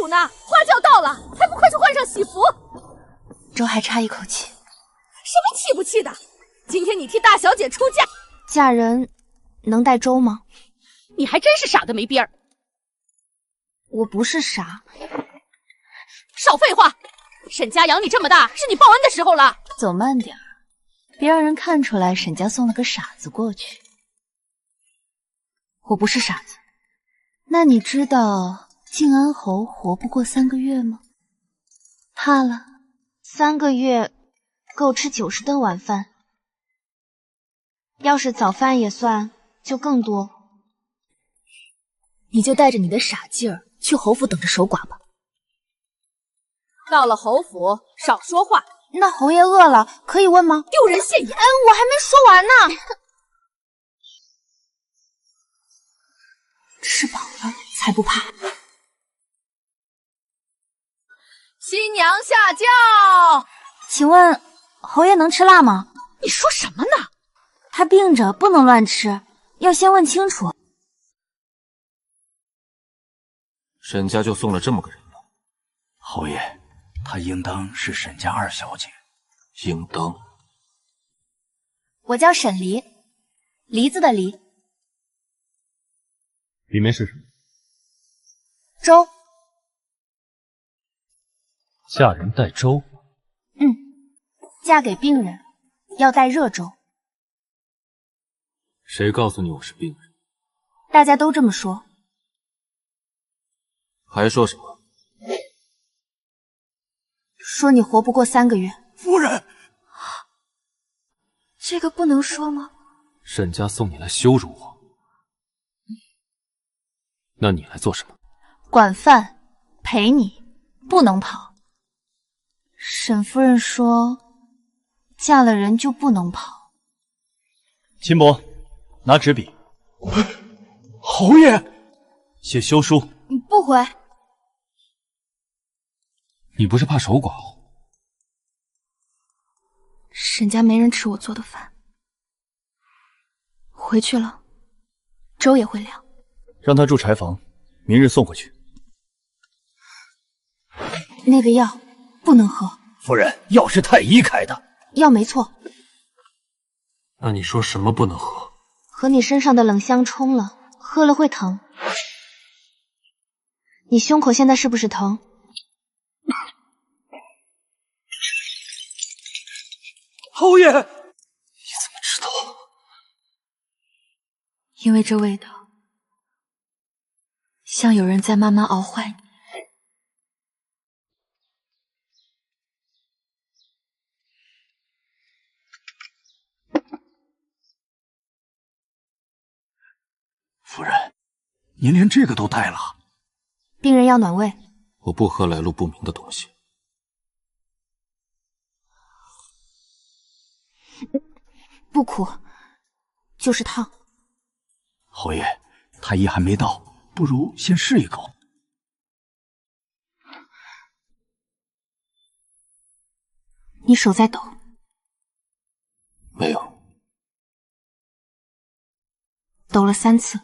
楚呢，花轿到了，还不快去换上喜服？周还差一口气。什么气不气的？今天你替大小姐出嫁，嫁人能带粥吗？你还真是傻的没边儿。我不是傻。少废话，沈家养你这么大，是你报恩的时候了。走慢点儿，别让人看出来沈家送了个傻子过去。我不是傻子。那你知道靖安侯活不过3个月吗？怕了，3个月够吃90顿晚饭，要是早饭也算，就更多。你就带着你的傻劲儿去侯府等着守寡吧。到了侯府，少说话。那侯爷饿了，可以问吗？丢人现眼！我还没说完呢。吃饱了才不怕。新娘下轿。请问侯爷能吃辣吗？你说什么呢？他病着，不能乱吃，要先问清楚。沈家就送了这么个人了。侯爷，她应当是沈家2小姐。应当。我叫沈梨，梨子的梨。里面是什么？粥。嫁人带粥？嫁给病人要带热粥。谁告诉你我是病人？大家都这么说。还说什么？说你活不过3个月。夫人，这个不能说吗？沈家送你来羞辱我，那你来做什么？管饭，陪你，不能跑。沈夫人说，嫁了人就不能跑。秦伯，拿纸笔。侯爷，写休书。不回。你不是怕守寡？沈家没人吃我做的饭，回去了，粥也会凉。让他住柴房，明日送回去。那个药不能喝。夫人，药是太医开的。药没错。那你说什么不能喝？和你身上的冷香冲了，喝了会疼。你胸口现在是不是疼？侯爷，你怎么知道？因为这味道像有人在慢慢熬坏你。夫人，您连这个都带了？病人要暖胃。我不喝来路不明的东西。不苦，就是烫。侯爷，太医还没到，不如先试一口。你手在抖。没有。抖了3次。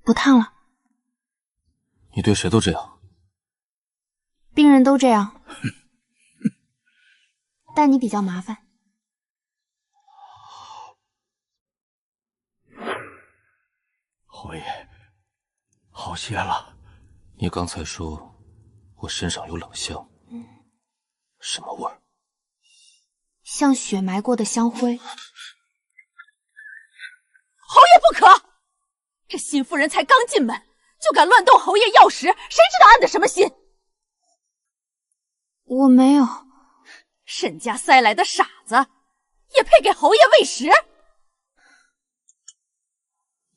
不烫了。你对谁都这样？病人都这样。但你比较麻烦。侯爷，好些了。你刚才说我身上有冷香，什么味儿？像血埋过的香灰。侯爷不可！这新夫人才刚进门，就敢乱动侯爷药食，谁知道安的什么心？我没有。沈家塞来的傻子，也配给侯爷喂食？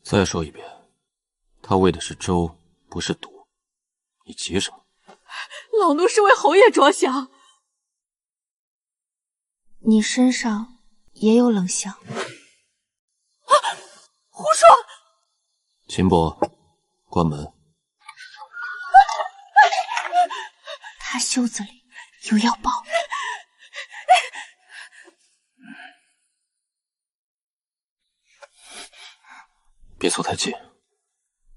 再说一遍，他喂的是粥，不是毒。你急什么？老奴是为侯爷着想。你身上也有冷香。胡说！秦伯，关门。他袖子里有药包。别凑太近，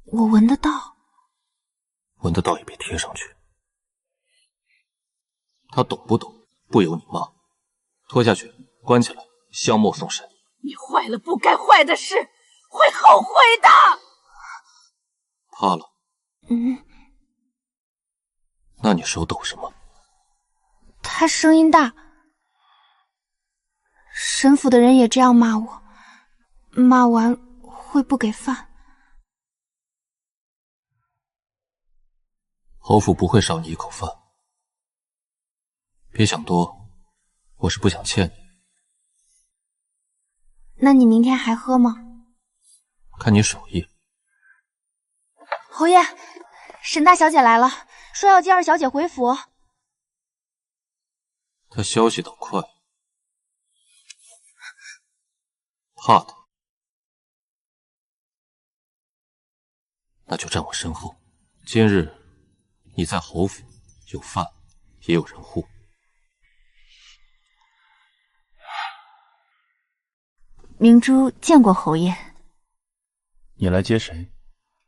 我闻得到。闻得到也别贴上去。他懂不懂，不由你骂。拖下去，关起来，香墨送审。你坏了不该坏的事，会后悔的。怕了？嗯。那你手抖什么？他声音大。神府的人也这样骂我，骂完会不给饭。侯府不会少你一口饭。别想多，我是不想欠你。那你明天还喝吗？看你手艺。侯爷，沈大小姐来了，说要接二小姐回府。他消息倒快。怕他，那就站我身后。今日你在侯府有饭，也有人护。明珠见过侯爷。你来接谁？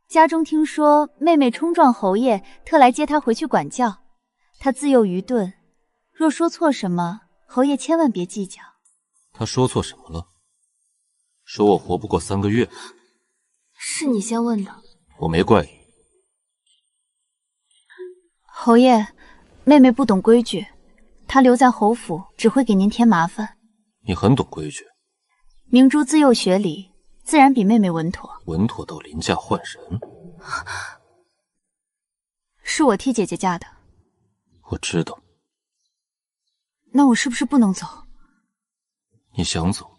家中听说妹妹冲撞侯爷，特来接她回去管教。她自幼愚钝，若说错什么，侯爷千万别计较。他说错什么了？说我活不过3个月。是你先问的。我没怪你。侯爷，妹妹不懂规矩，她留在侯府只会给您添麻烦。你很懂规矩。明珠自幼学礼，自然比妹妹稳妥。稳妥到凌驾换人？是我替姐姐嫁的。我知道。那我是不是不能走？你想走？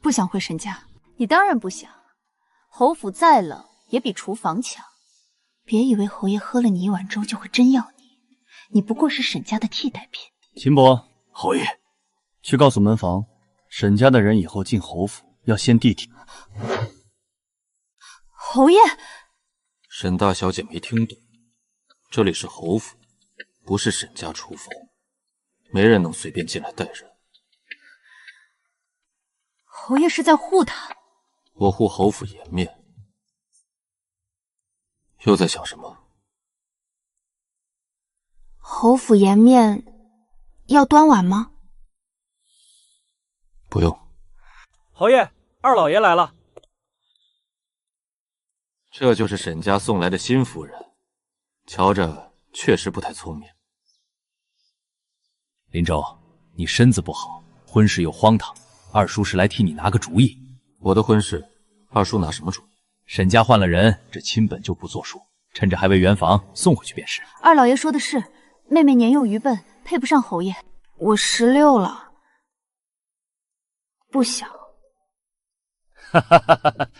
不想回沈家。你当然不想。侯府再冷也比厨房强。别以为侯爷喝了你一碗粥就会真要你，你不过是沈家的替代品。秦伯，侯爷，去告诉门房，沈家的人以后进侯府要先递帖。侯爷，沈大小姐没听懂，这里是侯府，不是沈家厨房，没人能随便进来带人。侯爷是在护他。我护侯府颜面。又在想什么？侯府颜面要端碗吗？不用。侯爷，二老爷来了。这就是沈家送来的新夫人，瞧着确实不太聪明。林州，你身子不好，婚事又荒唐，二叔是来替你拿个主意。我的婚事，二叔拿什么主意？沈家换了人，这亲本就不作数，趁着还未圆房，送回去便是。二老爷说的是，妹妹年幼愚笨，配不上侯爷。我16了，不小。哈哈哈哈！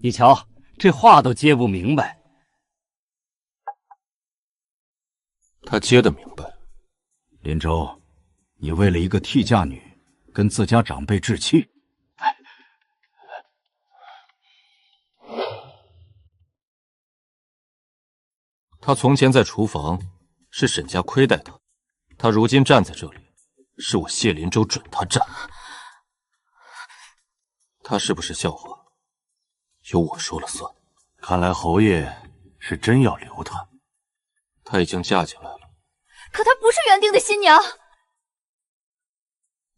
你瞧，这话都接不明白。他接得明白。林州，你为了一个替嫁女，跟自家长辈置气。他从前在厨房是沈家亏待他，他如今站在这里，是我谢林州准他站。他是不是笑话，由我说了算。看来侯爷是真要留她。她已经嫁进来了。可她不是原定的新娘。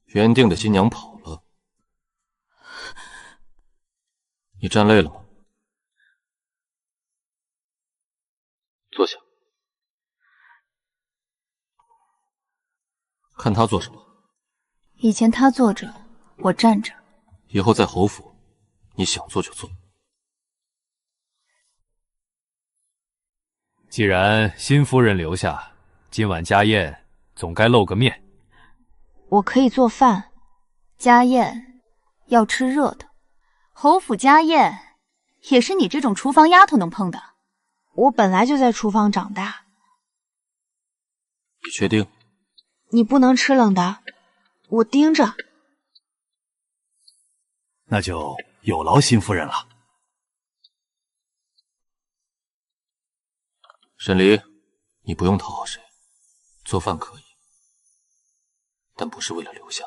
原定的新娘跑了。你站累了吗？坐下。看他做什么？以前他坐着，我站着。以后在侯府，你想做就做。既然新夫人留下，今晚家宴总该露个面。我可以做饭，家宴要吃热的。侯府家宴也是你这种厨房丫头能碰的。我本来就在厨房长大。你确定？你不能吃冷的，我盯着。那就有劳新夫人了。沈离，你不用讨好谁，做饭可以，但不是为了留下。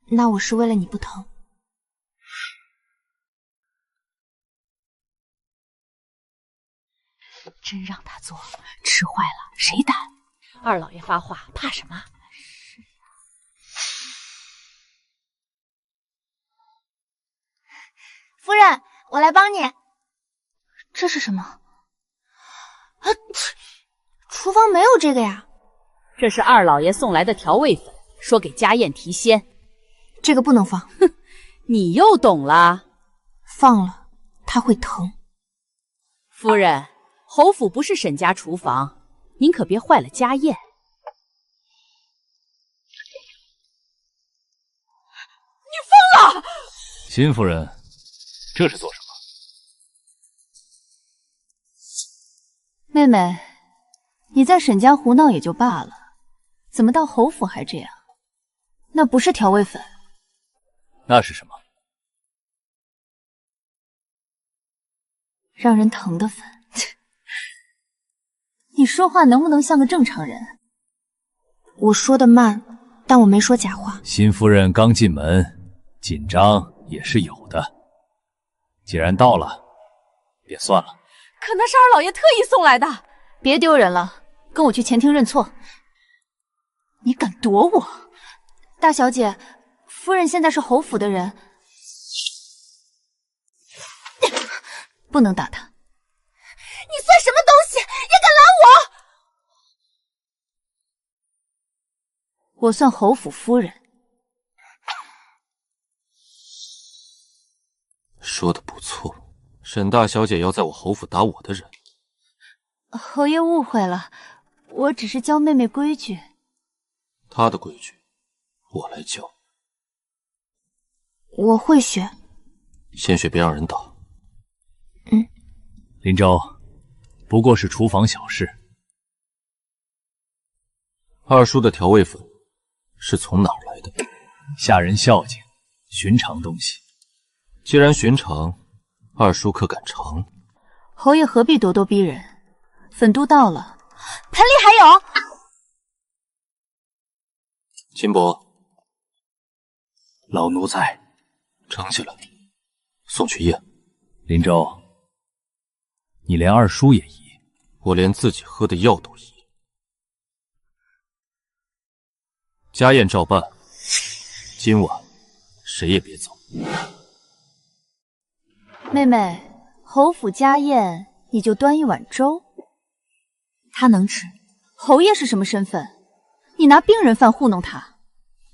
那我是为了你不疼。真让他做，吃坏了谁担？二老爷发话，怕什么？夫人，我来帮你。这是什么？啊，厨房没有这个呀。这是二老爷送来的调味粉，说给家宴提鲜。这个不能放。哼，你又懂了。放了，它会疼。夫人，侯府不是沈家厨房，您可别坏了家宴。你疯了！辛夫人，这是做什么？妹妹，你在沈家胡闹也就罢了，怎么到侯府还这样？那不是调味粉，那是什么？让人疼的粉。你说话能不能像个正常人？我说的慢，但我没说假话。辛夫人刚进门，紧张也是有的。既然到了，便算了。可那是二老爷特意送来的。别丢人了，跟我去前厅认错。你敢躲我？大小姐，夫人现在是侯府的人，不能打她。你算什么东西，也敢拦我？我算侯府夫人。说的不错，沈大小姐要在我侯府打我的人。侯爷误会了，我只是教妹妹规矩。她的规矩，我来教。我会学。先学，别让人打。林州，不过是厨房小事。二叔的调味粉是从哪儿来的？下人孝敬，寻常东西。既然寻常，二叔可敢尝？侯爷何必咄咄逼人？粉都到了，盆里还有。金伯，老奴在。盛起来，送去宴。林州，你连二叔也疑？我连自己喝的药都疑。家宴照办，今晚谁也别走。妹妹，侯府家宴，你就端一碗粥。他能吃，侯爷是什么身份？你拿病人饭糊弄他？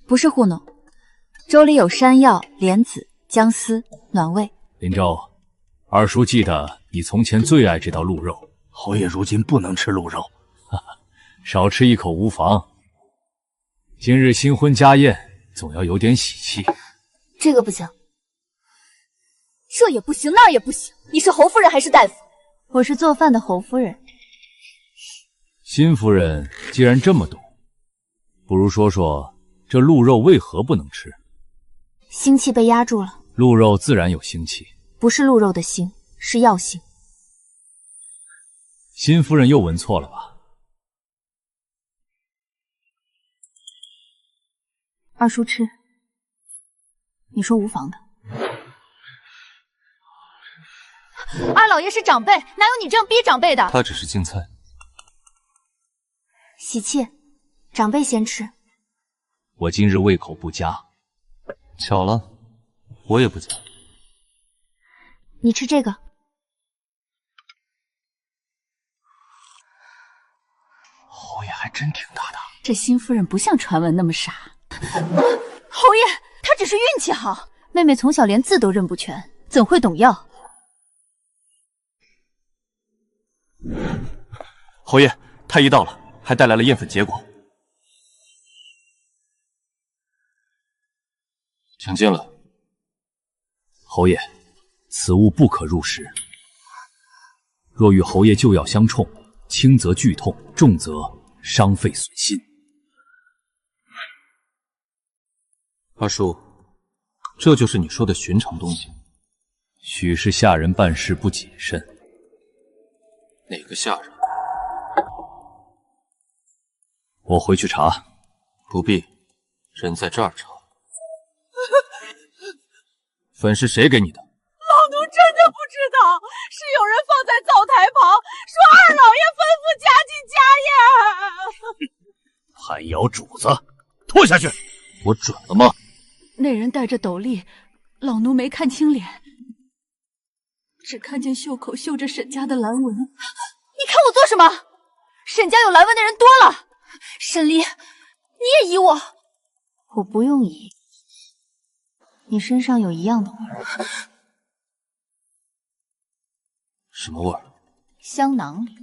不是糊弄，粥里有山药、莲子、姜丝，暖胃。林州，二叔记得你从前最爱这道鹿肉，侯爷如今不能吃鹿肉，少吃一口无妨。今日新婚家宴，总要有点喜气。这个不行，这也不行，那也不行。你是侯夫人还是大夫？我是做饭的侯夫人。辛夫人既然这么懂，不如说说这鹿肉为何不能吃？腥气被压住了。鹿肉自然有腥气，不是鹿肉的腥，是药腥。辛夫人又闻错了吧？二叔吃，你说无妨的。二老爷是长辈，哪有你这样逼长辈的？他只是进菜。喜气，长辈先吃。我今日胃口不佳。巧了，我也不假。你吃这个。侯爷还真挺大的。这辛夫人不像传闻那么傻。侯爷，他只是运气好。妹妹从小连字都认不全，怎会懂药？侯爷，太医到了，还带来了验粉结果，请进来。侯爷，此物不可入食。若与侯爷就药相冲，轻则剧痛，重则伤肺损心。二叔，这就是你说的寻常东西？许是下人办事不谨慎。哪个下人？我回去查。不必，人在这儿查。粉是谁给你的？老奴真的不知道，是有人放在灶台旁，说二老爷吩咐加进家业。攀咬主子，拖下去！我准了吗？那人戴着斗笠，老奴没看清脸，只看见袖口绣着沈家的蓝纹。你看我做什么？沈家有蓝纹的人多了。沈离，你也疑我？我不用疑，你身上有一样的味儿。什么味儿？香囊里。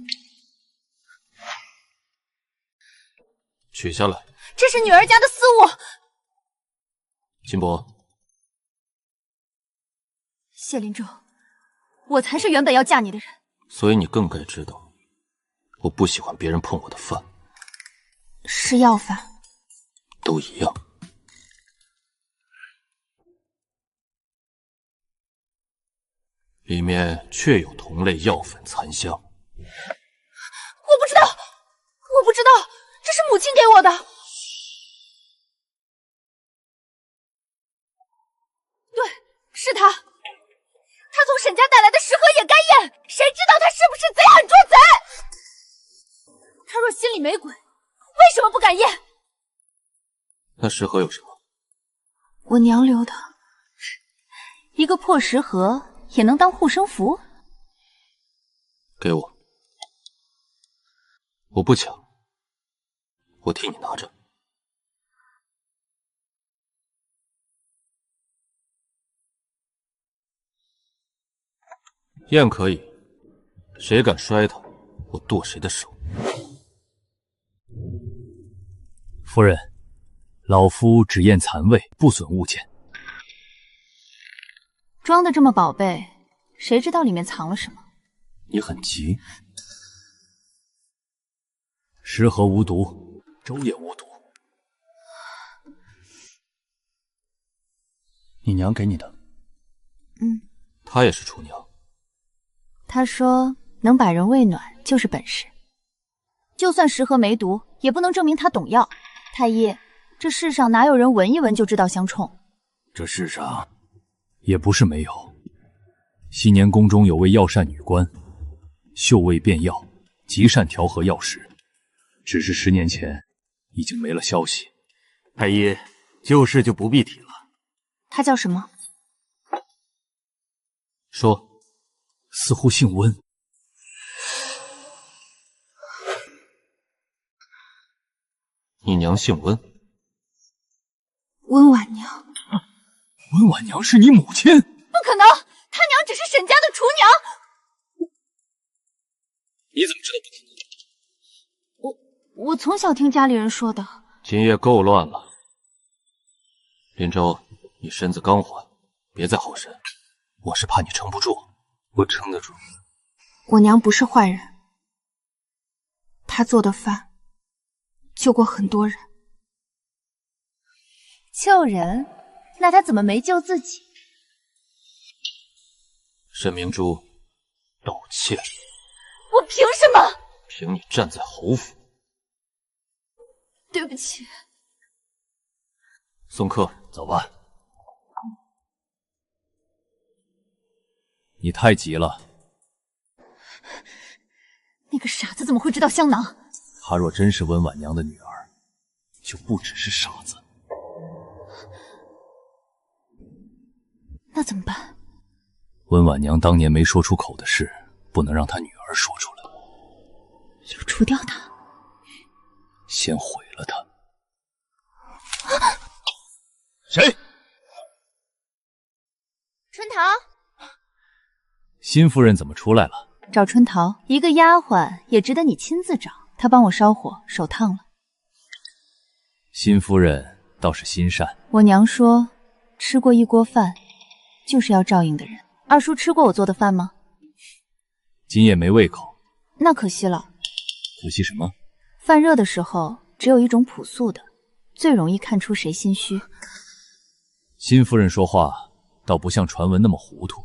取下来。这是女儿家的私物。金伯，谢灵州，我才是原本要嫁你的人。所以你更该知道，我不喜欢别人碰我的饭。是要饭，都一样。里面确有同类药粉残香。我不知道，我不知道，这是母亲给我的。对，是他。他从沈家带来的食盒也该验，谁知道他是不是贼喊捉贼？他若心里没鬼，为什么不敢验？那食盒有什么？我娘留的，一个破食盒也能当护身符？给我，我不抢，我替你拿着。验可以，谁敢摔它，我剁谁的手。夫人，老夫只验残味，不损物件。装的这么宝贝，谁知道里面藏了什么？你很急。食盒无毒，粥也无毒。你娘给你的。她也是厨娘。他说能把人喂暖就是本事，就算食盒没毒，也不能证明他懂药。太医，这世上哪有人闻一闻就知道相冲？这世上也不是没有。昔年宫中有位药膳女官，嗅味辨药，极善调和药食，只是10年前已经没了消息。太医，旧事就不必提了。他叫什么？说。似乎姓温。你娘姓温？温婉娘。温婉娘是你母亲？不可能，他娘只是沈家的厨娘。你怎么知道不可能？我从小听家里人说的。今夜够乱了。林州，你身子刚缓，别再耗神，我是怕你撑不住。我撑得住。我娘不是坏人，她做的饭救过很多人。救人？那她怎么没救自己？沈明珠，盗窃！我凭什么？凭你站在侯府。对不起。送客，走吧。你太急了。那个傻子怎么会知道香囊？她若真是温婉娘的女儿，就不只是傻子。那怎么办？温婉娘当年没说出口的事，不能让她女儿说出来。就除掉她，先毁了她。谁？春桃。新夫人怎么出来了？找春桃，一个丫鬟也值得你亲自找。她帮我烧火，手烫了。新夫人倒是心善。我娘说，吃过一锅饭，就是要照应的人。二叔吃过我做的饭吗？今夜没胃口。那可惜了。可惜什么？饭热的时候，只有一种朴素的，最容易看出谁心虚。新夫人说话倒不像传闻那么糊涂。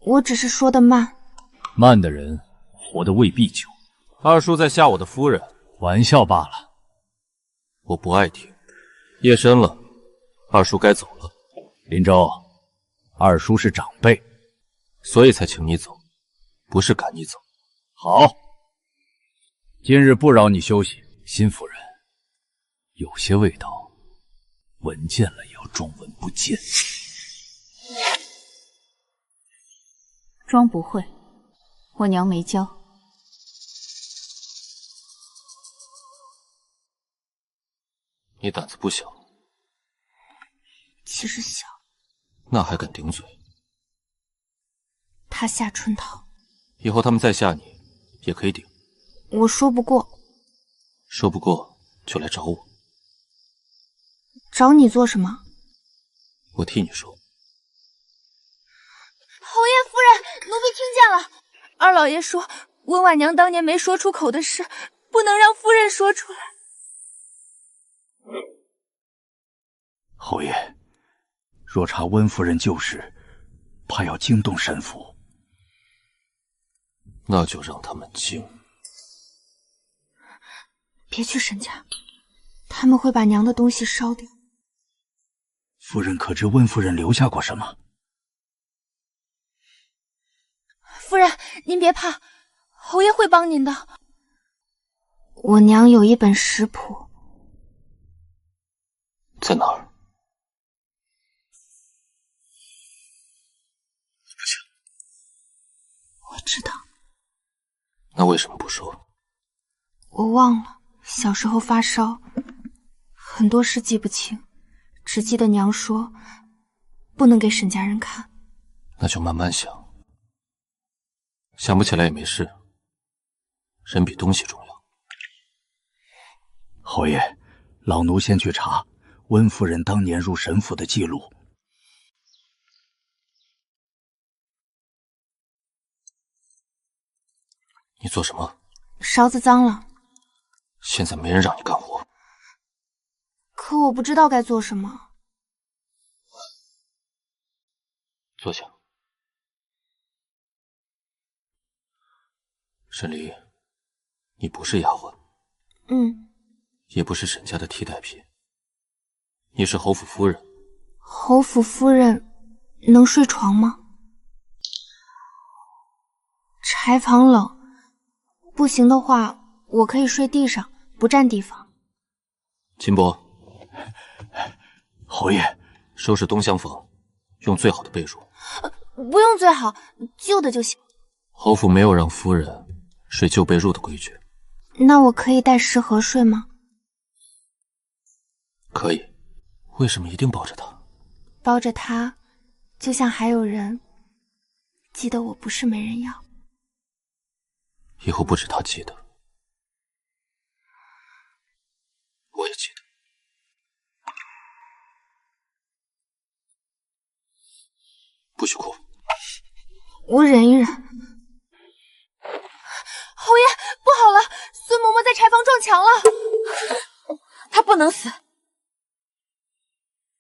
我只是说得慢。慢的人活得未必久。二叔在吓我的夫人，玩笑罢了。我不爱听。夜深了，二叔该走了。林州，二叔是长辈，所以才请你走，不是赶你走。好，今日不扰你休息。辛夫人，有些味道，闻见了也要装闻不见。装不会，我娘没教。你胆子不小，其实小。那还敢顶嘴？他下春桃，以后他们再吓你，也可以顶。我说不过。说不过就来找我。找你做什么？我替你说。侯爷夫人，奴婢听见了。二老爷说，温婉娘当年没说出口的事，不能让夫人说出来。侯爷，若查温夫人旧事，怕要惊动神府。那就让他们惊。别去沈家，他们会把娘的东西烧掉。夫人可知温夫人留下过什么？夫人，您别怕，侯爷会帮您的。我娘有一本食谱，在哪儿？我知道。那为什么不说？我忘了，小时候发烧，很多事记不清，只记得娘说不能给沈家人看。那就慢慢想，想不起来也没事，人比东西重要。侯爷，老奴先去查温夫人当年入沈府的记录。你做什么？勺子脏了。现在没人让你干活。可我不知道该做什么。坐下。沈离，你不是丫鬟，也不是沈家的替代品，你是侯府夫人。侯府夫人能睡床吗？柴房冷，不行的话，我可以睡地上，不占地方。金伯，侯爷，收拾东厢房，用最好的被褥。不用最好，旧的就行。侯府没有让夫人睡旧被褥的规矩。那我可以带食盒睡吗？可以。为什么一定抱着他？抱着他，就像还有人记得我不是没人要。以后不止他记得，我也记得。不许哭。我忍一忍。侯爷，不好了，孙嬷嬷在柴房撞墙了。她不能死。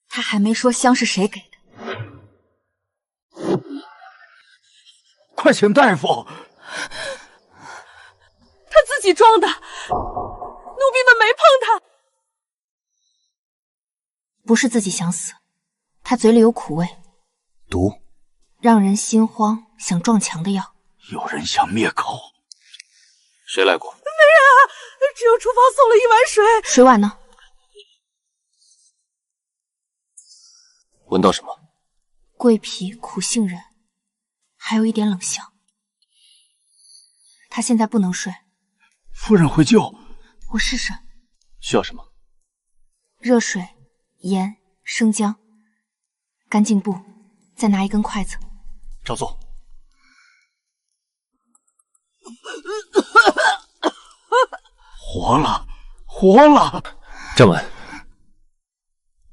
她还没说香是谁给的。快请大夫！她自己装的，奴婢们没碰她。不是自己想死，她嘴里有苦味，毒，让人心慌想撞墙的药。有人想灭口。谁来过？没人啊，只有厨房送了一碗水。水碗呢？闻到什么？桂皮、苦杏仁，还有一点冷香。他现在不能睡。夫人会救。我试试。需要什么？热水、盐、生姜，干净布，再拿一根筷子。照做。活了，活了！站稳。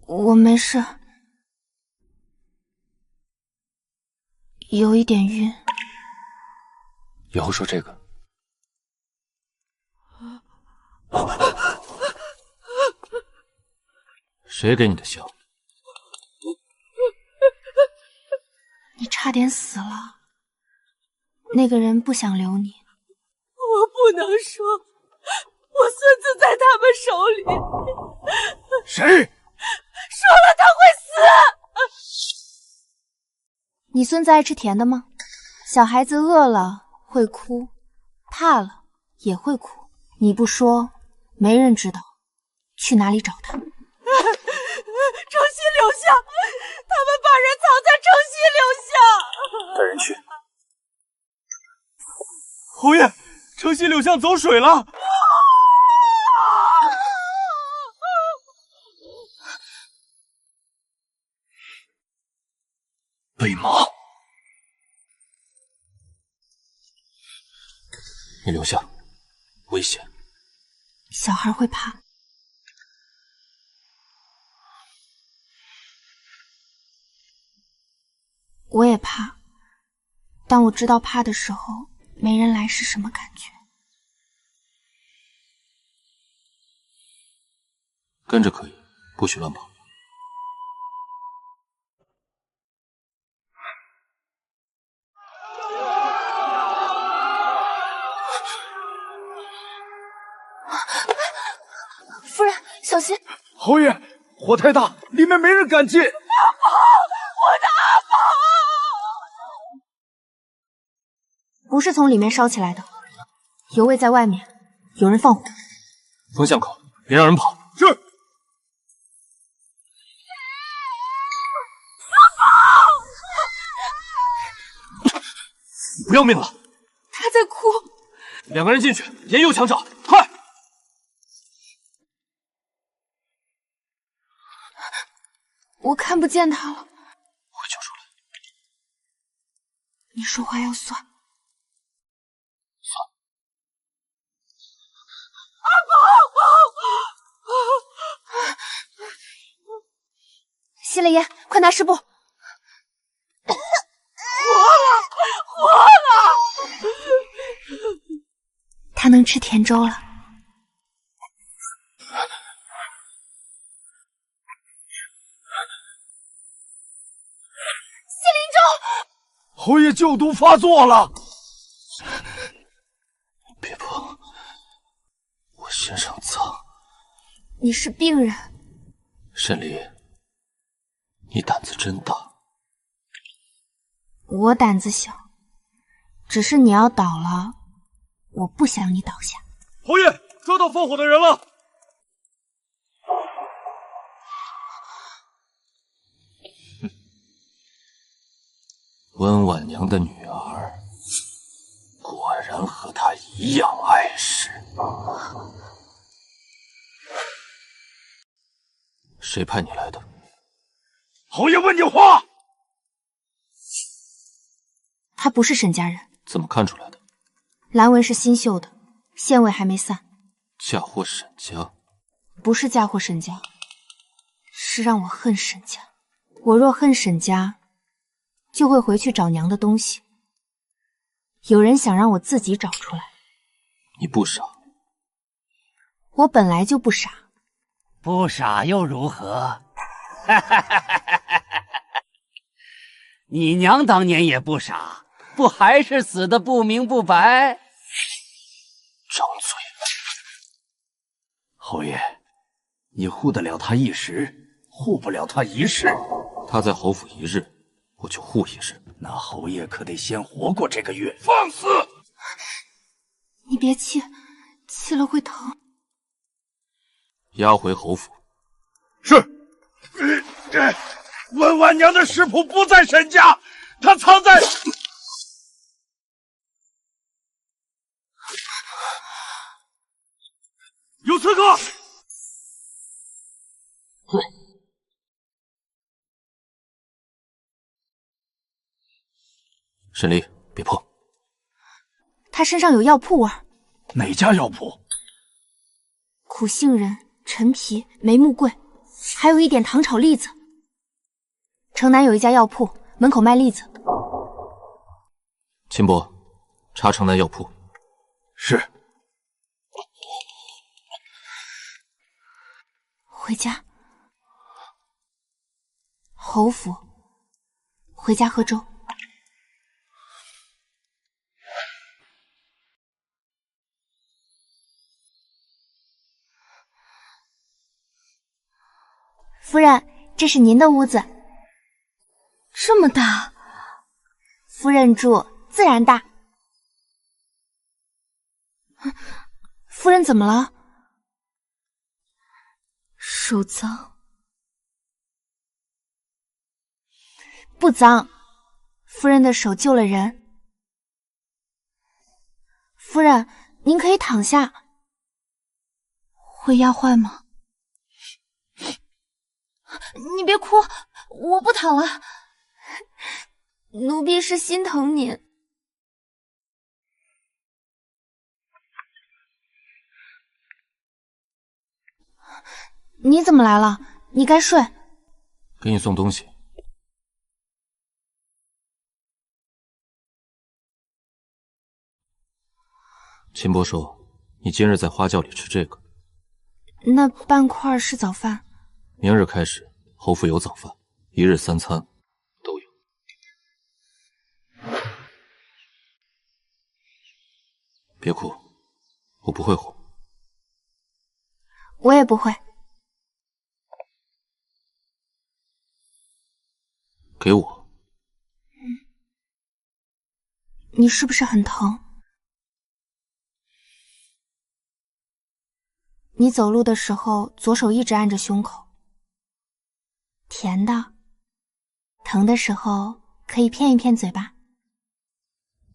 我没事，有一点晕。以后说这个。谁给你的香？你差点死了，那个人不想留你。我不能说，我孙子在他们手里。谁？说了他会死。你孙子爱吃甜的吗？小孩子饿了会哭，怕了也会哭，你不说，没人知道去哪里找他。城西柳下，他们把人藏在城西柳下。带人去。侯爷，城西柳巷走水了。北马，你留下，危险。小孩会怕。我也怕，当我知道怕的时候，没人来是什么感觉？跟着可以，不许乱跑。夫人，小心！侯爷，火太大，里面没人敢进。我的阿宝！不是从里面烧起来的，油味在外面，有人放火。风巷口，别让人跑。是。不要命了！他在哭。2个人进去，沿右墙找，快！我看不见他了。我会救出来。你说话要算。阿宝！吸了烟，快拿湿布。活了！他能吃甜粥了。侯爷救毒发作了，别碰，我身上脏。你是病人。沈离，你胆子真大。我胆子小，只是你要倒了，我不想你倒下。侯爷，抓到放火的人了。温婉娘的女儿，果然和她一样碍事。谁派你来的？侯爷问你话。他不是沈家人。怎么看出来的？蓝纹是新绣的，线味还没散。嫁祸沈家？不是嫁祸沈家，是让我恨沈家。我若恨沈家，就会回去找娘的东西。有人想让我自己找出来。你不傻。我本来就不傻。不傻又如何？你娘当年也不傻，不还是死得不明不白？张嘴！侯爷，你护得了他一时，护不了他一世。他在侯府一日，我就护一日。那侯爷可得先活过这个月。放肆！你别气，气了会疼。押回侯府。是。温婉娘的食谱不在沈家，她藏在……有刺客！对。沈离，别碰。他身上有药铺味儿。哪家药铺？苦杏仁、陈皮、梅木桂，还有一点糖炒栗子。城南有一家药铺，门口卖栗子。秦伯，查城南药铺。是。回家。侯府。回家喝粥。夫人，这是您的屋子。这么大，夫人住自然大。夫人怎么了？手脏。不脏，夫人的手救了人。夫人，您可以躺下。会压坏吗？你别哭，我不躺了。奴婢是心疼您。你怎么来了？你该睡。给你送东西。秦伯说，你今日在花轿里吃这个。那半块是早饭。明日开始，侯府有早饭，1日3餐都有。别哭，我不会哄。我也不会。给我。你是不是很疼？你走路的时候，左手一直按着胸口。甜的。疼的时候可以骗一骗嘴巴。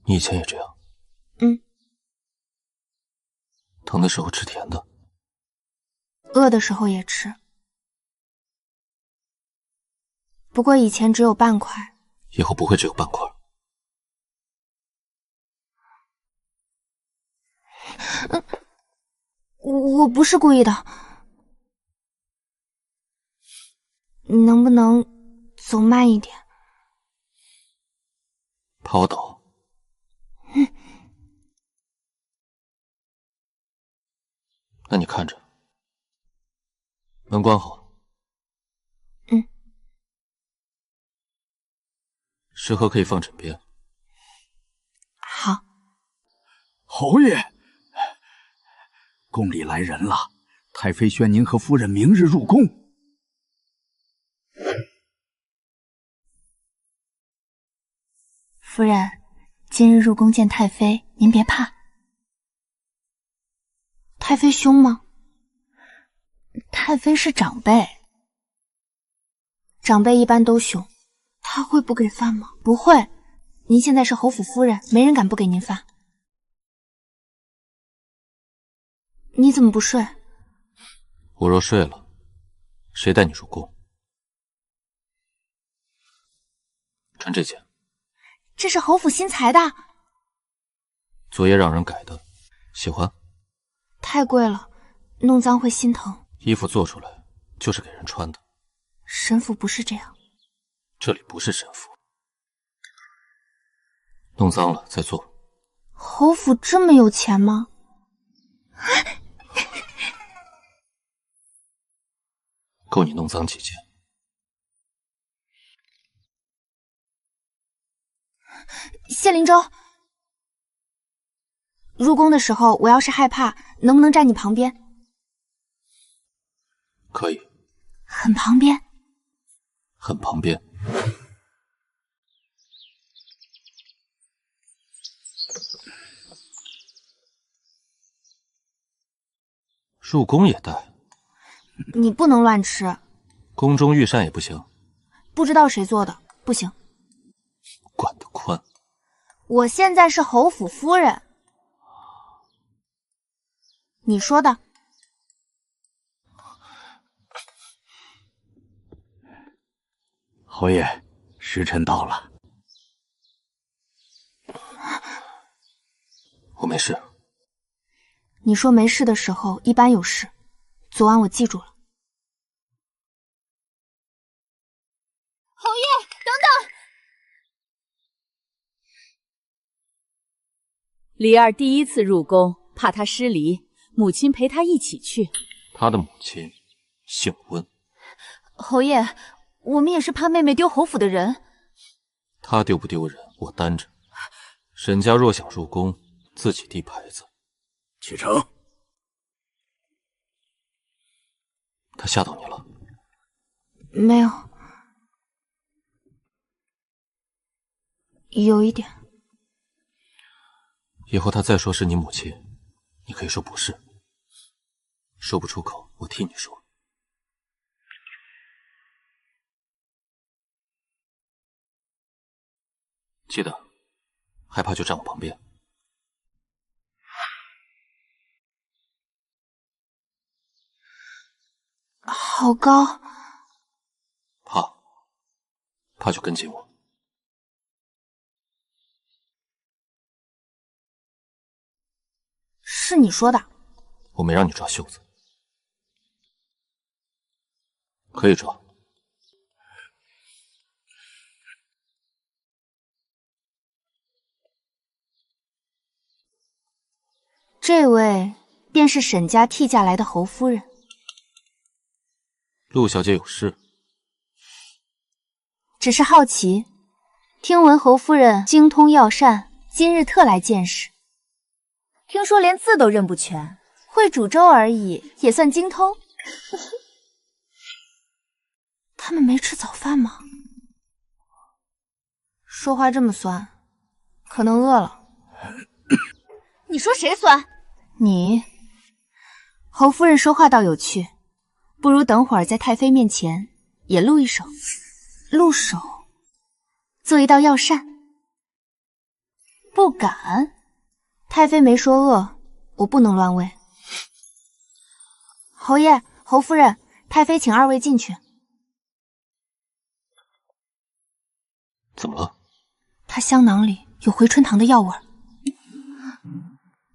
你以前也这样？疼的时候吃甜的。饿的时候也吃。不过以前只有半块。以后不会只有半块。我不是故意的。你能不能走慢一点？怕我倒？那你看着，门关好。食盒可以放枕边。好。侯爷，宫里来人了，太妃宣您和夫人明日入宫。夫人，今日入宫见太妃，您别怕。太妃凶吗？太妃是长辈，长辈一般都凶。她会不给饭吗？不会，您现在是侯府夫人，没人敢不给您饭。你怎么不睡？我若睡了，谁带你入宫？穿这件。这是侯府新裁的。昨夜让人改的，喜欢？太贵了，弄脏会心疼。衣服做出来就是给人穿的。神府不是这样。这里不是神府。弄脏了再做。侯府这么有钱吗？够你弄脏几件。谢灵州，入宫的时候我要是害怕，能不能站你旁边？可以。很旁边。很旁边。入宫也带？你不能乱吃。宫中御膳也不行？不知道谁做的，不行。管得宽。我现在是侯府夫人。你说的。侯爷，时辰到了。我没事。你说没事的时候，一般有事。昨晚我记住了。侯爷，等等！李二第一次入宫，怕他失礼，母亲陪他一起去。他的母亲姓温。侯爷，我们也是怕妹妹丢侯府的人。他丢不丢人，我担着。沈家若想入宫，自己递牌子。启程。他吓到你了？没有，有一点。以后他再说是你母亲，你可以说不是。说不出口，我替你说。记得，害怕就站我旁边。好高。怕就跟紧我。是你说的。我没让你抓袖子。可以抓。这位便是沈家替嫁来的侯夫人。陆小姐有事？只是好奇，听闻侯夫人精通药膳，今日特来见识。听说连字都认不全，会煮粥而已，也算精通。他们没吃早饭吗？说话这么酸，可能饿了。你说谁酸？你。侯夫人说话倒有趣，不如等会儿在太妃面前也露一手。露手，做一道药膳。不敢，太妃没说饿，我不能乱喂。侯爷、侯夫人，太妃请二位进去。怎么了？她香囊里有回春堂的药味。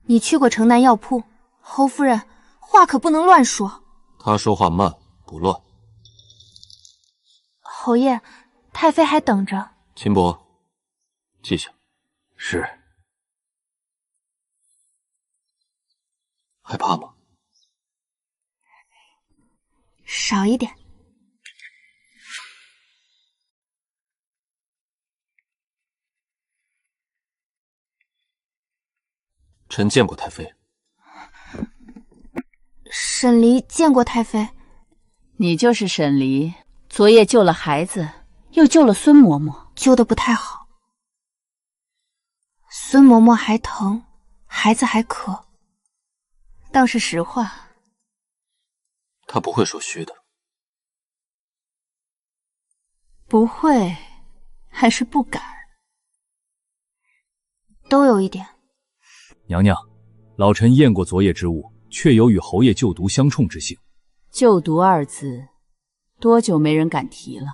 你去过城南药铺，侯夫人话可不能乱说。她说话慢不乱。侯爷，太妃还等着。秦伯，记下。是。害怕吗？少一点。臣见过太妃。沈离见过太妃。你就是沈离，昨夜救了孩子，又救了孙嬷嬷，救得不太好。孙嬷嬷还疼，孩子还渴，倒是实话。他不会说虚的。不会，还是不敢？都有一点。娘娘，老臣验过昨夜之物，确有与侯爷救毒相冲之性。救毒二字，多久没人敢提了？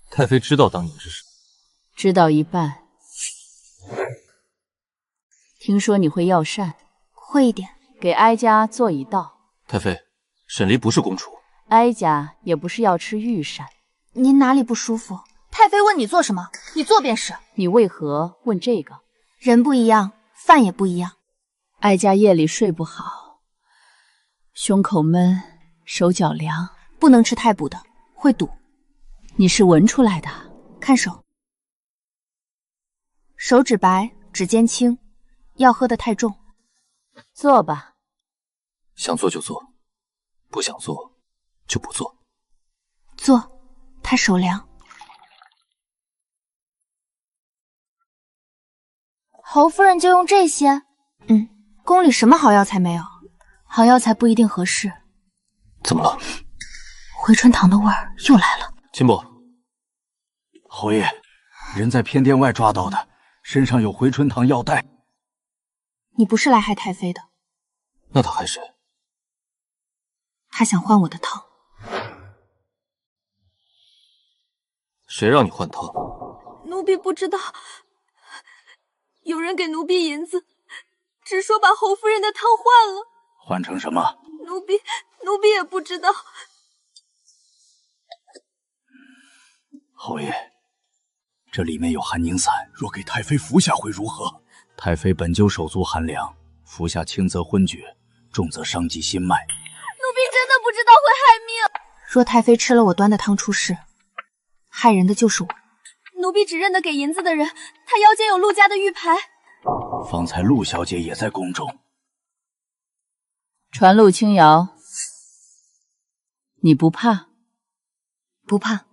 太妃知道当年之事？知道一半。听说你会药膳？会一点。给哀家做一道。太妃，沈离不是公主，哀家也不是要吃御膳。您哪里不舒服？太妃问你做什么，你做便是。你为何问这个？人不一样，饭也不一样。哀家夜里睡不好，胸口闷，手脚凉，不能吃太补的，会堵。你是闻出来的？看手，手指白，指尖轻，药喝得太重。做吧。想做就做，不想做就不做。做，他手凉。侯夫人就用这些？宫里什么好药材没有？好药材不一定合适。怎么了？回春堂的味儿又来了。秦伯，侯爷，人在偏殿外抓到的，身上有回春堂药袋。你不是来害太妃的。那他害谁？他想换我的汤。谁让你换汤？奴婢不知道，有人给奴婢银子，只说把侯夫人的汤换了。换成什么？奴婢也不知道。侯爷，这里面有寒凝散，若给太妃服下会如何？太妃本就手足寒凉，服下轻则昏厥，重则伤及心脉。奴婢真的不知道会害命。若太妃吃了我端的汤出事，害人的就是我。奴婢只认得给银子的人，他腰间有陆家的玉牌。方才陆小姐也在宫中。传陆清瑶，你不怕？不怕。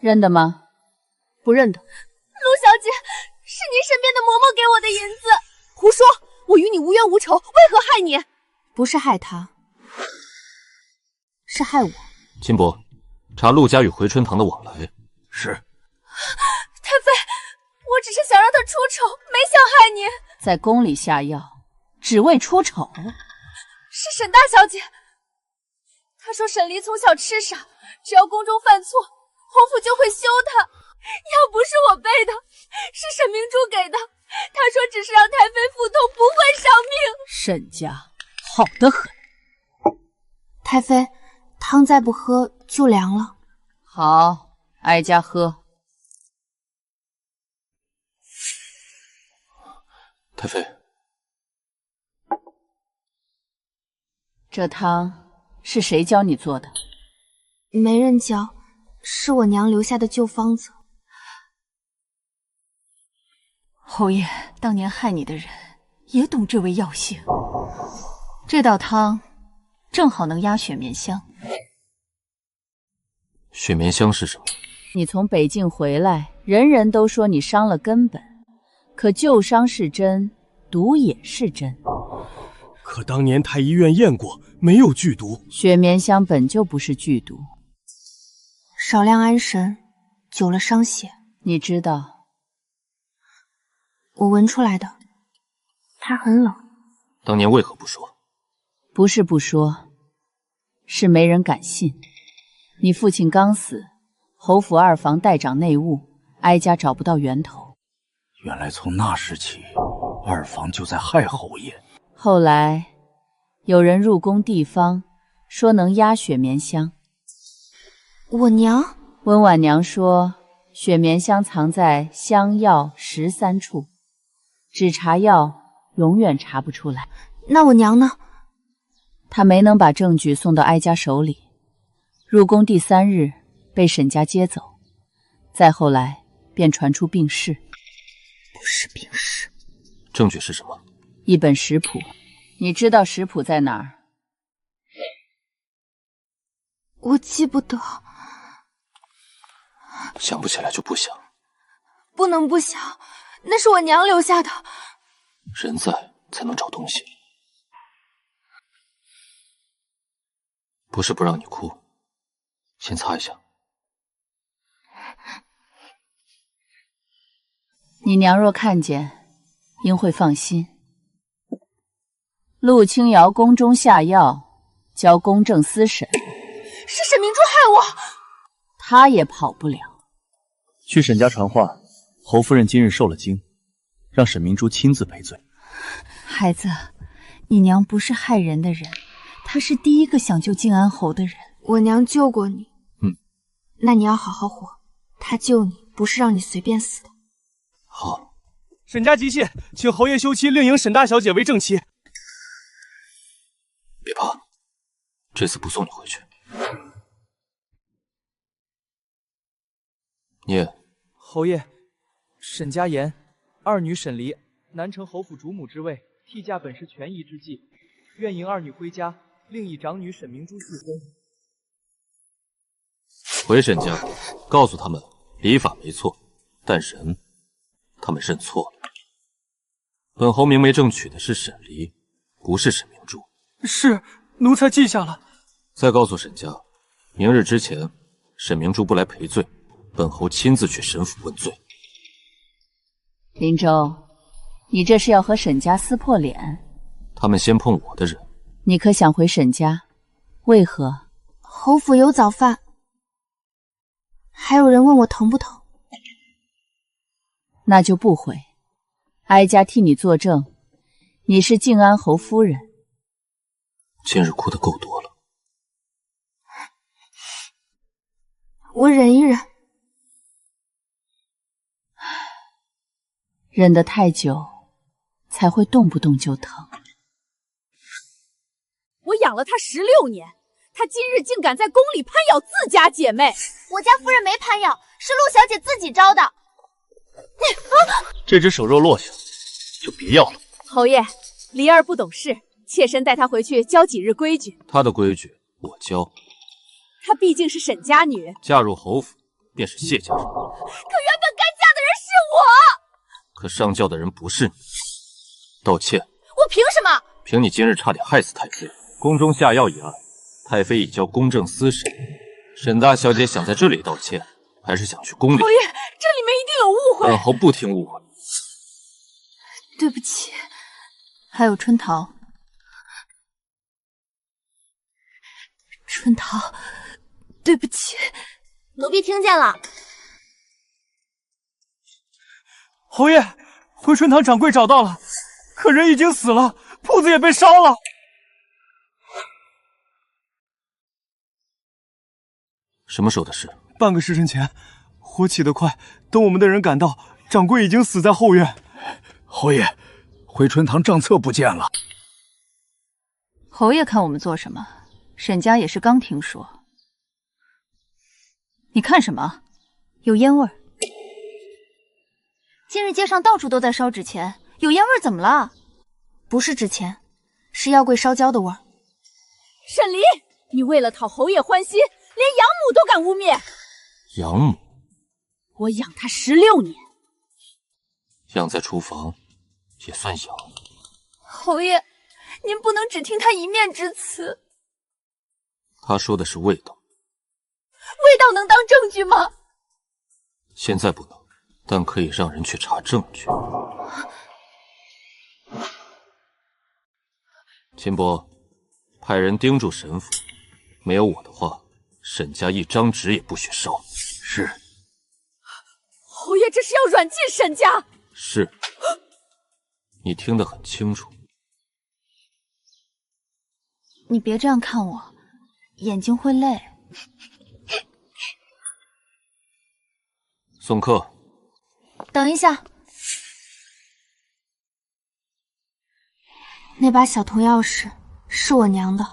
认得吗？不认得。陆小姐，是您身边的嬷嬷给我的银子。胡说！我与冤无仇，为何害你？不是害他，是害我。金伯，查陆家与回春堂的往来。是。太妃，我只是想让他出丑，没想害你。在宫里下药，只为出丑？是沈大小姐，她说沈离从小痴傻，只要宫中犯错，侯府就会休他。药不是我备的，是沈明珠给的。她说只是让太妃腹痛，不会伤命。沈家好得很。太妃，汤再不喝就凉了。好，哀家喝。太妃，这汤是谁教你做的？没人教，是我娘留下的旧方子。侯爷，当年害你的人也懂这味药性。这道汤正好能压雪绵香。雪绵香是什么？你从北境回来，人人都说你伤了根本，可旧伤是真，毒也是真。可当年太医院验过，没有剧毒。雪绵香本就不是剧毒，少量安神，久了伤血。你知道？我闻出来的，它很冷。当年为何不说？不是不说，是没人敢信。你父亲刚死，侯府二房代掌内务，哀家找不到源头。原来从那时起，二房就在害侯爷。后来有人入宫地方，说能压雪绵香。我娘？温婉娘说，雪绵香藏在香药13处，只查药永远查不出来。那我娘呢？她没能把证据送到哀家手里，入宫第3日被沈家接走，再后来便传出病逝。不是病逝。证据是什么？一本食谱。你知道食谱在哪儿？我记不得。想不起来就不想。不能不想，那是我娘留下的。人在才能找东西。不是不让你哭，先擦一下。你娘若看见，应会放心。陆清瑶宫中下药，交公正司审。是沈明珠害我，她也跑不了。去沈家传话，侯夫人今日受了惊，让沈明珠亲自赔罪。孩子，你娘不是害人的人，她是第一个想救静安侯的人。我娘救过你，那你要好好活。她救你，不是让你随便死的。好。沈家急切，请侯爷休妻，另迎沈大小姐为正妻。别怕，这次不送你回去。念。侯爷，沈家言，二女沈离难承侯府主母之位，替嫁本是权宜之计，愿迎二女归家，另以长女沈明珠续婚。回沈家，告诉他们礼法没错，但人他们认错了。本侯明媒正娶的是沈离，不是沈明珠。是，奴才记下了。再告诉沈家，明日之前，沈明珠不来赔罪，本侯亲自去沈府问罪。林州，你这是要和沈家撕破脸？他们先碰我的人。你可想回沈家？为何？侯府有早饭，还有人问我疼不疼。那就不回。哀家替你作证，你是静安侯夫人。今日哭得够多了，我忍一忍。忍得太久，才会动不动就疼。我养了她16年，她今日竟敢在宫里攀咬自家姐妹。我家夫人没攀咬，是陆小姐自己招的。这只手肉落下，就别要了。侯爷，离儿不懂事，妾身带她回去教几日规矩。她的规矩我教。她毕竟是沈家女，嫁入侯府便是谢家人。可原本该嫁的人是我，可上轿的人不是你，道歉。我凭什么？凭你今日差点害死太妃，宫中下药一案，太妃已交公正司审。沈大小姐想在这里道歉，还是想去宫里？侯爷，这里面一定有误会。本侯不听误会。对不起。还有春桃，春桃，对不起。奴婢听见了。侯爷，回春堂掌柜找到了，可人已经死了，铺子也被烧了。什么时候的事？半个时辰前，火起得快，等我们的人赶到，掌柜已经死在后院。侯爷，回春堂账册不见了。侯爷看我们做什么？沈家也是刚听说。你看什么？有烟味儿。今日街上到处都在烧纸钱，有烟味儿怎么了？不是纸钱，是药柜烧焦的味儿。沈离，你为了讨侯爷欢心，连养母都敢污蔑。养母？我养她16年。养在厨房也算养。侯爷，您不能只听他一面之词。他说的是味道。味道能当证据吗？现在不能，但可以让人去查证据。秦伯，派人盯住沈府，没有我的话，沈家一张纸也不许烧。是。侯爷这是要软禁沈家。是。你听得很清楚。你别这样看我，眼睛会累。送客。等一下，那把小铜钥匙是我娘的，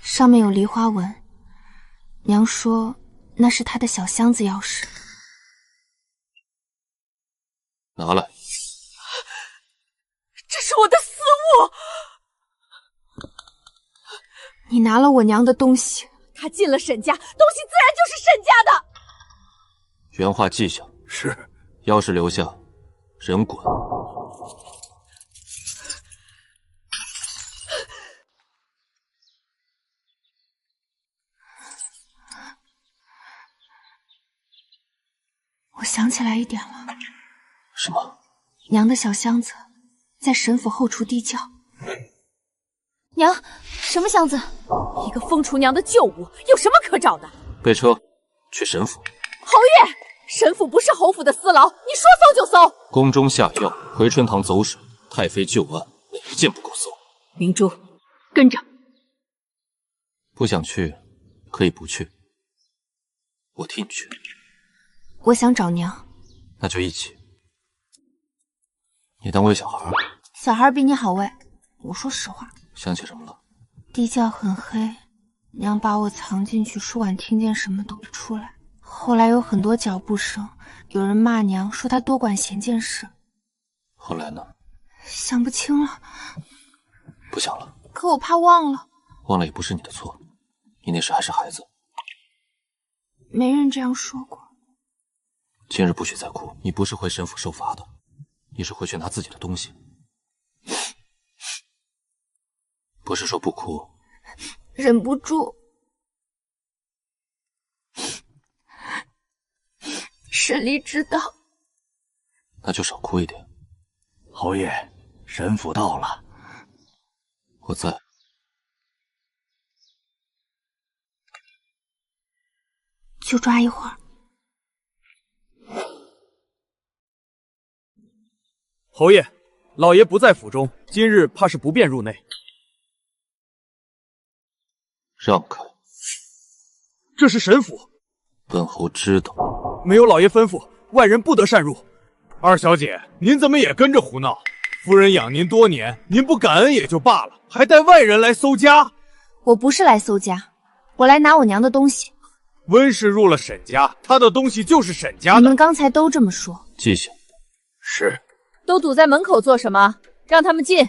上面有梨花纹。娘说那是她的小箱子钥匙。拿来。这是我的私物。你拿了我娘的东西。她进了沈家，东西自然就是沈家的。原话记下。是。钥匙留下，人滚。我想起来一点了。什么？娘的小箱子在沈府后厨地窖。娘，什么箱子？一个疯厨娘的旧物，有什么可找的？备车，去沈府。侯爷，沈府不是侯府的私牢，你说搜就搜。宫中下药，回春堂走水，太妃旧案，哪一件不够搜？明珠，跟着。不想去，可以不去，我替你去。我想找娘。那就一起。你当喂小孩？小孩比你好喂。我说实话。想起什么了？地窖很黑，娘把我藏进去，说晚听见什么都不出来。后来有很多脚步声，有人骂娘，说她多管闲件事。后来呢？想不清了。不想了。可我怕忘了。忘了也不是你的错，你那时还是孩子。没人这样说过。今日不许再哭，你不是回沈府受罚的，你是回去拿自己的东西。不是说不哭，忍不住。沈离知道，那就少哭一点。侯爷，沈府到了。我在。就抓一会儿。侯爷，老爷不在府中，今日怕是不便入内。让开！这是沈府。本侯知道。没有老爷吩咐，外人不得擅入。二小姐，您怎么也跟着胡闹？夫人养您多年，您不感恩也就罢了，还带外人来搜家。我不是来搜家，我来拿我娘的东西。温氏入了沈家，她的东西就是沈家的。你们刚才都这么说。记下。是。都堵在门口做什么？让他们进。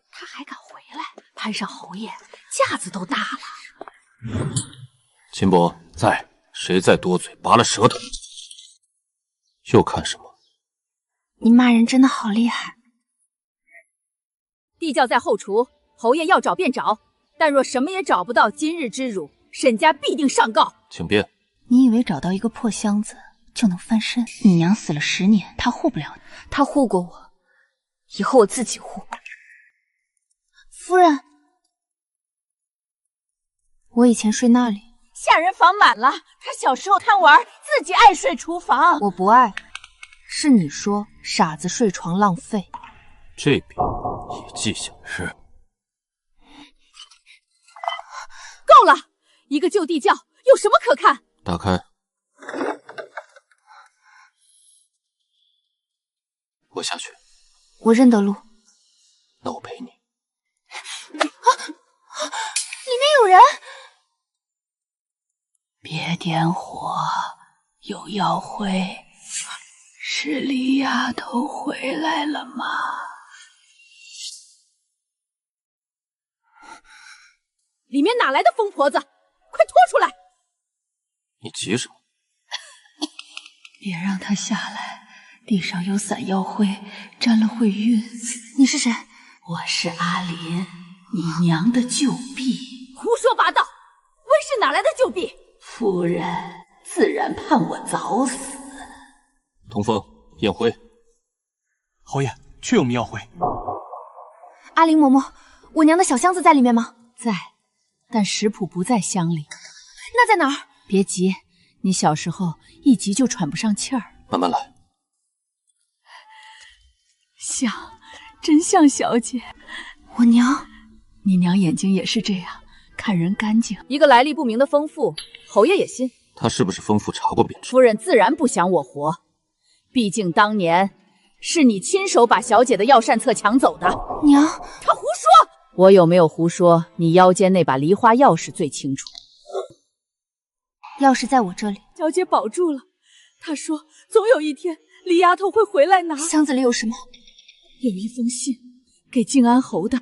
他还敢回来，攀上侯爷，架子都大了。秦伯在。谁再多嘴，拔了舌头。又看什么？你骂人真的好厉害。地窖在后厨，侯爷要找便找，但若什么也找不到今日之辱，沈家必定上告。请便。你以为找到一个破箱子就能翻身？你娘死了10年，她护不了你。他护过我，以后我自己护。夫人，我以前睡那里。下人房满了，他小时候贪玩，自己爱睡厨房。我不爱，是你说傻子睡床浪费。这笔也记下。是。够了，一个旧地窖有什么可看？打开。我下去。我认得路。那我陪你。里面有人！别点火，有妖灰。是李丫头回来了吗？里面哪来的疯婆子？快拖出来！你急什么？别让她下来，地上有散妖灰，沾了会晕。你是谁？我是阿林，你娘的旧婢。胡说八道！温氏哪来的旧婢？夫人自然盼我早死。童风，验灰。侯爷，确有迷药灰。阿玲嬷嬷，我娘的小箱子在里面吗？在，但食谱不在箱里。那在哪儿？别急，你小时候一急就喘不上气儿。慢慢来。像，真像小姐。我娘，你娘眼睛也是这样，看人干净。一个来历不明的疯妇，侯爷也信。他是不是疯妇查过便知？夫人自然不想我活，毕竟当年是你亲手把小姐的药膳册抢走的。娘，他胡说！我有没有胡说，你腰间那把梨花钥匙最清楚。钥匙在我这里。小姐保住了，她说总有一天李丫头会回来拿。箱子里有什么？有一封信，给靖安侯的。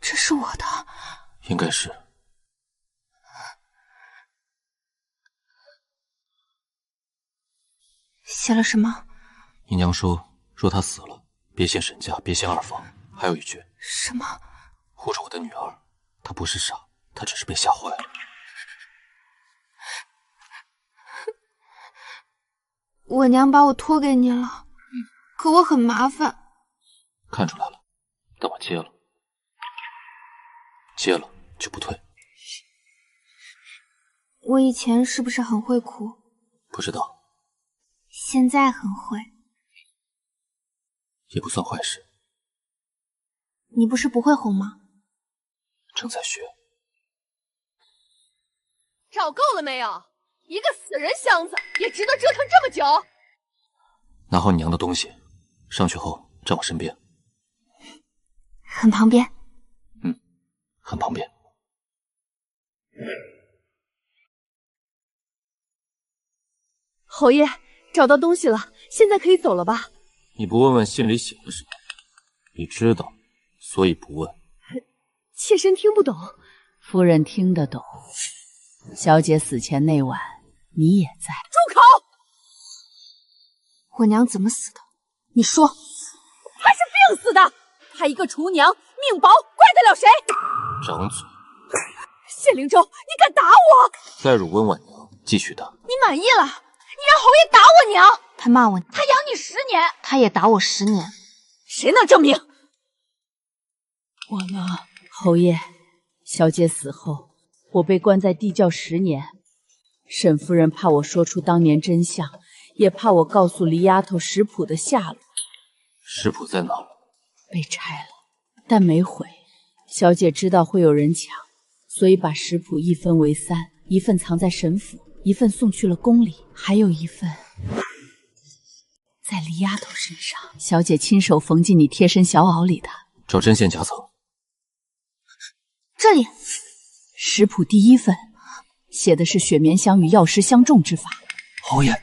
这是我的。应该是。写了什么？你娘说她死了，别嫌沈家，别嫌二房。还有一句。什么？护着我的女儿，她不是傻，她只是被吓坏了。我娘把我托给你了，可我很麻烦。看出来了，但我接了。接了就不退。我以前是不是很会哭？不知道。现在很会。也不算坏事。你不是不会哄吗？正在学。找够了没有？一个死人箱子也值得折腾这么久？拿好你娘的东西，上去后站我身边。很旁边。很旁边。侯爷，找到东西了，现在可以走了吧？你不问问信里写了什么？你知道，所以不问。妾身听不懂。夫人听得懂。小姐死前那晚，你也在。住口！我娘怎么死的？你说。她是病死的。她一个厨娘，命薄，怪得了谁？张嘴！谢灵州，你敢打我？再辱温婉娘，继续打。你满意了？你让侯爷打我娘？他骂我，他养你10年，他也打我10年。谁能证明？我呢？侯爷，小姐死后，我被关在地窖10年。沈夫人怕我说出当年真相，也怕我告诉黎丫头食谱的下落。食谱在哪儿？被拆了，但没毁。小姐知道会有人抢，所以把食谱一分为3，一份藏在沈府，一份送去了宫里，还有一份在黎丫头身上。小姐亲手缝进你贴身小袄里的。找针线夹层。这里。食谱第1份写的是雪绵香与药师相中之法。侯爷，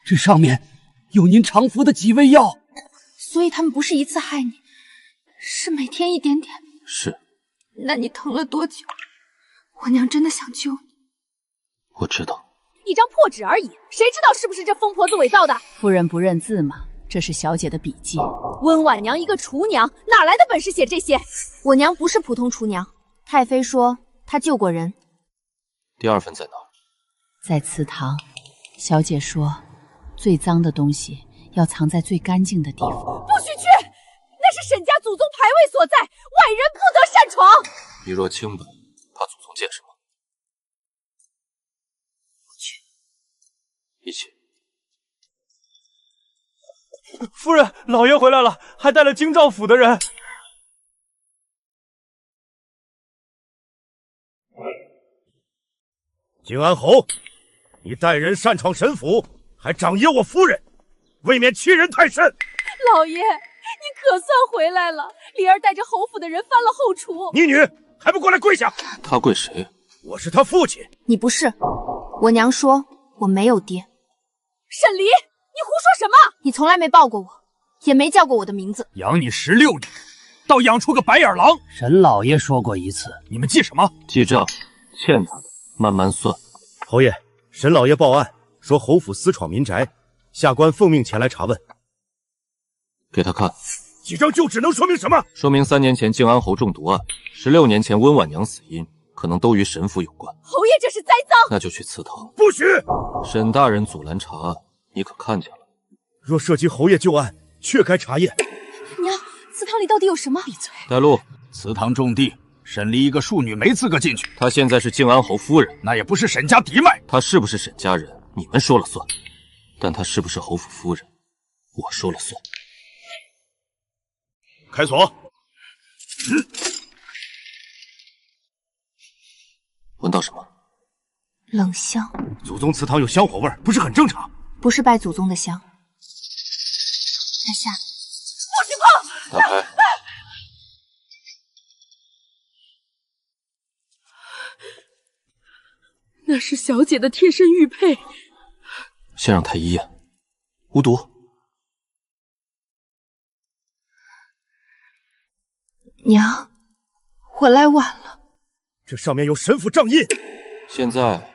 这上面有您常服的几味药。所以他们不是一次害你，是每天一点点。是。那你疼了多久？我娘真的想救你。我知道。一张破纸而已，谁知道是不是这疯婆子伪造的？夫人不认字吗？这是小姐的笔记。温婉娘一个厨娘，哪来的本事写这些？我娘不是普通厨娘，太妃说她救过人。第二份在哪？在祠堂。小姐说，最脏的东西要藏在最干净的地方。不许去！那是沈家祖宗牌位所在，外人不得擅闯。你若清白，怕祖宗见什么？不去，一起。夫人，老爷回来了，还带了京兆府的人。靖安侯，你带人擅闯沈府，还长噎我夫人，未免欺人太甚。老爷，你可算回来了！李儿带着侯府的人翻了后厨。你女还不过来跪下！他跪谁？我是他父亲。你不是。我娘说我没有爹。沈离，你胡说什么？你从来没抱过我，也没叫过我的名字。养你16年，倒养出个白眼狼。沈老爷说过一次，你们记什么？记账，欠他的慢慢算。侯爷，沈老爷报案说侯府私闯民宅，下官奉命前来查问。给他看。几张就只能说明什么？说明3年前靖安侯中毒案，16年前温婉娘死因，可能都与沈府有关。侯爷这是栽赃。那就去祠堂。不许！沈大人阻拦查案，你可看见了？若涉及侯爷旧案，确该查验。娘，祠堂里到底有什么？闭嘴！带路。祠堂重地，沈离一个庶女没资格进去。她现在是靖安侯夫人，那也不是沈家嫡脉。她是不是沈家人，你们说了算。但她是不是侯府夫人，我说了算。开锁。闻到什么？冷香。祖宗祠堂有香火味，不是很正常？不是拜祖宗的香。拿下。不许碰！打开。那是小姐的贴身玉佩。先让太医验，无毒。娘，我来晚了。这上面有沈府账印。现在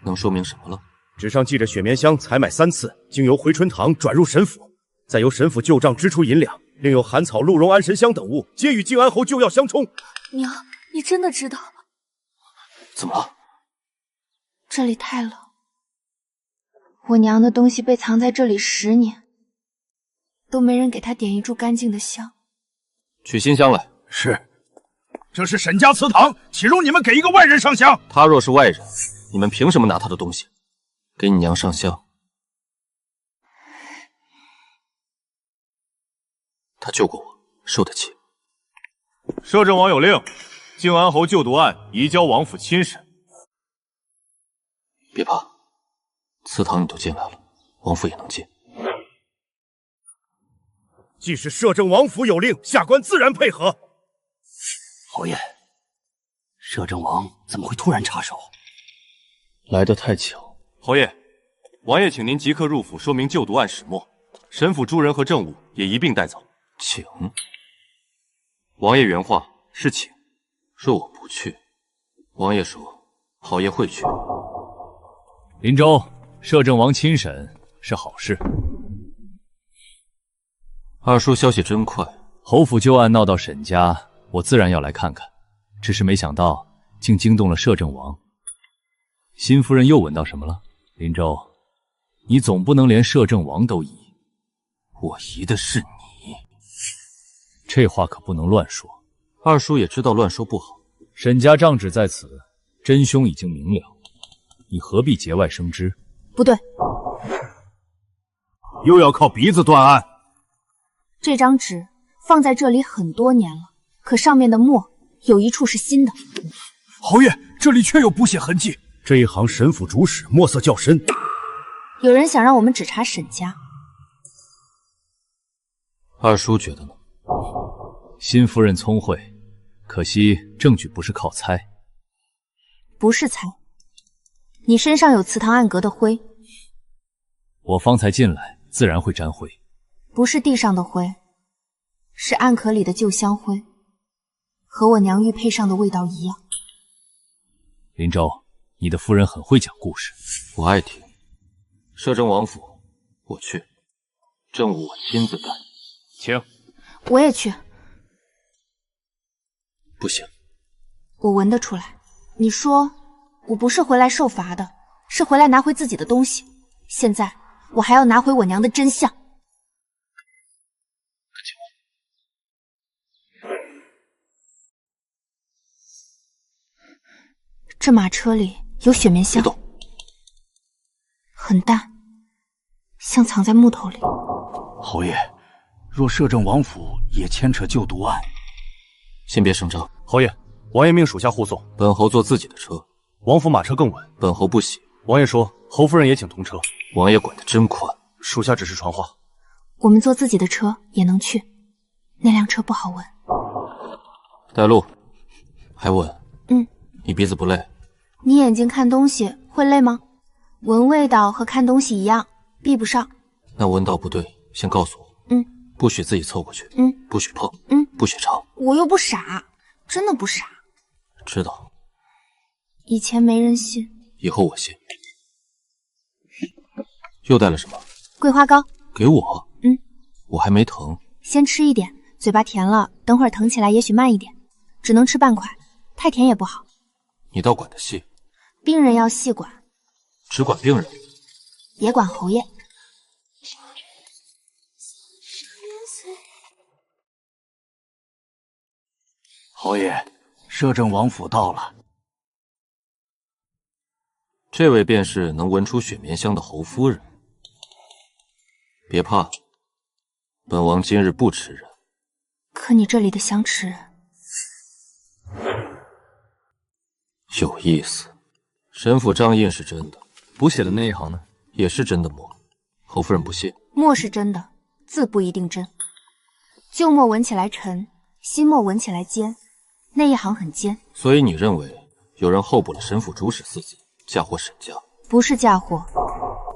能说明什么了？纸上记着雪棉香采买3次，经由回春堂转入沈府，再由沈府旧账支出银两，另有寒草、鹿茸、安神香等物，皆与靖安侯旧药相冲。娘，你真的知道？怎么了？这里太冷，我娘的东西被藏在这里10年，都没人给她点一炷干净的香。取新香来。是，这是沈家祠堂，岂容你们给一个外人上香？他若是外人，你们凭什么拿他的东西？给你娘上香。他救过我，受得起。摄政王有令，靖安侯救毒案移交王府亲审。别怕，祠堂你都进来了，王府也能进。既是摄政王府有令，下官自然配合。侯爷，摄政王怎么会突然插手？来得太巧。侯爷，王爷请您即刻入府说明救毒案始末，沈府诸人和政务也一并带走。请。王爷原话是请，说我不去。王爷说侯爷会去。林州，摄政王亲审是好事。二叔消息真快，侯府旧案闹到沈家，我自然要来看看，只是没想到竟惊动了摄政王。新夫人又闻到什么了？林州，你总不能连摄政王都疑。我疑的是你。这话可不能乱说。二叔也知道乱说不好。沈家账旨在此，真凶已经明了，你何必节外生枝？不对，又要靠鼻子断案。这张纸放在这里很多年了，可上面的墨有一处是新的。侯爷，这里确有补写痕迹。这一行沈府主使墨色较深。有人想让我们只查沈家。二叔觉得呢？新夫人聪慧，可惜证据不是靠猜。不是猜，你身上有祠堂暗格的灰。我方才进来，自然会沾灰。不是地上的灰，是暗壳里的旧香灰，和我娘玉佩上的味道一样。林州，你的夫人很会讲故事，我爱听。摄政王府，我去。政务我亲自干，请。我也去。不行，我闻得出来。你说我不是回来受罚的，是回来拿回自己的东西。现在我还要拿回我娘的真相。这马车里有雪棉香，很淡，像藏在木头里。侯爷，若摄政王府也牵扯旧毒案，先别声张。侯爷，王爷命属下护送。本侯坐自己的车，王府马车更稳。本侯不喜。王爷说侯夫人也请同车。王爷管得真宽。属下只是传话。我们坐自己的车也能去，那辆车不好闻。带路。还闻？嗯。你鼻子不累？你眼睛看东西会累吗？闻味道和看东西一样，闭不上。那闻到不对，先告诉我。嗯。不许自己凑过去。嗯。不许碰。嗯。不许尝。我又不傻，真的不傻。知道。以前没人信，以后我信。又带了什么？桂花糕。给我？嗯。我还没疼。先吃一点，嘴巴甜了，等会儿疼起来也许慢一点，只能吃半块，太甜也不好。你倒管得细。病人要细管。只管病人？也管侯爷。侯爷，摄政王府到了。这位便是能闻出雪棉香的侯夫人。别怕，本王今日不吃人。可你这里的香吃人。有意思。神府账印是真的，补写的那一行呢？也是真的墨。侯夫人不信。墨是真的，字不一定真。旧墨闻起来沉，新墨闻起来尖，那一行很尖。所以你认为有人候补了神府主使4字，嫁祸沈家？不是嫁祸，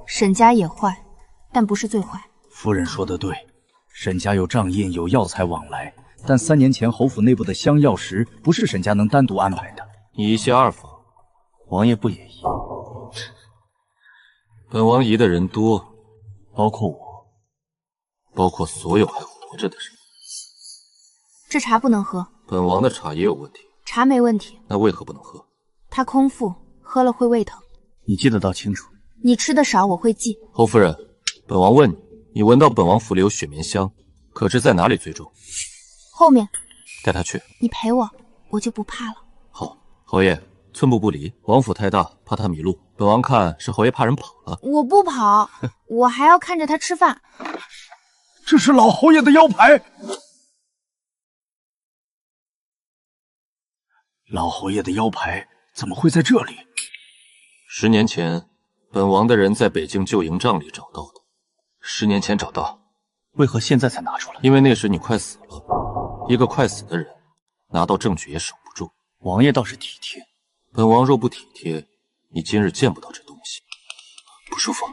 沈家也坏，但不是最坏。夫人说得对，沈家有账印，有药材往来，但3年前侯府内部的香药石不是沈家能单独安排的。你疑谢二房，王爷不也疑？本王疑的人多，包括我，包括所有还活着的人。这茶不能喝。本王的茶也有问题。茶没问题，那为何不能喝？它空腹，喝了会胃疼。你记得倒清楚。你吃的少，我会记。侯夫人，本王问你，你闻到本王府里有雪棉香，可知在哪里最重？后面。带他去。你陪我，我就不怕了。好，侯爷，寸步不离。王府太大，怕他迷路。本王看是侯爷怕人跑了。我不跑，我还要看着他吃饭。这是老侯爷的腰牌。老侯爷的腰牌怎么会在这里？10年前，本王的人在北京旧营帐里找到的。10年前找到，为何现在才拿出来？因为那时你快死了，一个快死的人，拿到证据也守不住。王爷倒是体贴。本王若不体贴，你今日见不到这东西。不舒服？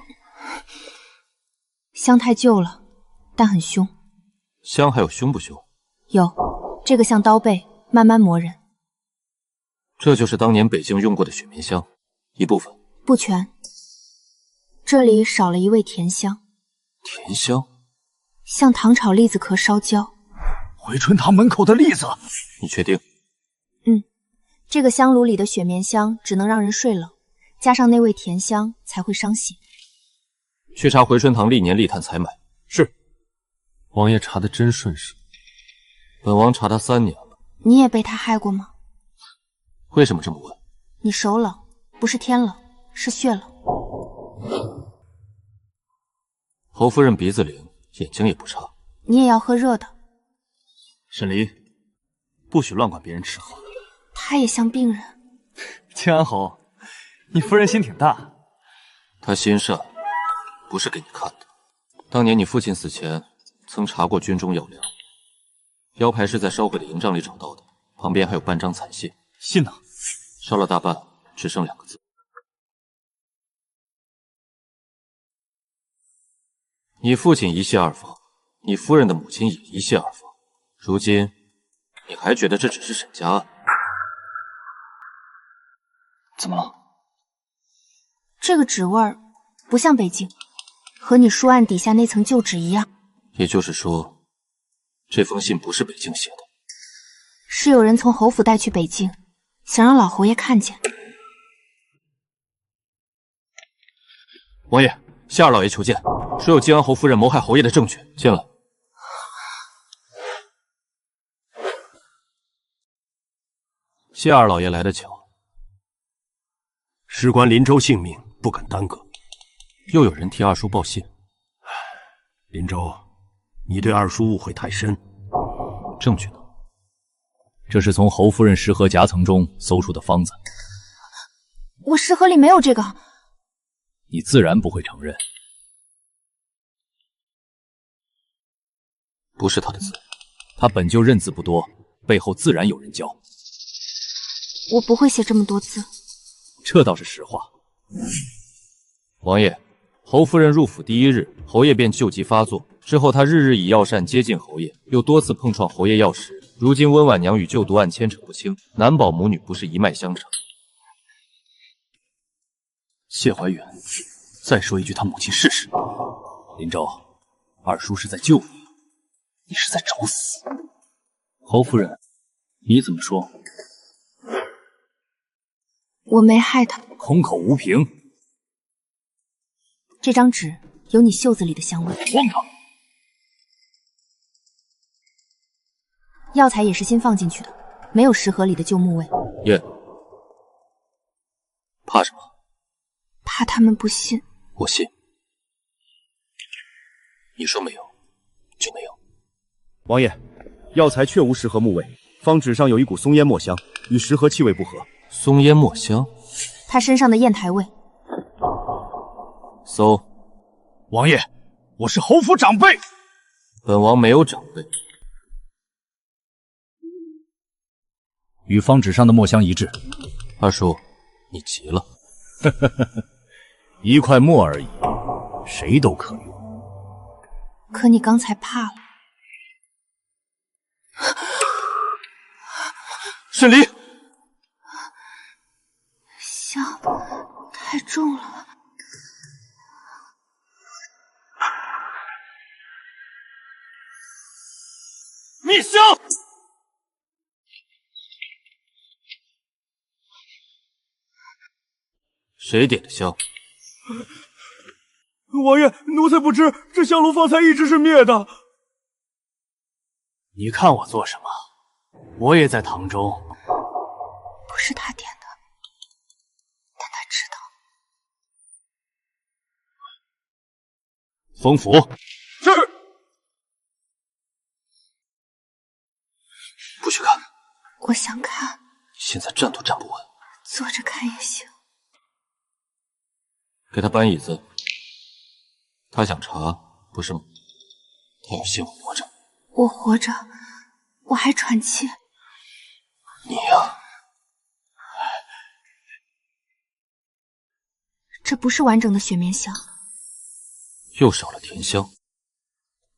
香太旧了，但很凶。香还有凶不凶？有，这个像刀背，慢慢磨人。这就是当年北京用过的雪棉香，一部分。不全，这里少了一味甜香。甜香？像糖炒栗子壳烧焦。回春堂门口的栗子。你确定？嗯，这个香炉里的雪棉香只能让人睡冷，加上那味甜香才会伤心。去查回春堂历年历探采买。是。王爷查得真顺手。本王查他3年了。你也被他害过吗？为什么这么问？你手冷，不是天冷，是血冷。侯夫人鼻子灵，眼睛也不差。你也要喝热的。沈离，不许乱管别人吃喝。他也像病人。清安侯，你夫人心挺大。他心善，不是给你看的。当年你父亲死前，曾查过军中药粮，腰牌是在烧毁的营帐里找到的，旁边还有半张残信。信呢？烧了大半，只剩2个字。你父亲遗弃二房，你夫人的母亲也遗弃二房，如今你还觉得这只是沈家案？怎么了？这个纸味儿不像北京，和你书案底下那层旧纸一样。也就是说，这封信不是北京写的，是有人从侯府带去北京，想让老侯爷看见。王爷，谢二老爷求见，说有靖安侯夫人谋害侯爷的证据，进来。谢二老爷来得巧，事关林州性命，不敢耽搁。又有人替二叔报信。林州，你对二叔误会太深。证据呢？这是从侯夫人食盒夹层中搜出的方子。我食盒里没有这个。你自然不会承认。不是他的字，他本就认字不多，背后自然有人教。我不会写这么多字。这倒是实话。王爷，侯夫人入府第一日，侯爷便旧疾发作，之后他日日以药膳接近侯爷，又多次碰撞侯爷药食。如今温婉娘与旧毒案牵扯不清，难保母女不是一脉相承。谢怀远，再说一句他母亲试试。林州，二叔是在救你，你是在找死。侯夫人，你怎么说？我没害他。空口无凭。这张纸有你袖子里的香味。荒唐！药材也是新放进去的，没有食盒里的旧木味。爷，怕什么？怕他们不信。我信。你说没有，就没有。王爷，药材确无食盒木味，方纸上有一股松烟墨香，与食盒气味不合。松烟墨香？他身上的砚台味。搜。王爷，我是侯府长辈。本王没有长辈。与方纸上的墨香一致。二叔，你急了。一块墨而已，谁都可用。可你刚才怕了。沈离，香太重了。蜜香。谁点的香？王爷，奴才不知，这香炉方才一直是灭的。你看我做什么？我也在堂中。不是他点的，但他知道。封府。是。不许看。我想看。现在站都站不稳。坐着看也行。给他搬椅子。他想查，不是吗？他要信我活着。我活着，我还喘气。你呀，这不是完整的雪面香，又少了甜香，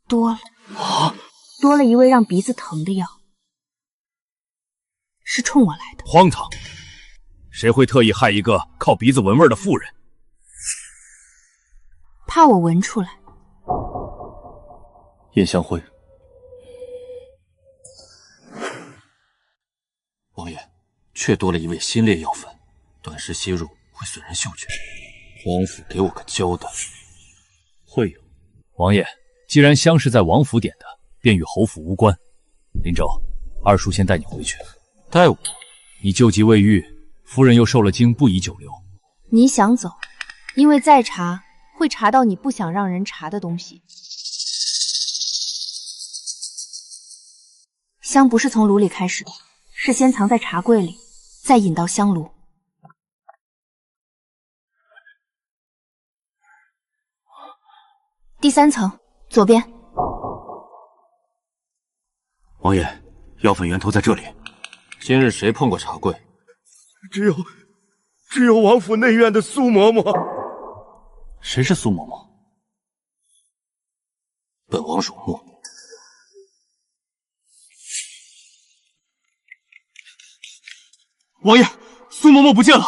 多了多了一味让鼻子疼的药，是冲我来的。荒唐！谁会特意害一个靠鼻子闻味的妇人？怕我闻出来。燕香灰。王爷，却多了一味新烈药粉，短时吸入会损人嗅觉。王府给我个交代。会有。王爷，既然香是在王府点的，便与侯府无关。林州，二叔先带你回去。带我？你救急未愈，夫人又受了惊，不宜久留。你想走，因为再查会查到你不想让人查的东西。香不是从炉里开始的，是先藏在茶柜里，再引到香炉。第3层，左边。王爷，药粉源头在这里。今日谁碰过茶柜？只有王府内院的苏嬷嬷。谁是苏嬷嬷？本王辱没。王爷，苏嬷嬷不见了。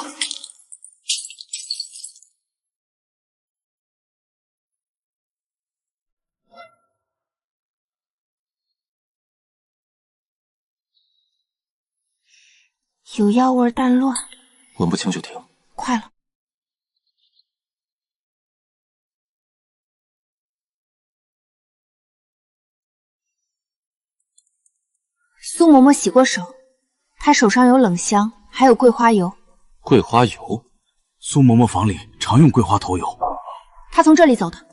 有药味但乱。闻不清就停。快了。苏嬷嬷洗过手，她手上有冷香，还有桂花油。桂花油？苏嬷嬷房里常用桂花头油。她从这里走的。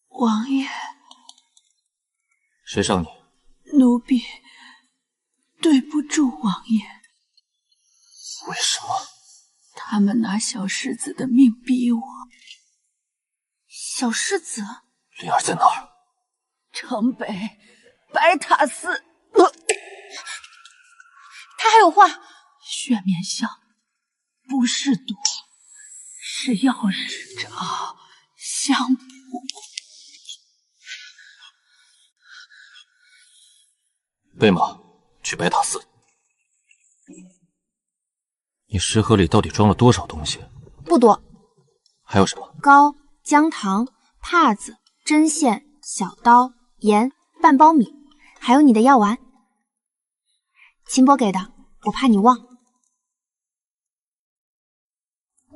王爷，谁伤你？奴婢对不住王爷。为什么？他们拿小世子的命逼我。小世子？灵儿在哪儿？城北白塔寺。他还有话。血面香不是毒，是药师找香谱。备马去白塔寺。你食盒里到底装了多少东西？不多。还有什么？膏、姜糖、帕子、针线、小刀、盐、半包米，还有你的药丸。秦伯给的，我怕你忘。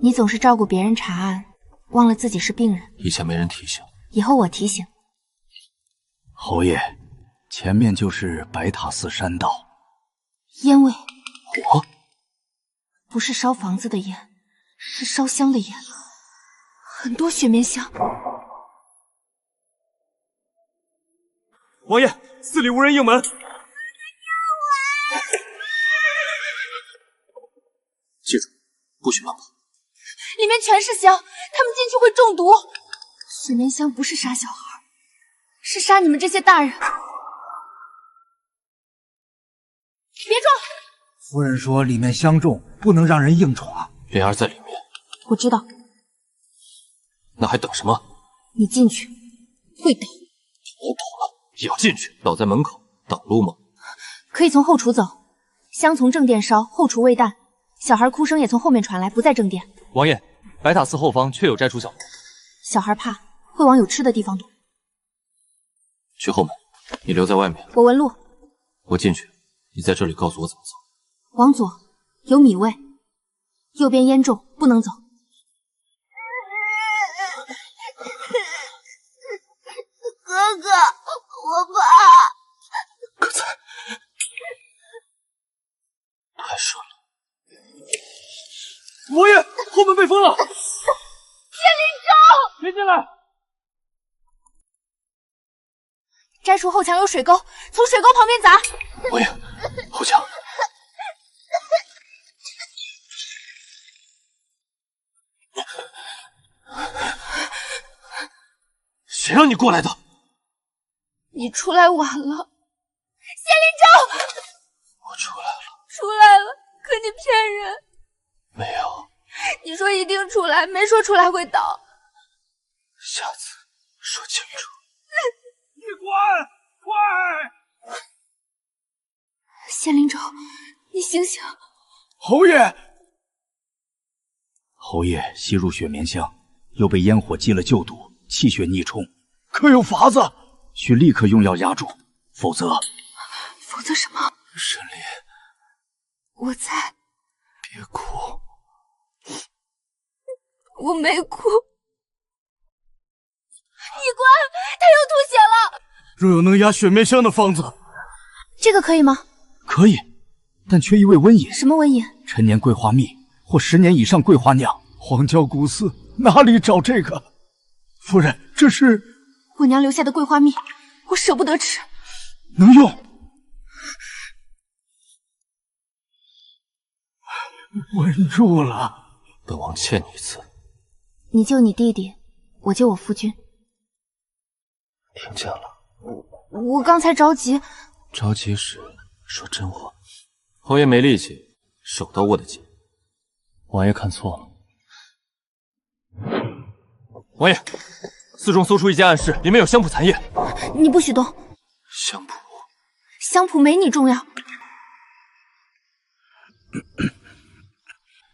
你总是照顾别人查案，忘了自己是病人。以前没人提醒，以后我提醒。侯爷，前面就是白塔寺山道。烟味。火？不是烧房子的烟，是烧香的烟。很多雪面香。王爷，寺里无人应门。记住，不许乱跑。里面全是香，他们进去会中毒。雪面香不是杀小孩，是杀你们这些大人。别撞！夫人说里面香重，不能让人硬闯。灵儿在里面。我知道。那还等什么？你进去会倒。我倒了也要进去，倒在门口挡路吗？可以从后厨走，香从正殿烧，后厨未淡。小孩哭声也从后面传来，不在正殿。王爷，白塔寺后方确有摘除小孩。小孩怕，会往有吃的地方躲。去后门，你留在外面。我闻路。我进去，你在这里告诉我怎么走。往左，有米味，右边烟重，不能走。哥哥，我怕。可在，太顺了。王爷，后门被封了。谢灵州，别进来。摘除后墙有水沟，从水沟旁边砸。王爷，后墙。谁让你过来的？你出来晚了。谢灵州，我出来了。出来了，可你骗人。没有。你说一定出来，没说出来会倒。下次说清楚。你滚！快！谢灵州，你醒醒！侯爷，侯爷吸入雪棉香，又被烟火击了旧毒，气血逆冲，可有法子？需立刻用药压住，否则……否则什么？沈离，我在。别哭。我没哭。医官，他又吐血了。若有能压雪面香的方子，这个可以吗？可以，但缺一味温饮。什么温饮？陈年桂花蜜或10年以上桂花酿。荒郊古寺哪里找这个？夫人，这是我娘留下的桂花蜜，我舍不得吃。能用。稳住了。本王欠你一次。你救你弟弟，我救我夫君。听见了。我刚才着急。着急时说真话。侯爷没力气，手倒握得紧。王爷看错了。王爷，寺中搜出一间暗室，里面有香蒲残叶。你不许动。香蒲？香蒲没你重要。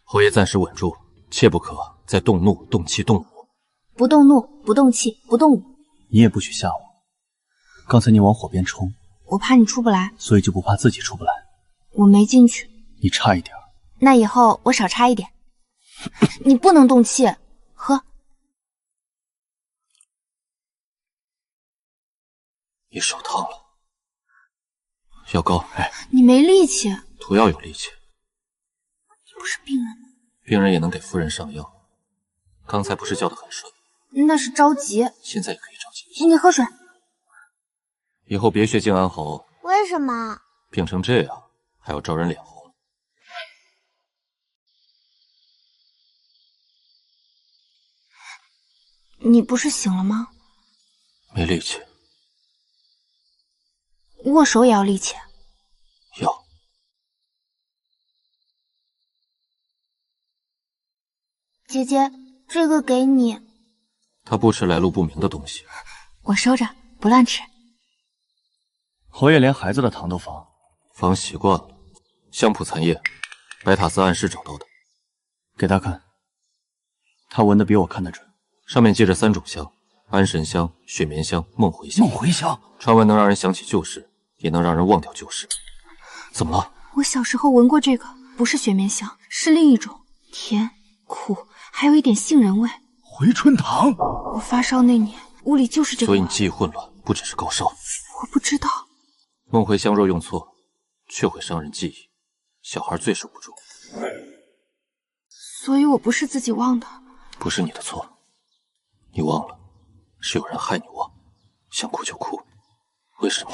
侯爷暂时稳住，切不可再动怒、动气、动武。不动怒，不动气，不动武。你也不许吓我。刚才你往火边冲，我怕你出不来，所以就不怕自己出不来。我没进去。你差一点。那以后我少插一点。你不能动气，喝。你手烫了，药膏，哎，你没力气。涂药有力气。你不是病人吗？病人也能给夫人上药。刚才不是叫得很顺？那是着急。现在也可以着急一下。你喝水。以后别学静安侯。为什么？病成这样，还要招人脸红。你不是醒了吗？没力气。握手也要力气。要。姐姐，这个给你。他不吃来路不明的东西。我收着，不乱吃。侯爷连孩子的糖都防，防习惯了。香蒲残叶，白塔寺暗室找到的。给他看，他闻的比我看得准。上面记着3种香：安神香、雪绵香、梦回香。梦回香，传闻能让人想起旧事，也能让人忘掉旧事。怎么了？我小时候闻过这个，不是雪绵香，是另一种，甜、苦，还有一点杏仁味。回春堂。我发烧那年，屋里就是这个。所以你记忆混乱，不只是高烧。我不知道。梦回香若用错，却会伤人记忆，小孩最受不住。所以我不是自己忘的。不是你的错。你忘了，是有人害你忘，想哭就哭，为什么？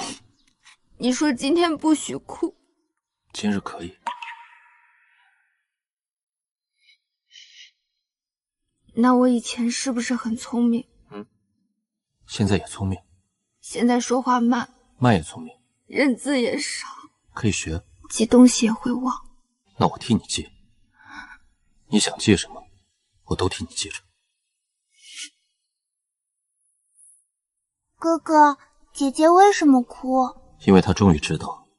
你说今天不许哭，今日可以。那我以前是不是很聪明？现在也聪明，现在说话慢，慢也聪明，认字也少，可以学，记东西也会忘。那我替你记，你想记什么，我都替你记着。哥哥，姐姐为什么哭？因为她终于知道，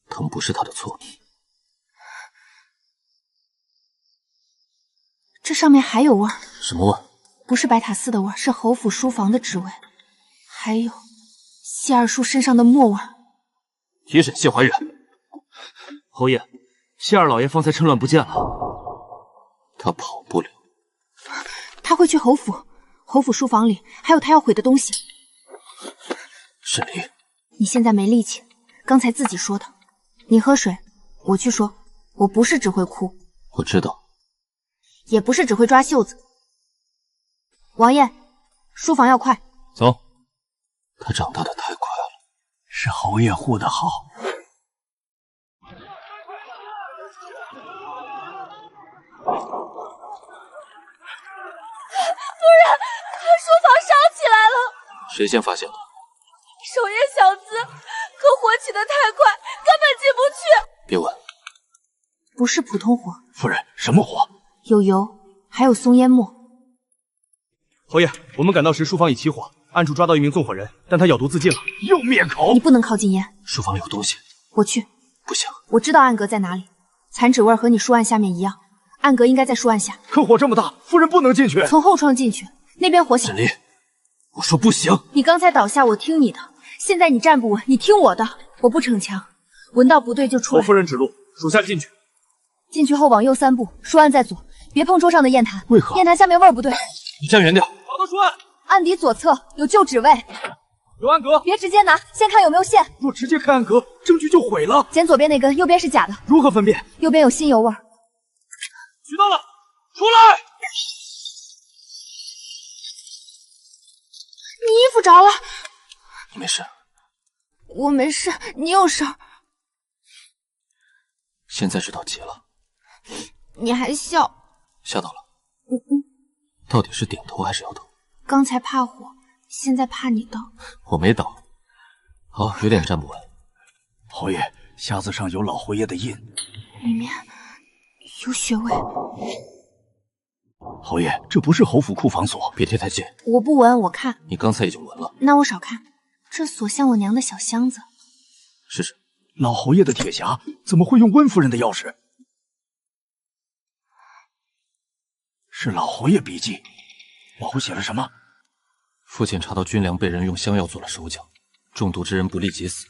疼不是她的错。这上面还有味儿。什么味儿？不是白塔寺的味儿，是侯府书房的纸味，还有谢二叔身上的墨味儿。提审谢怀远。侯爷，谢二老爷方才趁乱不见了。他跑不了。他会去侯府，侯府书房里还有他要毁的东西。沈离，你现在没力气，刚才自己说的。你喝水，我去说。我不是只会哭，我知道，也不是只会抓袖子。王爷，书房要快。走。他长大的太快了。是侯爷护得好。夫人，书房烧起来了。谁先发现的？守夜小子，可火起得太快，根本进不去。别问。不是普通火。夫人，什么火？有油，还有松烟末。侯爷，我们赶到时，书房已起火，暗处抓到一名纵火人，但他咬毒自尽了。又灭口！你不能靠近烟。书房里有东西。我去。不行。我知道暗格在哪里，残纸味和你书案下面一样，暗格应该在书案下。可火这么大，夫人不能进去。从后窗进去，那边火小。沈离，我说不行。你刚才倒下，我听你的；现在你站不稳，你听我的。我不逞强，闻到不对就出来。侯夫人指路，属下进去。进去后往右3步，书案在左，别碰桌上的砚台。为何？砚台下面味儿不对。你站远点。找到书案。案底左侧有旧纸味。有暗格。别直接拿，先看有没有线。若直接看暗格，证据就毁了。捡左边那根，右边是假的。如何分辨？右边有新油味儿。取到了，出来！你衣服着了。你没事？我没事，你有事儿。现在知道急了。你还笑？吓到了。到底是点头还是摇头？刚才怕火，现在怕你倒。我没倒。好，有点站不稳。侯爷，匣子上有老侯爷的印，里面有血味。侯爷，这不是侯府库房锁，别贴太近。我不闻，我看。你刚才已经闻了。那我少看。这锁像我娘的小箱子。试试。老侯爷的铁匣怎么会用温夫人的钥匙？是老侯爷笔记。往后写了什么？父亲查到军粮被人用香药做了手脚，中毒之人不立即死，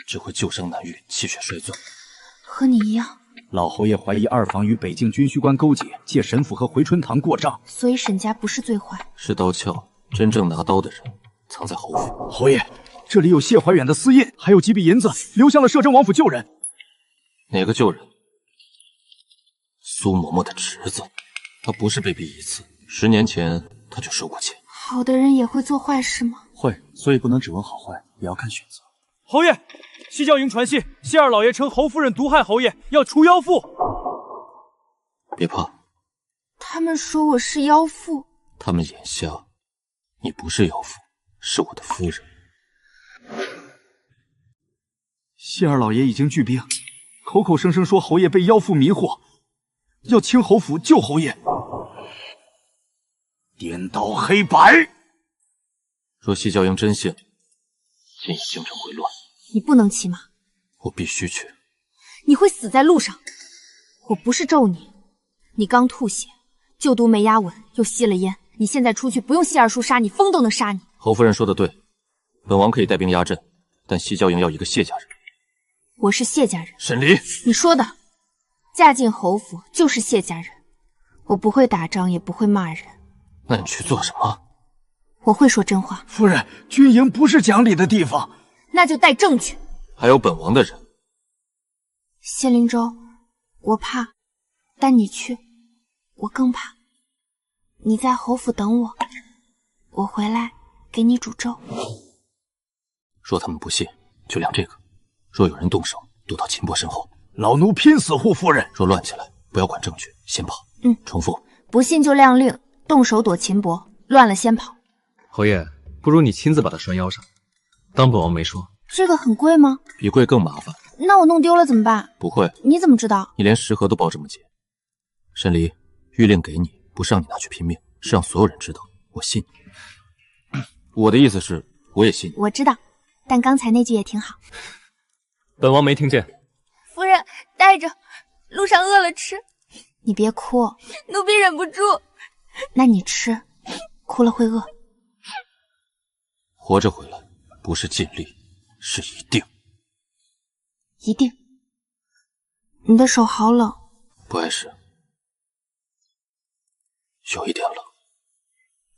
只会旧伤难愈，气血衰壮。和你一样。老侯爷怀疑二房与北境军需官勾结，借沈府和回春堂过账，所以沈家不是最坏，是刀鞘，真正拿刀的人藏在侯府。侯爷，这里有谢怀远的私印，还有几笔银子，留向了摄政王府救人。哪个救人？苏嬷嬷的侄子，他不是被逼一次，10年前他就收过钱。好的人也会做坏事吗？会，所以不能指望好坏，也要看选择。侯爷，西郊营传信，谢二老爷称侯夫人毒害侯爷，要除妖妇。别怕，他们说我是妖妇。他们眼下，你不是妖妇，是我的夫人。谢二老爷已经聚兵，口口声声说侯爷被妖妇迷惑，要清侯府救侯爷。颠倒黑白。若西郊营真信，今夜京城会乱。你不能骑马，我必须去。你会死在路上。我不是咒你，你刚吐血，旧毒没压稳，又吸了烟。你现在出去，不用谢二叔杀你，风都能杀你。侯夫人说的对，本王可以带兵压阵，但西郊营要一个谢家人。我是谢家人。沈离，你说的，嫁进侯府就是谢家人。我不会打仗，也不会骂人。那你去做什么？我会说真话。夫人，军营不是讲理的地方。那就带证据。还有本王的人。谢灵州，我怕，但你去，我更怕。你在侯府等我，我回来给你煮粥。若他们不信，就亮这个。若有人动手，躲到秦伯身后，老奴拼死护夫人。若乱起来，不要管证据，先跑。重复。不信就亮令，动手躲秦伯，乱了先跑。侯爷，不如你亲自把他拴腰上，当本王没说。这个很贵吗？比贵更麻烦。那我弄丢了怎么办？不会。你怎么知道？你连食盒都包这么紧。沈离，谕令给你，不是让你拿去拼命，是让所有人知道我信你。我的意思是，我也信你。我知道，但刚才那句也挺好。本王没听见。夫人，带着，路上饿了吃。你别哭，奴婢忍不住。那你吃，哭了会饿。活着回来，不是尽力，是一定。一定。你的手好冷。不碍事。有一点冷。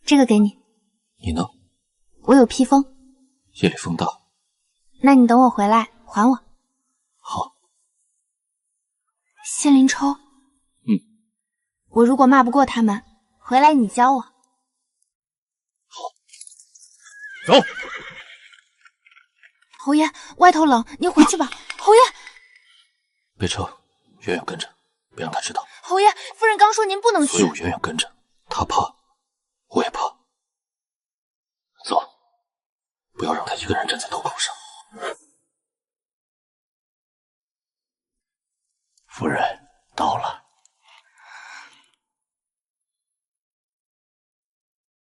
这个给你。你呢？我有披风。夜里风大。那你等我回来还我。好。谢灵抽。我如果骂不过他们，回来你教我。好。走。侯爷，外头冷，您回去吧。侯爷，别撤，远远跟着，别让他知道。侯爷，夫人刚说您不能去。所以我远远跟着，他怕，我也怕。走，不要让他一个人站在刀口上。夫人，到了。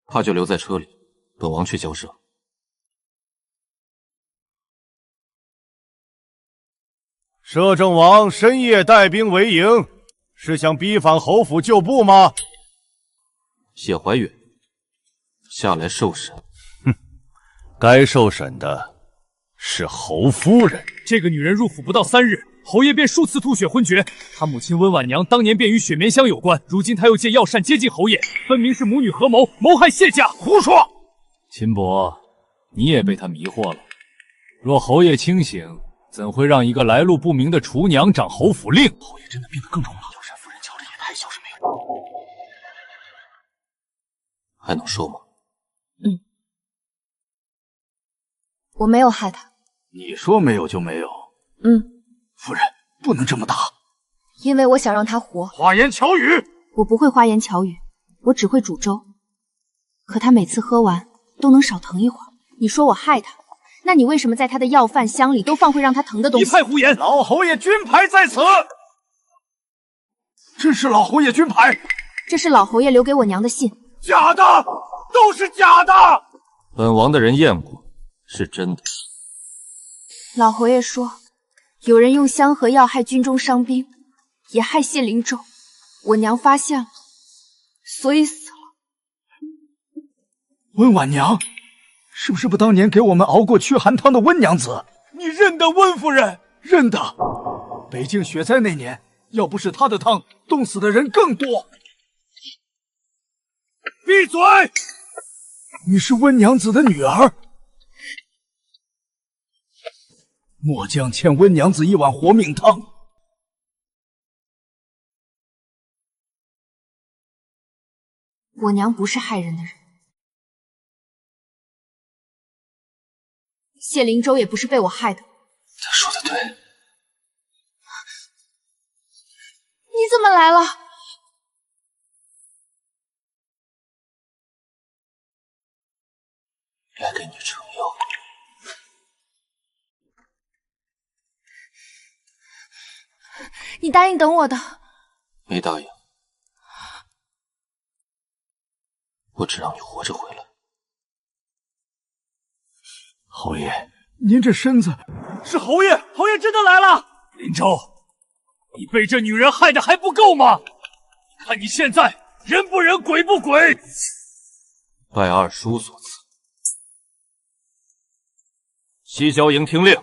怕就留在车里，本王去交涉。摄政王深夜带兵围营，是想逼反侯府旧部吗？谢怀远下来受审。哼，该受审的是侯夫人。这个女人入府不到3日，侯爷便数次吐血昏厥。她母亲温婉娘当年便与雪绵香有关，如今她又借药膳接近侯爷，分明是母女合谋，谋害谢家。胡说！秦伯，你也被他迷惑了。若侯爷清醒，怎会让一个来路不明的厨娘掌侯府令？侯爷真的变得更重了。药膳夫人瞧着也太小是没有。还能说吗？我没有害他。你说没有就没有。夫人不能这么打。因为我想让他活。花言巧语。我不会花言巧语，我只会煮粥。可他每次喝完都能少疼一会儿。你说我害他，那你为什么在他的药饭箱里都放会让他疼的东西？一派胡言！老侯爷军牌在此。这是老侯爷军牌。这是老侯爷留给我娘的信。假的，都是假的。本王的人验过，是真的。老侯爷说，有人用香和药害军中伤兵，也害谢灵州。我娘发现了，所以死了。温婉娘，是不是当年给我们熬过驱寒汤的温娘子？你认得温夫人？认得。北境雪灾那年，要不是她的汤，冻死的人更多。闭嘴！你是温娘子的女儿。末将欠温娘子一碗活命汤。我娘不是害人的人，谢灵州也不是被我害的。他说的对。你怎么来了？来给你撑腰。你答应等我的。没答应。我只让你活着回来。侯爷，您这身子……是侯爷，侯爷真的来了！林州，你被这女人害得还不够吗？你看你现在人不人，鬼不鬼？拜二叔所赐。西郊营听令，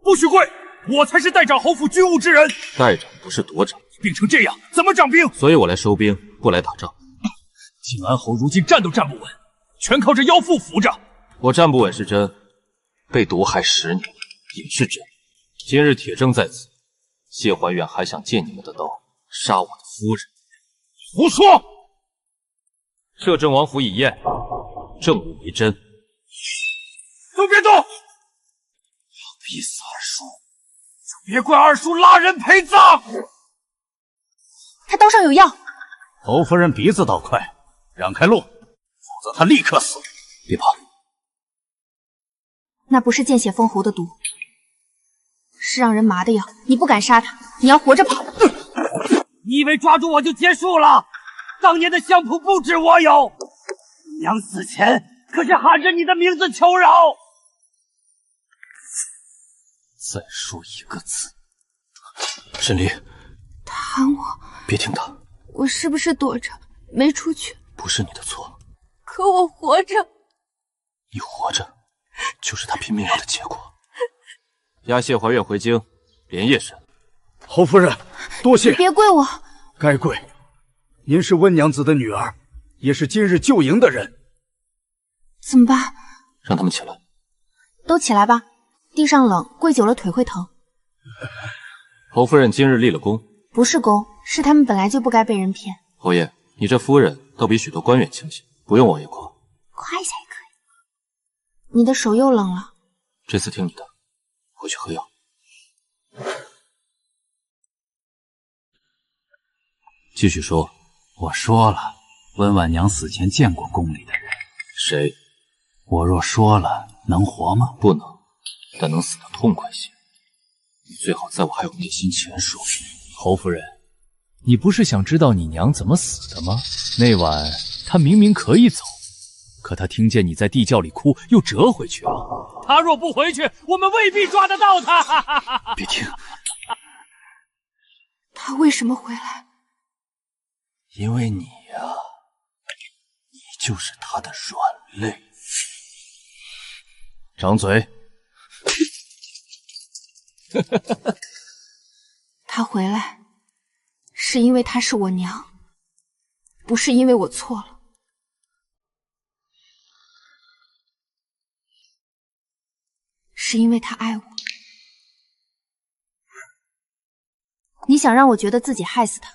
不许跪！我才是代掌侯府军务之人。代掌不是夺掌，病成这样，怎么掌兵？所以我来收兵，不来打仗。靖安侯如今站都站不稳，全靠这妖妇扶着。我站不稳是真，被毒害10年也是真。今日铁证在此，谢怀远还想借你们的刀杀我的夫人。胡说！摄政王府已验，证物为真。都别动！要逼死二叔，就别怪二叔拉人陪葬。他刀上有药。侯夫人鼻子倒快，让开路，否则她立刻死。别怕，那不是见血封喉的毒，是让人麻的药。你不敢杀他，你要活着跑。你以为抓住我就结束了？当年的相扑不止我有，娘死前可是喊着你的名字求饶。再说一个字，沈离，他喊我，别听他。我是不是躲着没出去？不是你的错。可我活着。你活着，就是他拼命要的结果。押谢怀远回京，连夜审。侯夫人，多谢。别跪我。该跪。您是温娘子的女儿，也是今日救营的人。怎么办？让他们起来。都起来吧，地上冷，跪久了腿会疼。侯夫人今日立了功。不是功，是他们本来就不该被人骗。侯爷，你这夫人倒比许多官员清醒，不用王爷夸。夸一下也可以。你的手又冷了。这次听你的，回去喝药。继续说。我说了，温婉娘死前见过宫里的人。谁？我若说了，能活吗？不能，但能死得痛快些。你最好在我还有内心前说。侯夫人，你不是想知道你娘怎么死的吗？那晚她明明可以走，可她听见你在地窖里哭，又折回去了。她若不回去，我们未必抓得到她。别听。她为什么回来？因为你呀，你就是她的软肋。张嘴。她回来，是因为她是我娘，不是因为我错了。是因为她爱我。你想让我觉得自己害死她，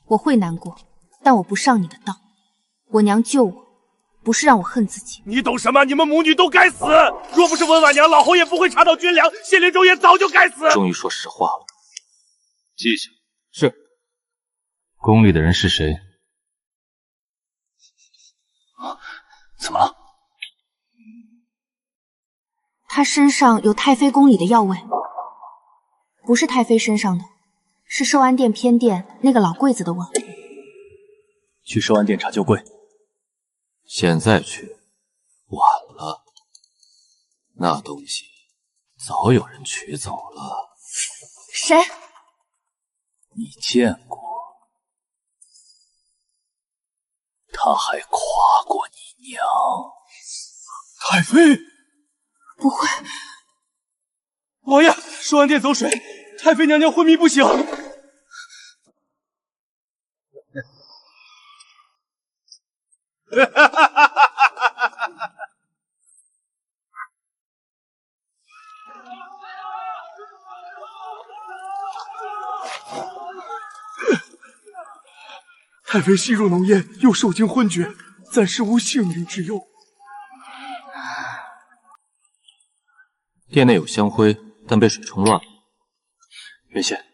我会难过，但我不上你的当。我娘救我，不是让我恨自己。你懂什么？你们母女都该死！若不是温婉娘，老侯也不会查到军粮，谢灵州也早就该死。终于说实话了。记下。是。宫里的人是谁？怎么了？他身上有太妃宫里的药味，不是太妃身上的，是寿安殿偏殿那个老柜子的味。去寿安殿查旧柜。现在去，晚了。那东西早有人取走了。谁？你见过？他还夸过你娘。太妃。不会，王爷，寿安殿走水，太妃娘娘昏迷不醒。太妃吸入浓烟，又受惊昏厥，暂时无性命之忧。殿内有香灰，但被水冲乱了。元贤，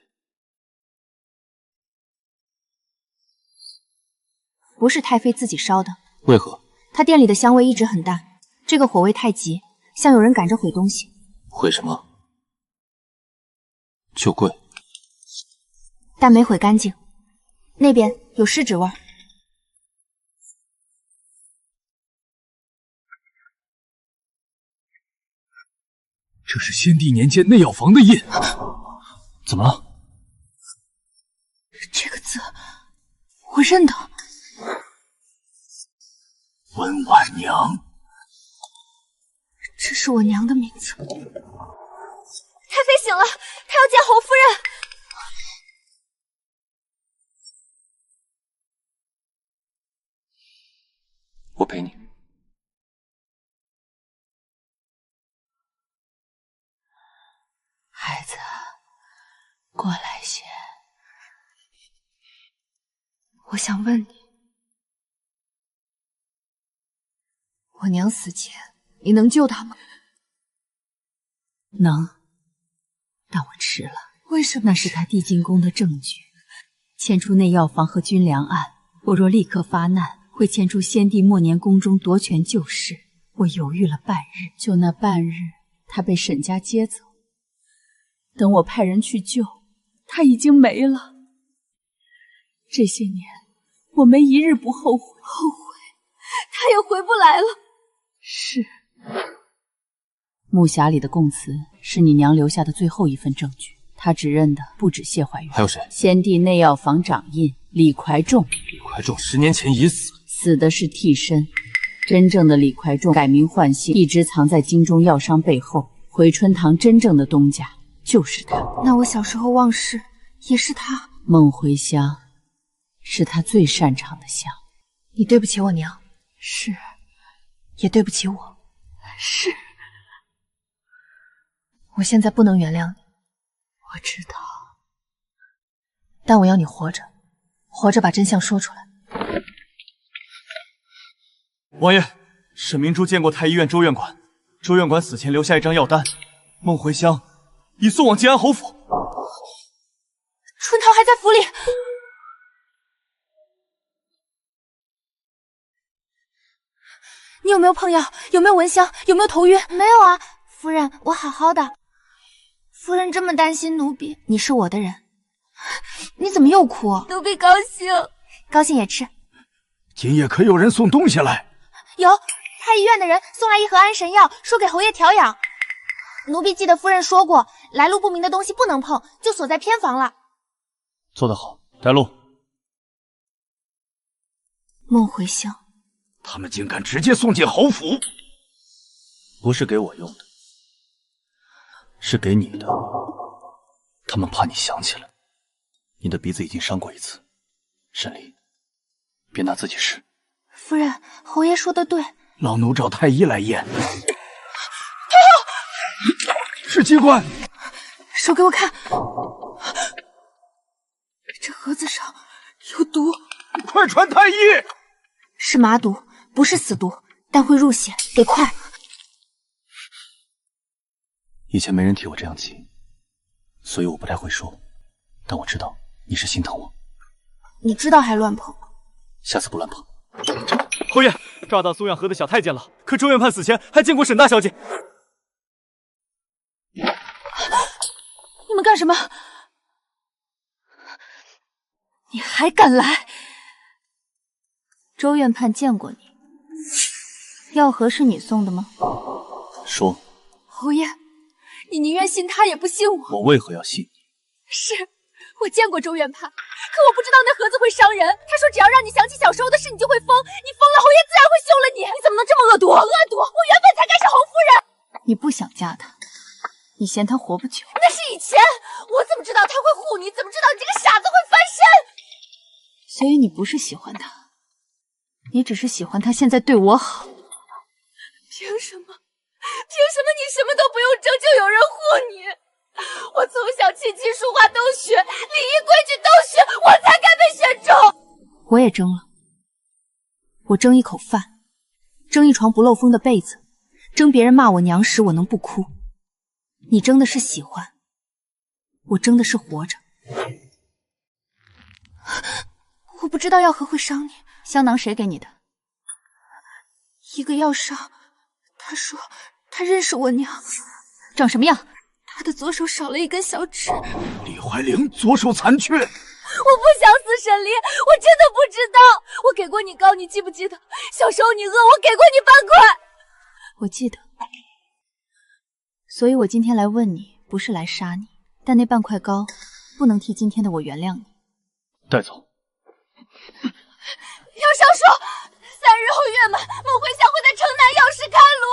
不是太妃自己烧的。为何？她店里的香味一直很淡，这个火味太急，像有人赶着毁东西。毁什么？就柜。但没毁干净。那边有尸纸味儿。这是先帝年间内药房的印。怎么了？这个字我认得。温婉娘，这是我娘的名字。太妃醒了，她要见侯夫人。我陪你。孩子，过来些。我想问你，我娘死前，你能救她吗？能，但我迟了。为什么？那是他递进宫的证据，牵出内药房和军粮案。我若立刻发难，会牵出先帝末年宫中夺权旧事。我犹豫了半日，就那半日，他被沈家接走。等我派人去救，他已经没了。这些年，我没一日不后悔。后悔，他也回不来了。是。木匣里的供词是你娘留下的最后一份证据，他指认的不止谢怀玉，还有谁？先帝内药房掌印李怀仲。李怀仲10年前已死，死的是替身。真正的李怀仲改名换姓，一直藏在京中药商背后。回春堂真正的东家就是他。那我小时候忘事也是他。梦回香是他最擅长的香。你对不起我娘，是，也对不起我。是。我现在不能原谅你，我知道，但我要你活着，活着把真相说出来。王爷，沈明珠见过太医院周院管，周院管死前留下一张药单，梦回香已送往晋安侯府。春桃还在府里。你有没有碰药？有没有闻香？有没有头晕？没有啊，夫人，我好好的。夫人这么担心奴婢，你是我的人，你怎么又哭？奴婢高兴，高兴也吃。今夜可有人送东西来？有，太医院的人送来一盒安神药，说给侯爷调养。奴婢记得夫人说过，来路不明的东西不能碰，就锁在偏房了。做得好，带路。梦回香，他们竟敢直接送进侯府！不是给我用的，是给你的。他们怕你想起来，你的鼻子已经伤过一次。沈离，别拿自己试。夫人，侯爷说的对，老奴找太医来验。是机关，手给我看，这盒子上有毒，快传太医！是麻毒，不是死毒，但会入血，得快。以前没人替我这样急，所以我不太会说，但我知道你是心疼我。你知道还乱碰，下次不乱碰。侯爷，抓到苏远河的小太监了，可周院判死前还见过沈大小姐。你们干什么？你还敢来？周院判见过你，药盒是你送的吗？说。侯爷，你宁愿信他也不信我。我为何要信你？是我见过周院判，可我不知道那盒子会伤人。他说只要让你想起小时候的事，你就会疯。你疯了，侯爷自然会休了你。你怎么能这么恶毒？恶毒！我原本才该是侯夫人。你不想嫁他，你嫌他活不久？那是以前，我怎么知道他会护你？怎么知道你这个傻子会翻身？所以你不是喜欢他，你只是喜欢他现在对我好。凭什么？凭什么你什么都不用争就有人护你？我从小琴棋书画都学，礼仪规矩都学，我才该被选中。我也争了，我争一口饭，争一床不漏风的被子，争别人骂我娘时我能不哭。你争的是喜欢，我争的是活着。我不知道药盒会伤你。香囊谁给你的？一个药商，他说他认识我娘。长什么样？他的左手少了一根小指。李怀玲左手残缺。我不想死，沈离，我真的不知道。我给过你膏，你记不记得？小时候你饿，我给过你半块。我记得。所以我今天来问你，不是来杀你，但那半块膏不能替今天的我原谅你。带走。药商说3日后月满，孟回香会在城南药室开炉。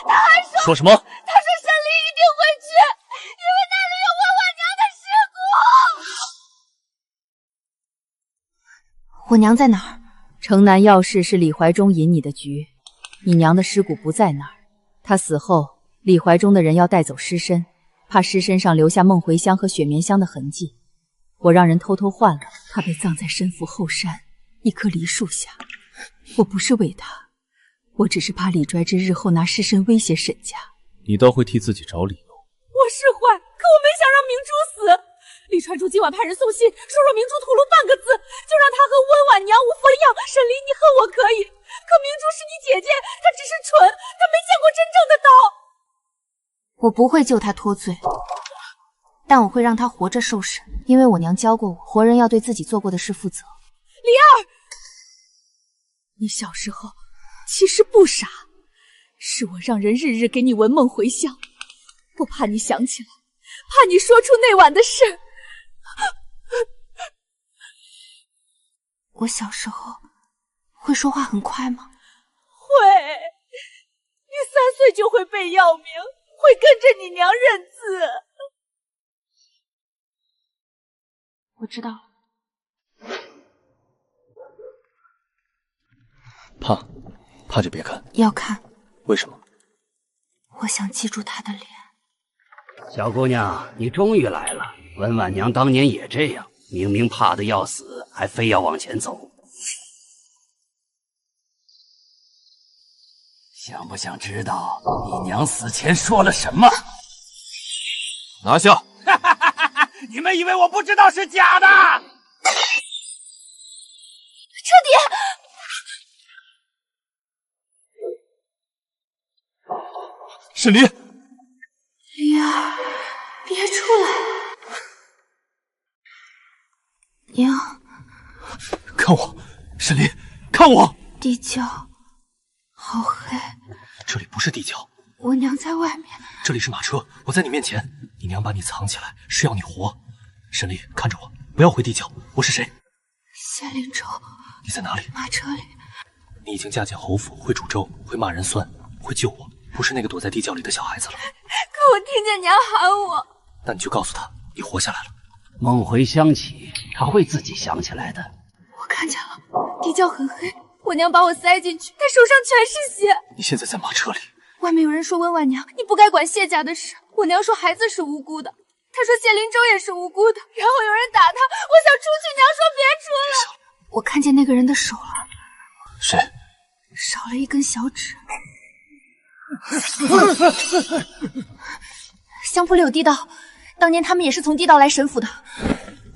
他还说什么？他说沈离一定会去，因为那里有温婉娘的尸骨。我娘在哪儿？城南药室是李怀忠引你的局，你娘的尸骨不在那儿。她死后，李怀忠的人要带走尸身，怕尸身上留下梦回香和雪绵香的痕迹。我让人偷偷换了，她被葬在深府后山一棵梨树下。我不是为她，我只是怕李拽之日后拿尸身威胁沈家。你倒会替自己找理由。我是坏，可我没想让明珠死。李传珠今晚派人送信，说若明珠吐露半个字，就让他和温婉娘无分样。沈离，你恨我可以，可明珠是你姐姐，她只是蠢，她没见过真正的刀。我不会救她脱罪，但我会让她活着受审，因为我娘教过我，活人要对自己做过的事负责。李二，你小时候其实不傻，是我让人日日给你闻梦回香，我怕你想起来，怕你说出那晚的事。我小时候会说话很快吗？会，你3岁就会背药名，会跟着你娘认字。我知道了。怕就别看。要看。为什么？我想记住他的脸。小姑娘，你终于来了。温婉娘当年也这样，明明怕得要死，还非要往前走。想不想知道你娘死前说了什么？拿下！你们以为我不知道是假的？彻底！沈离，离儿，别出来！娘，看我，沈离，看我！地窖好黑，这里不是地窖，我娘在外面。这里是马车，我在你面前，你娘把你藏起来是要你活。沈离，看着我，不要回地窖。我是谁？谢灵州。你在哪里？马车里。你已经嫁进侯府，会煮粥，会骂人酸，会救我，不是那个躲在地窖里的小孩子了。可我听见娘喊我。那你就告诉她，你活下来了。梦回香起，她会自己想起来的。我看见了，地窖很黑，我娘把我塞进去，她手上全是血。你现在在马车里。外面有人说温婉娘，你不该管谢家的事。我娘说孩子是无辜的，她说谢灵州也是无辜的，然后有人打她，我想出去，娘说别出来。我看见那个人的手了。谁？少了一根小指。香铺里有地道，当年他们也是从地道来沈府的。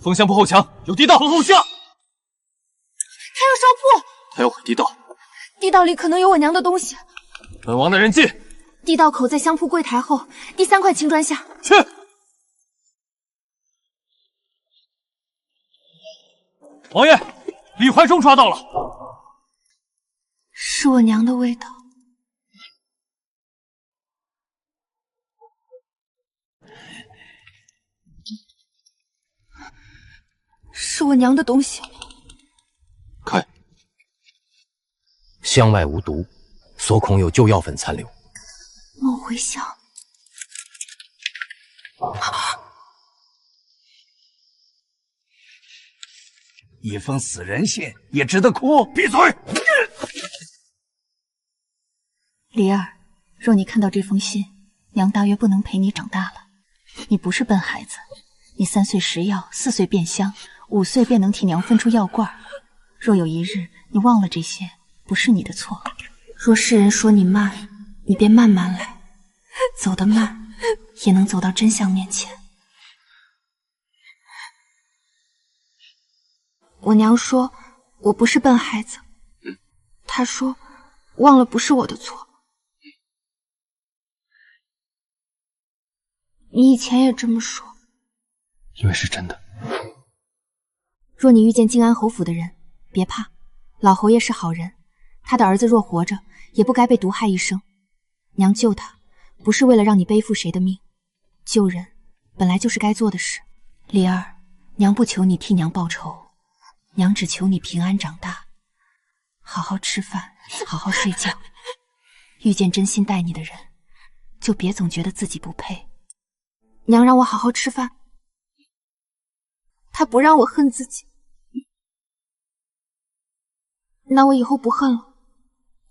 封香铺后墙有地道，后巷。还有烧铺，他要毁地道，地道里可能有我娘的东西。本王的人进。地道口在香铺柜台后第3块青砖下。去。王爷，李怀忠抓到了，是我娘的味道。是我娘的东西。开。香外无毒，所恐有旧药粉残留。梦回香。一封死人信也值得哭？闭嘴！离儿，若你看到这封信，娘大约不能陪你长大了。你不是笨孩子，你3岁食药，4岁变香，5岁便能替娘分出药罐。若有一日你忘了这些，不是你的错。若世人说你慢，你便慢慢来，走得慢，也能走到真相面前。我娘说我不是笨孩子，她说忘了不是我的错。你以前也这么说，因为是真的。若你遇见静安侯府的人，别怕，老侯爷是好人，他的儿子若活着，也不该被毒害一生。娘救他，不是为了让你背负谁的命，救人本来就是该做的事。离儿，娘不求你替娘报仇，娘只求你平安长大，好好吃饭，好好睡觉。遇见真心待你的人，就别总觉得自己不配。娘让我好好吃饭，她不让我恨自己，那我以后不恨了。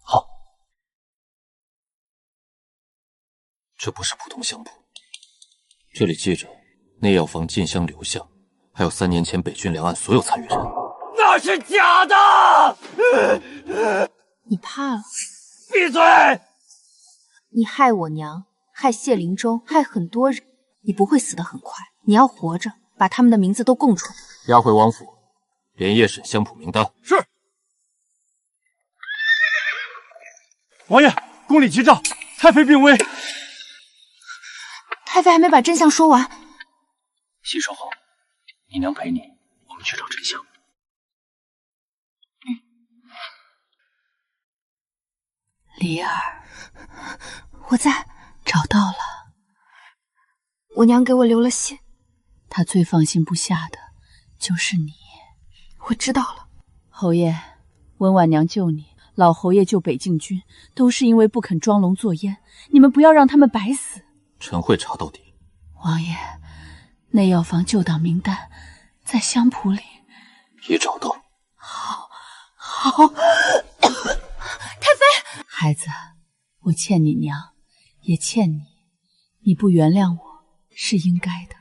好，这不是普通香谱，这里记着内药房进香刘向，还有3年前北军两岸所有参与人。那是假的！你怕了？闭嘴！你害我娘，害谢灵州，害很多人，你不会死得很快。你要活着，把他们的名字都供出来。押回王府，连夜审香谱名单。是。王爷，宫里急召，太妃病危。太妃还没把真相说完。信收后，你娘陪你，我们去找真相。离儿，我找到了。我娘给我留了信，她最放心不下的就是你。我知道了。侯爷，温婉娘救你，老侯爷救北境军，都是因为不肯装聋作烟，你们不要让他们白死。臣会查到底。王爷，内药房救党名单在香谱里，已找到。好，太妃，孩子，我欠你娘，也欠你，你不原谅我是应该的，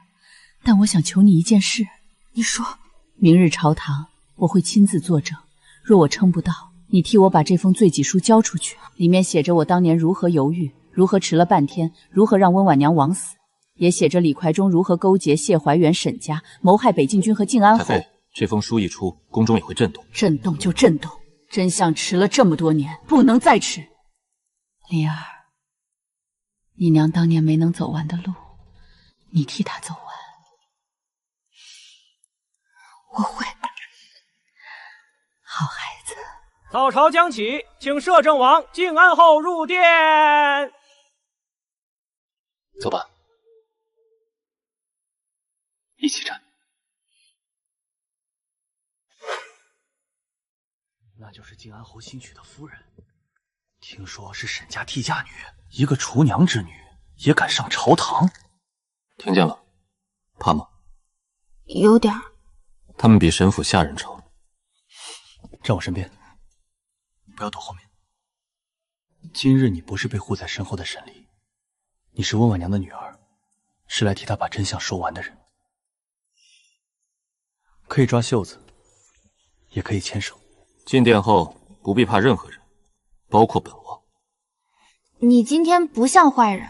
但我想求你一件事。你说。明日朝堂我会亲自作证，若我撑不到，你替我把这封罪己书交出去，里面写着我当年如何犹豫，如何迟了半天，如何让温婉娘枉死，也写着李怀忠如何勾结谢怀远沈家，谋害北境军和靖安侯。太妃，这封书一出，宫中也会震动。震动就震动，真相迟了这么多年，不能再迟。离儿，你娘当年没能走完的路，你替她走完。我会。好孩子。早朝将起，请摄政王靖安后入殿。走吧，一起站。那就是靖安侯新娶的夫人，听说是沈家替嫁女，一个厨娘之女也敢上朝堂。听见了，怕吗？有点。他们比沈府下人丑。站我身边，不要躲后面。今日你不是被护在身后的沈离，你是温婉娘的女儿，是来替她把真相说完的人。可以抓袖子，也可以牵手。进殿后不必怕任何人，包括本王。你今天不像坏人。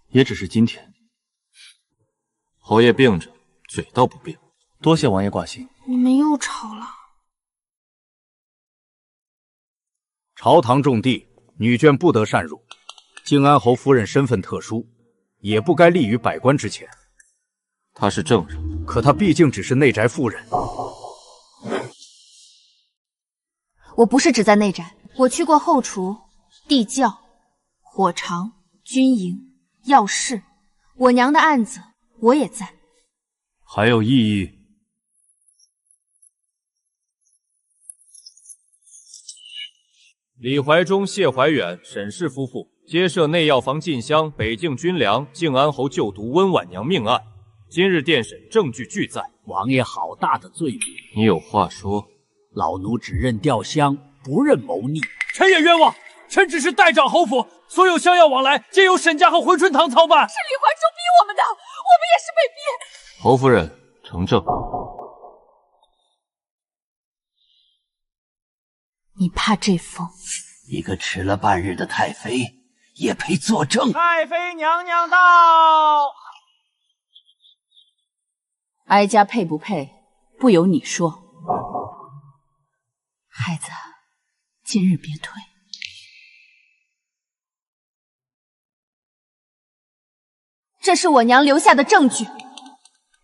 也只是今天。侯爷病着，嘴倒不病。多谢王爷挂心。你们又吵了。朝堂重地，女眷不得擅入。靖安侯夫人身份特殊，也不该立于百官之前。她是证人，可她毕竟只是内宅妇人。我不是只在内宅，我去过后厨、地窖、火场、军营、药室，我娘的案子我也在。还有异议？李怀忠、谢怀远、沈氏夫妇接涉内药房进香北境军粮靖安侯救毒温婉娘命案，今日殿审证据俱在，王爷好大的罪名！你有话说。老奴只认吊香，不认谋逆。臣也冤枉，臣只是代掌侯府，所有香药往来皆由沈家和回春堂操办。是李怀忠逼我们的，我们也是被逼。侯夫人，呈正。你怕这封？一个迟了半日的太妃也配作证？太妃娘娘到。哀家配不配，不由你说。孩子，今日别退。这是我娘留下的证据。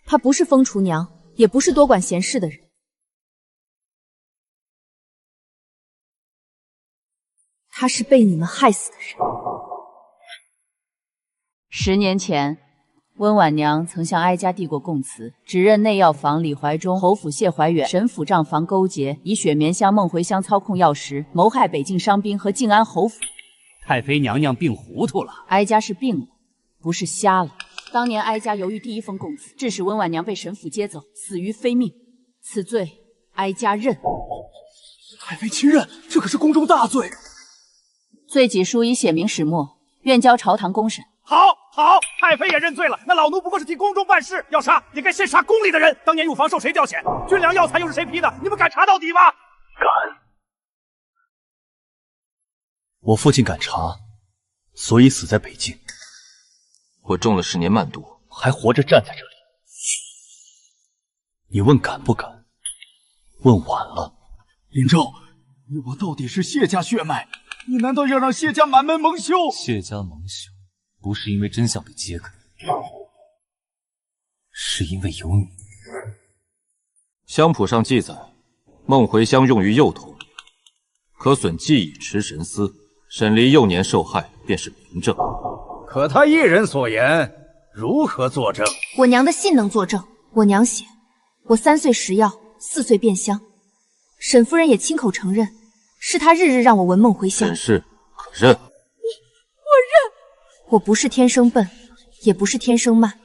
她不是疯厨娘，也不是多管闲事的人。她是被你们害死的人。10年前，温婉娘曾向哀家递过供词，指认内药房李怀忠、侯府谢怀远、沈府账房勾结，以雪棉香、梦回香操控药石，谋害北境伤兵和靖安侯府。太妃娘娘病糊涂了。哀家是病了，不是瞎了。当年哀家犹豫第一封供词，致使温婉娘被沈府接走，死于非命，此罪哀家认。太妃亲认，这可是宫中大罪。罪己书已写明始末，愿交朝堂公审。好，太妃也认罪了。那老奴不过是替宫中办事，要杀也该先杀宫里的人。当年乳房受谁调遣？军粮药材又是谁批的？你们敢查到底吗？敢。我父亲敢查，所以死在北境。我中了10年慢毒，还活着站在这里。你问敢不敢？问晚了。林昭，我到底是谢家血脉，你难道要让谢家满门蒙羞？谢家蒙羞，不是因为真相被揭开，是因为有你。香谱上记载，梦回香用于幼童，可损记忆、持神思。沈离幼年受害，便是明证。可他一人所言，如何作证？我娘的信能作证。我娘写，我3岁食药，4岁变香。沈夫人也亲口承认，是她日日让我闻梦回香。沈氏可认？我认。我不是天生笨，也不是天生慢，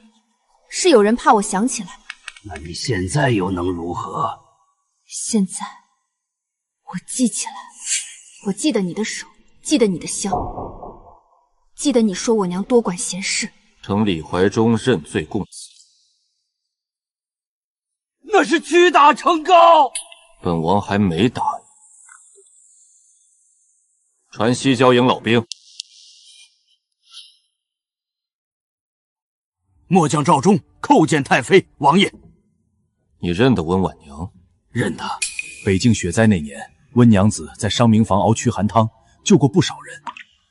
是有人怕我想起来。那你现在又能如何？现在，我记起来，我记得你的手，记得你的香，记得你说我娘多管闲事。呈李怀忠认罪供词。那是屈打成高。本王还没答应。传西郊营老兵。末将赵忠叩见太妃王爷。你认得温婉娘？认得。北境雪灾那年，温娘子在伤民房熬驱寒汤，救过不少人。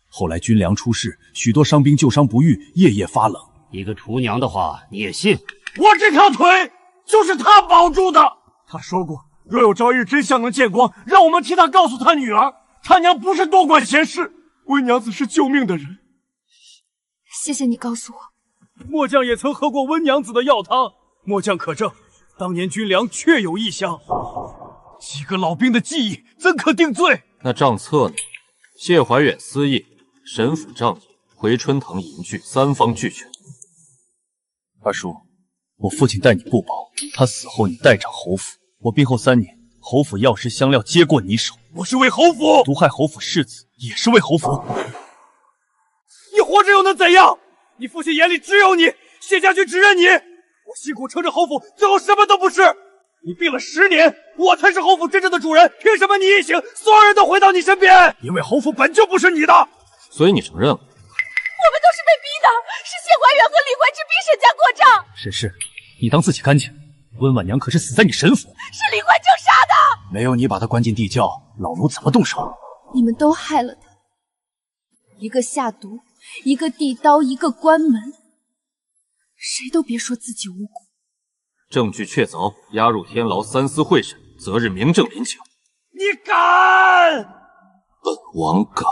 后来军粮出事，许多伤兵旧伤不愈，夜夜发冷。一个厨娘的话你也信？我这条腿就是他保住的。他说过，若有朝一日真相能见光，让我们替他告诉他女儿，他娘不是多管闲事，温娘子是救命的人。谢谢你告诉我。末将也曾喝过温娘子的药汤，末将可证，当年军粮确有异香。几个老兵的记忆怎可定罪？那账册呢？谢怀远私印，沈府账印，回春堂银据，3方俱全。二叔，我父亲待你不薄，他死后你代掌侯府，我病后3年，侯府药石香料皆过你手。我是为侯府，毒害侯府世子，也是为侯府。你活着又能怎样？你父亲眼里只有你，谢家军只认你。我辛苦撑着侯府，最后什么都不是。你病了10年，我才是侯府真正的主人。凭什么你一醒，所有人都回到你身边？因为侯府本就不是你的。所以你承认了？我们都是被逼的，是谢怀远和李怀之逼沈家过账。沈氏，你当自己干净。温婉娘可是死在你沈府，是李怀正杀的。没有你把她关进地窖，老奴怎么动手？你们都害了他，一个下毒，一个递刀，一个关门，谁都别说自己无辜。证据确凿，押入天牢3司会审，择日明正临请。你敢？本王敢。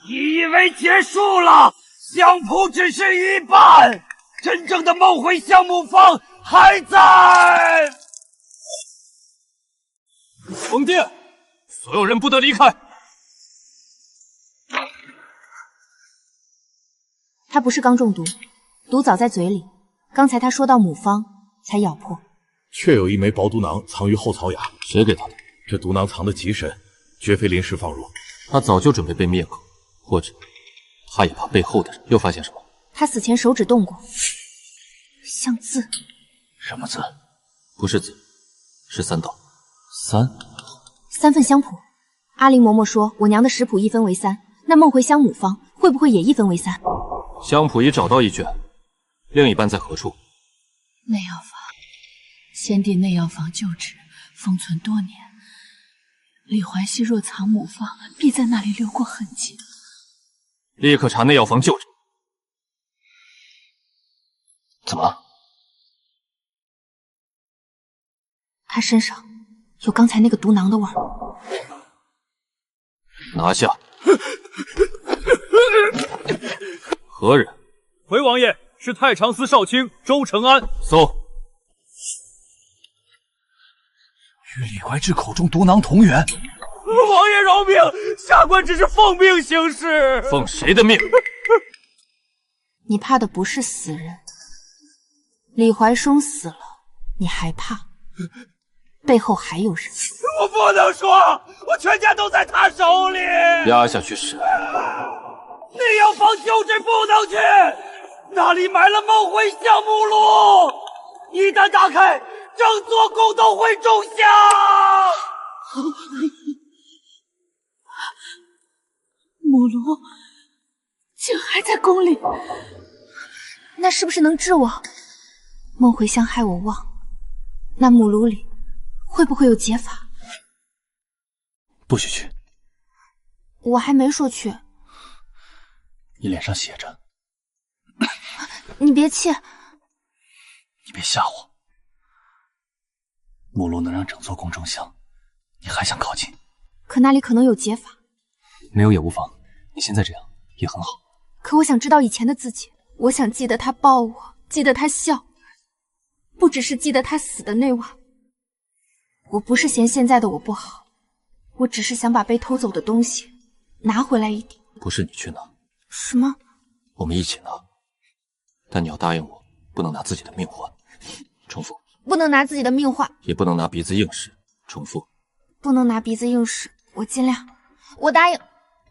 你以为结束了？香谱只是一半，真正的梦回香木坊还在。封殿，所有人不得离开。他不是刚中毒，毒早在嘴里，刚才他说到母方，才咬破。确有一枚薄毒囊藏于后槽牙，谁给他的？这毒囊藏得极深，绝非临时放入。他早就准备被灭口，或者他也怕背后的人又发现什么。他死前手指动过，像字。什么字？不是字，是3道。3份香谱。阿玲嬷嬷说，我娘的食谱一分为3，那梦回乡母方会不会也一分为3？香谱已找到一卷，另一半在何处？内药房，先帝内药房旧址封存多年，李怀熙若藏母方，必在那里留过痕迹。立刻查内药房旧址。怎么了？他身上有刚才那个毒囊的味儿。拿下。何人？回王爷，是太常司少卿周承安。搜。与李怀志口中毒囊同源。王爷饶命，下官只是奉命行事。奉谁的命？你怕的不是死人，李怀松死了，你还怕？背后还有人。我不能说，我全家都在他手里。押下去审。内药房旧址不能去，那里埋了梦回香目录，一旦打开，整座宫都会中香。母炉竟还在宫里，那是不是能治我？梦回香害我忘，那母炉里会不会有解法？不许去！我还没说去。你脸上写着。你别气。你别吓我。母炉能让整座宫中香，你还想靠近？可那里可能有解法。没有也无妨，你现在这样也很好。可我想知道以前的自己，我想记得他抱我，记得他笑，不只是记得他死的那晚。我不是嫌现在的我不好，我只是想把被偷走的东西拿回来一点。不是你去拿。什么？我们一起拿，但你要答应我，不能拿自己的命换。重复。不能拿自己的命换，也不能拿鼻子硬使。重复。不能拿鼻子硬使，我尽量。我答应。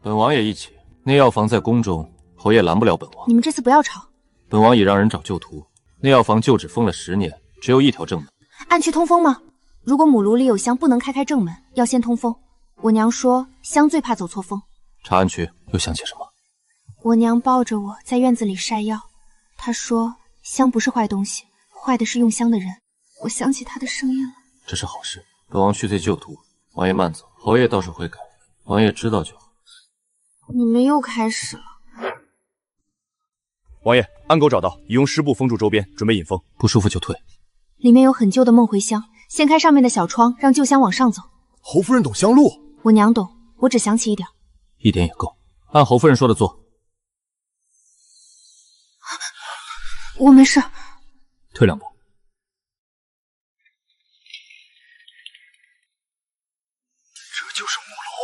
本王也一起。内药房在宫中，侯爷拦不了本王。你们这次不要吵。本王已让人找旧图，内药房旧址封了10年，只有一条正门。暗渠通风吗？如果母炉里有香，不能开正门，要先通风。我娘说香最怕走错风。查暗渠又想起什么？我娘抱着我在院子里晒药，她说香不是坏东西，坏的是用香的人。我想起她的声音了。这是好事，本王去退旧图，王爷慢走，侯爷倒是会改，王爷知道就好。你们又开始了。王爷，暗沟找到，已用湿布封住周边，准备引风。不舒服就退。里面有很旧的梦回香，掀开上面的小窗，让旧香往上走。侯夫人懂香路？我娘懂，我只想起一点。一点也够，按侯夫人说的做。我没事。退2步。这就是母炉。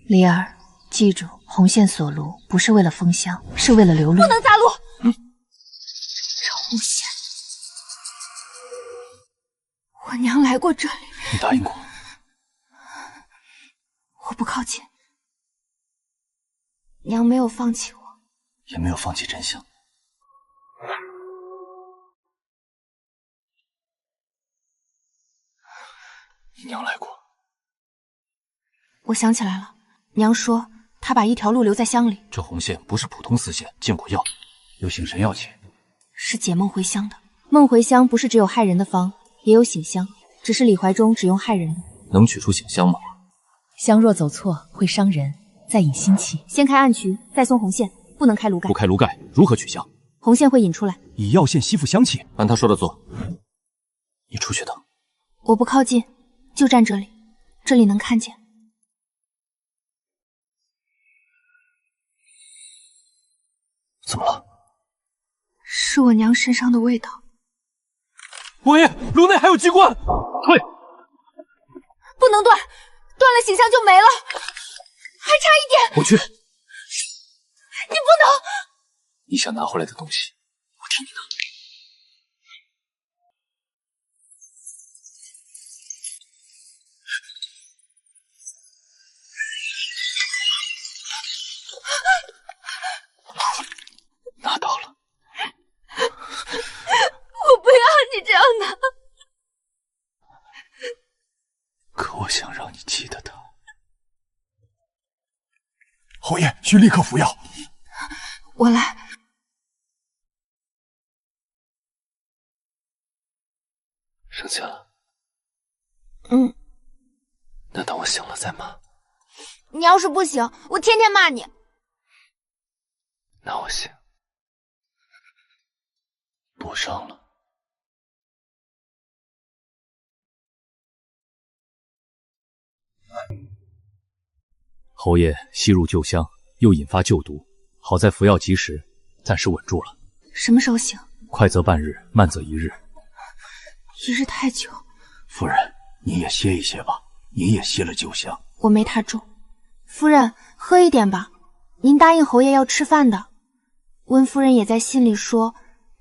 李儿，记住，红线锁炉不是为了封香，是为了留路。不能砸炉。红线，我娘来过这里。你答应过。我不靠近。娘没有放弃我，也没有放弃真相。你娘来过。我想起来了，娘说她把一条路留在乡里。这红线不是普通丝线，进过药，有醒神药气，是解梦回香的。梦回香不是只有害人的方，也有醒香，只是李怀忠只用害人的。能取出醒香吗？香若走错会伤人，再引腥气。先开暗渠，再松红线，不能开炉盖。不开炉盖如何取香？红线会引出来。以药线吸附香气，按他说的做。你出去等。我不靠近，就站这里，这里能看见。怎么了？是我娘身上的味道。王爷，炉内还有机关，退！不能断，断了醒香就没了，还差一点。我去。你不能！你想拿回来的东西，我替你拿。拿到了。我不要你这样拿。可我想让你记得他。侯爷需立刻服药。我来。生气了？嗯。那等我醒了再骂。你要是不行，我天天骂你。那我醒。补上了。侯爷吸入旧香，又引发旧毒，好在服药及时，暂时稳住了。什么时候醒？快则半日，慢则1日。1日太久。夫人，你也歇一歇吧，你也吸了旧香。我没他重。夫人，喝一点吧。您答应侯爷要吃饭的，温夫人也在信里说，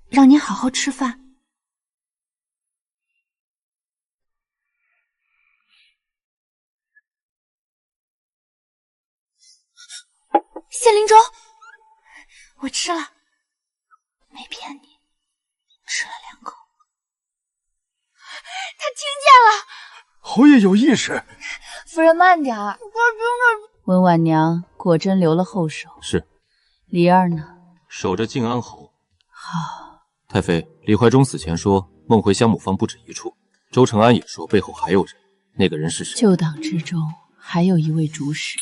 让您好好吃饭。蟹灵粥，我吃了，没骗你，吃了2口。他听见了。侯爷有意识。夫人慢点儿。温婉娘果真留了后手。是。李二呢？守着靖安侯。好。太妃，李怀忠死前说梦回香母坊不止一处，周承安也说背后还有人，那个人是谁？旧党之中还有一位主使。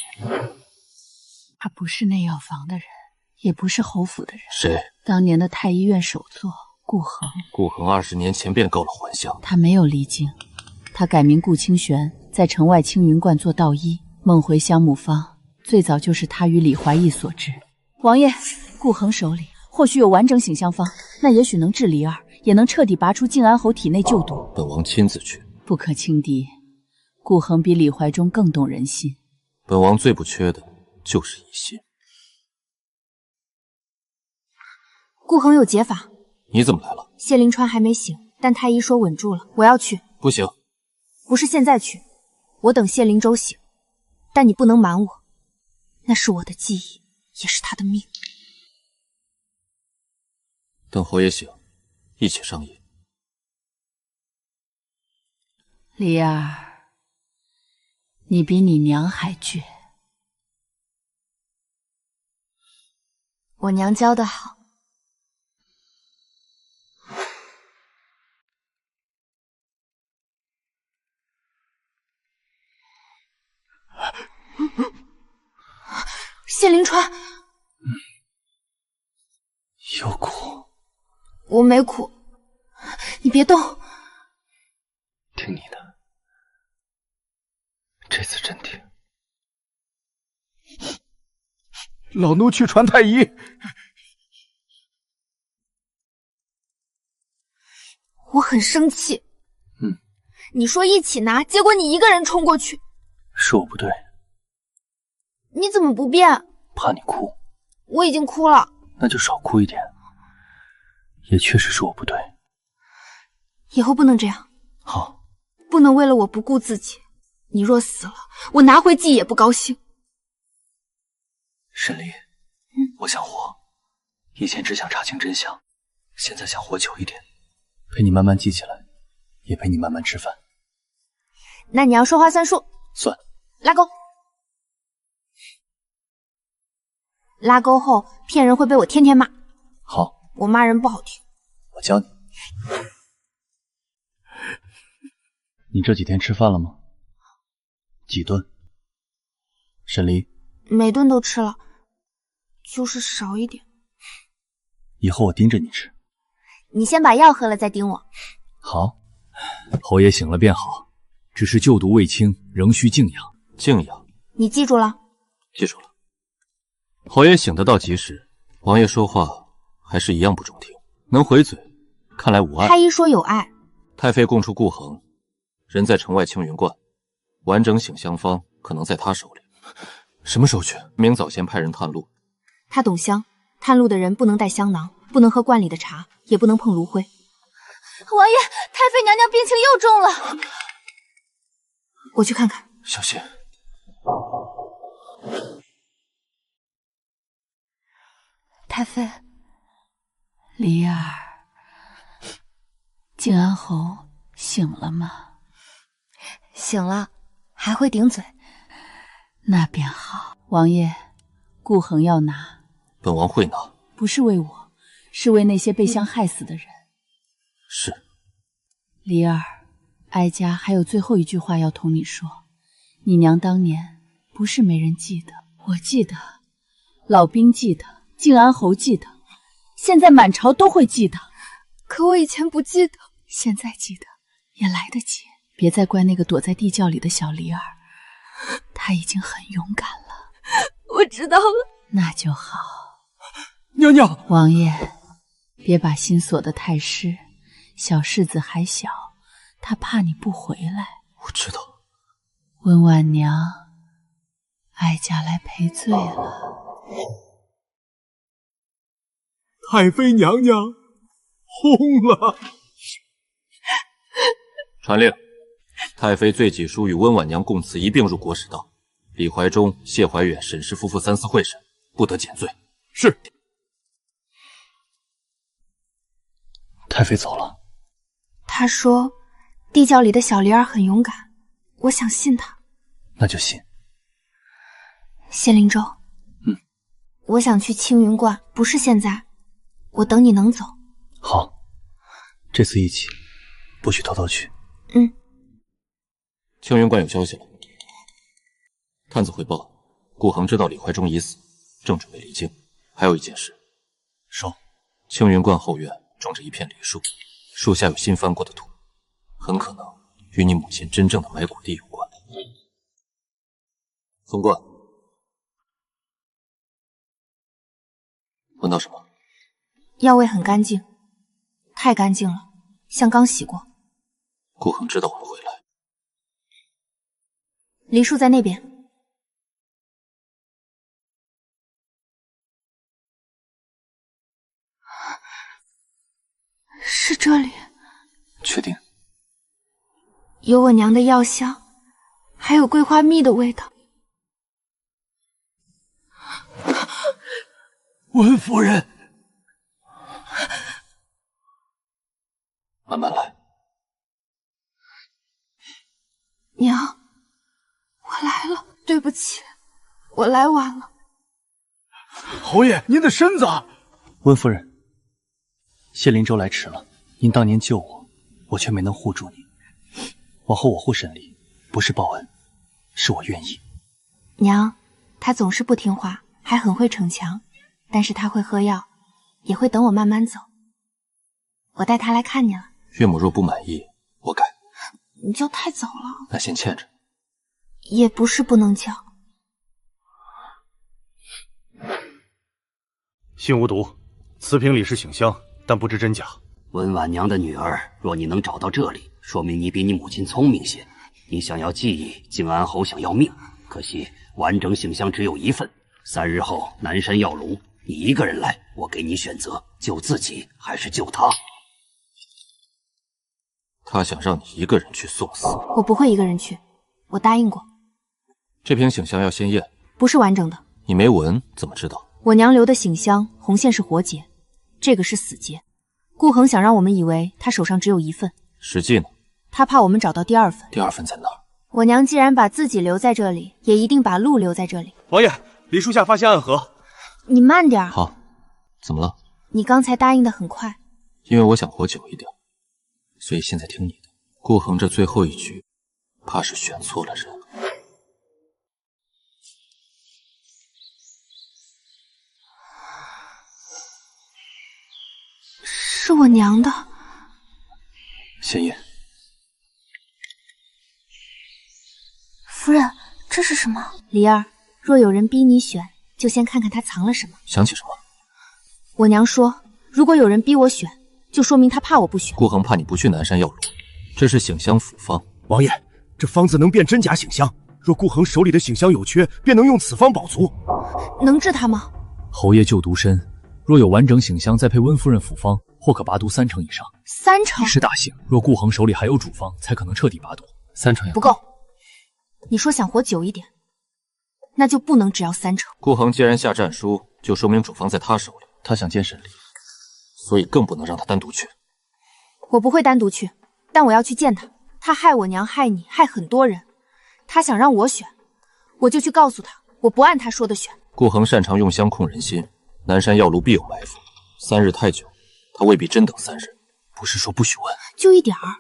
他不是内药房的人，也不是侯府的人。谁？当年的太医院首座顾恒。顾恒20年前便告了还乡。他没有离京，他改名顾清玄，在城外青云观做道医。梦回香母坊最早就是他与李怀义所制。王爷，顾恒手里或许有完整醒香方，那也许能治李二，也能彻底拔出靖安侯体内旧毒。本王亲自去。不可轻敌，顾恒比李怀忠更懂人心。本王最不缺的就是疑心。顾恒有解法。你怎么来了？谢灵川还没醒，但太医说稳住了，我要去。不行，不是现在去，我等谢灵州醒。但你不能瞒我，那是我的记忆，也是他的命。等侯爷醒，一起商议。李儿，你比你娘还倔。我娘教得好。谢灵川，有苦。我没苦，你别动。听你的，这次真听。老奴去传太医。我很生气。嗯，你说一起拿，结果你一个人冲过去。是我不对。你怎么不变？怕你哭。我已经哭了。那就少哭一点。也确实是我不对。以后不能这样。好。不能为了我不顾自己。你若死了，我拿回记忆也不高兴。沈离，我想活。以前只想查清真相，现在想活久一点，陪你慢慢记起来，也陪你慢慢吃饭。那你要说话算数。算。拉钩。拉钩后骗人会被我天天骂。好，我骂人不好听。我教你。你这几天吃饭了吗？几顿？沈离，每顿都吃了，就是少一点。以后我盯着你吃。你先把药喝了再盯我。好。侯爷醒了便好，只是旧毒未清，仍需静养。静养。你记住了？记住了。侯爷醒得倒及时，王爷说话还是一样不中听，能回嘴，看来无碍。太医说有碍。太妃供出顾恒，人在城外青云观，完整醒香方可能在他手里。什么时候去？明早先派人探路，他懂香，探路的人不能带香囊，不能喝罐里的茶，也不能碰炉灰。王爷，太妃娘娘病情又重了，我去看看。小心。太妃，离儿，静安侯醒了吗？醒了，还会顶嘴。那便好。王爷，顾恒要拿。本王会拿。不是为我，是为那些被香害死的人。是。离儿，哀家还有最后一句话要同你说。你娘当年不是没人记得，我记得，老兵记得，靖安侯记得，现在满朝都会记得。可我以前不记得，现在记得也来得及。别再怪那个躲在地窖里的小离儿，他已经很勇敢了。我知道了。那就好。娘娘，王爷，别把心锁得太实。小世子还小，他怕你不回来。我知道。温婉娘，哀家来赔罪了。太妃娘娘轰了。传令，太妃罪己书与温婉娘供词一并入国史档。李怀忠、谢怀远沈氏夫妇3次会审，不得减罪。是。太妃走了。他说地窖里的小离儿很勇敢，我想信他。那就信。谢灵州，我想去青云观，不是现在，我等你能走。好，这次一起，不许偷偷去。青云观有消息了。探子汇报，顾恒知道李怀忠已死，正准备离京。还有一件事。说。青云观后院种着一片梨树，树下有新翻过的土，很可能与你母亲真正的埋骨地有关。凤冠，闻到什么？药味很干净，太干净了，像刚洗过。顾恒知道我们回来。梨树在那边。是这里。确定。有我娘的药香，还有桂花蜜的味道。温夫人，慢慢来。娘，我来了，对不起，我来晚了。侯爷，您的身子。温夫人，谢灵州来迟了，您当年救我，我却没能护住你。往后我护沈离，不是报恩，是我愿意。娘，他总是不听话，还很会逞强，但是他会喝药，也会等我慢慢走。我带他来看你了。岳母若不满意，我改。你就太早了。那先欠着。也不是不能叫。信无毒，瓷瓶里是醒香，但不知真假。温婉娘的女儿，若你能找到这里，说明你比你母亲聪明些。你想要记忆，靖安侯想要命，可惜完整醒香只有1份。3日后南山药炉，你一个人来，我给你选择，救自己还是救他。他想让你一个人去送死。我不会一个人去，我答应过。这瓶醒香要先验，不是完整的。你没闻怎么知道？我娘留的醒香红线是活结，这个是死结。顾恒想让我们以为他手上只有1份，实际呢？他怕我们找到第2份。第2份在哪儿？我娘既然把自己留在这里，也一定把路留在这里。王爷，梨树下发现暗盒。你慢点。好，怎么了？你刚才答应的很快。因为我想活久一点，所以现在听你的。顾恒这最后一局，怕是选错了人。是我娘的。先验。夫人，这是什么？离儿，若有人逼你选，就先看看他藏了什么。想起什么？我娘说，如果有人逼我选，就说明他怕我不选。顾恒怕你不去南山药炉，这是醒香复方。王爷，这方子能辨真假醒香，若顾恒手里的醒香有缺，便能用此方保足。能治他吗？侯爷救毒深，若有完整醒香，再配温夫人府方，或可拔毒3成以上。3成？一时大幸，若顾恒手里还有主方，才可能彻底拔毒。3成不够。你说想活久一点，那就不能只要3成。顾恒既然下战书，就说明主方在他手里。他想见沈离，所以更不能让他单独去。我不会单独去，但我要去见他。他害我娘，害你，害很多人。他想让我选，我就去告诉他，我不按他说的选。顾恒擅长用香控人心，南山药炉必有埋伏。3日太久，他未必真等3日。不是说不许问，就1点儿。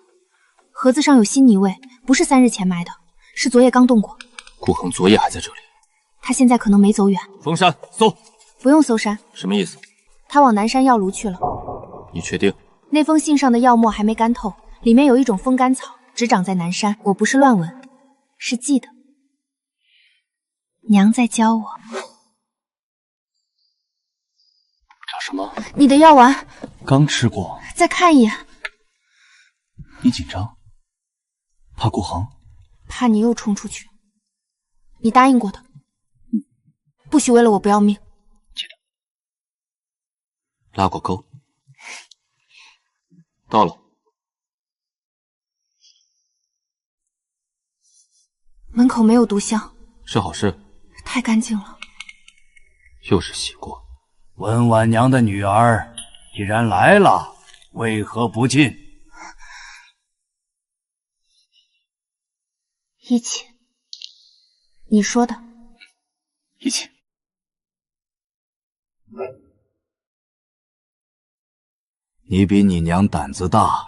盒子上有新泥味，不是3日前埋的，是昨夜刚动过。顾恒昨夜还在这里，他现在可能没走远。封山搜，不用搜山。什么意思？他往南山药炉去了。你确定？那封信上的药沫还没干透，里面有一种风干草，只长在南山。我不是乱闻，是记得。娘在教我。找什么？你的药丸。刚吃过。再看一眼。你紧张？怕顾恒？怕你又冲出去。你答应过的，不许为了我不要命。拉过钩。到了。门口没有毒香，是好事。太干净了。又是洗过。温婉娘的女儿既然来了，为何不进？一起。你说的。一起。你比你娘胆子大，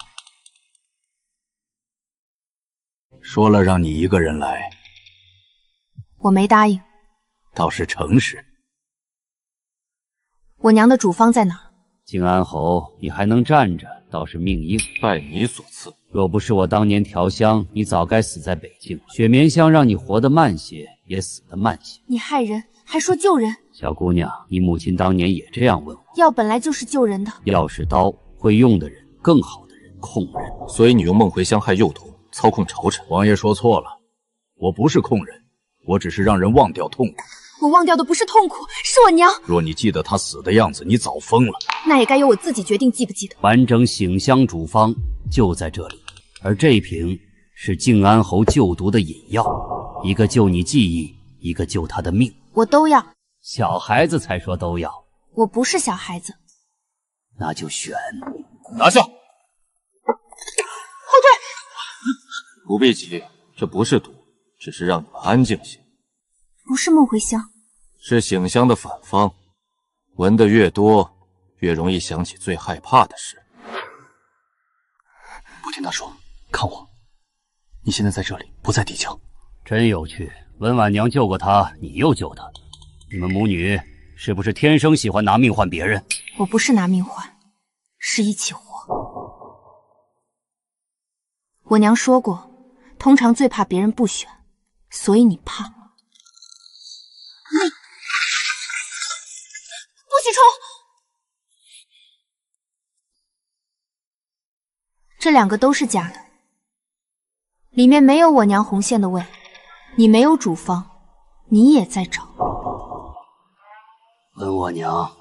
说了让你一个人来，我没答应。倒是诚实。我娘的主方在哪儿？靖安侯，你还能站着，倒是命硬。拜你所赐。若不是我当年调香，你早该死在北境。雪绵香让你活得慢些，也死得慢些。你害人，还说救人。小姑娘，你母亲当年也这样问我。药本来就是救人的。药是刀，会用的人，更好的人控人。所以你用梦回香害幼童，操控朝臣。王爷说错了，我不是控人，我只是让人忘掉痛苦。我忘掉的不是痛苦，是我娘。若你记得她死的样子，你早疯了。那也该由我自己决定记不记得。完整醒香主方就在这里，而这瓶是靖安侯救毒的引药，一个救你记忆，一个救他的命。我都要。小孩子才说都要。我不是小孩子。那就选。拿下。后退。不必急，这不是毒，只是让你们安静些。不是梦回香，是醒香的反方。闻得越多，越容易想起最害怕的事。不听他说，看我。你现在在这里，不在地窖。真有趣，温婉娘救过他，你又救他。你们母女是不是天生喜欢拿命换别人？我不是拿命换，是一起活。我娘说过，通常最怕别人不选，所以你怕。不许冲！这2个都是假的，里面没有我娘红线的味。你没有主方，你也在找。温我娘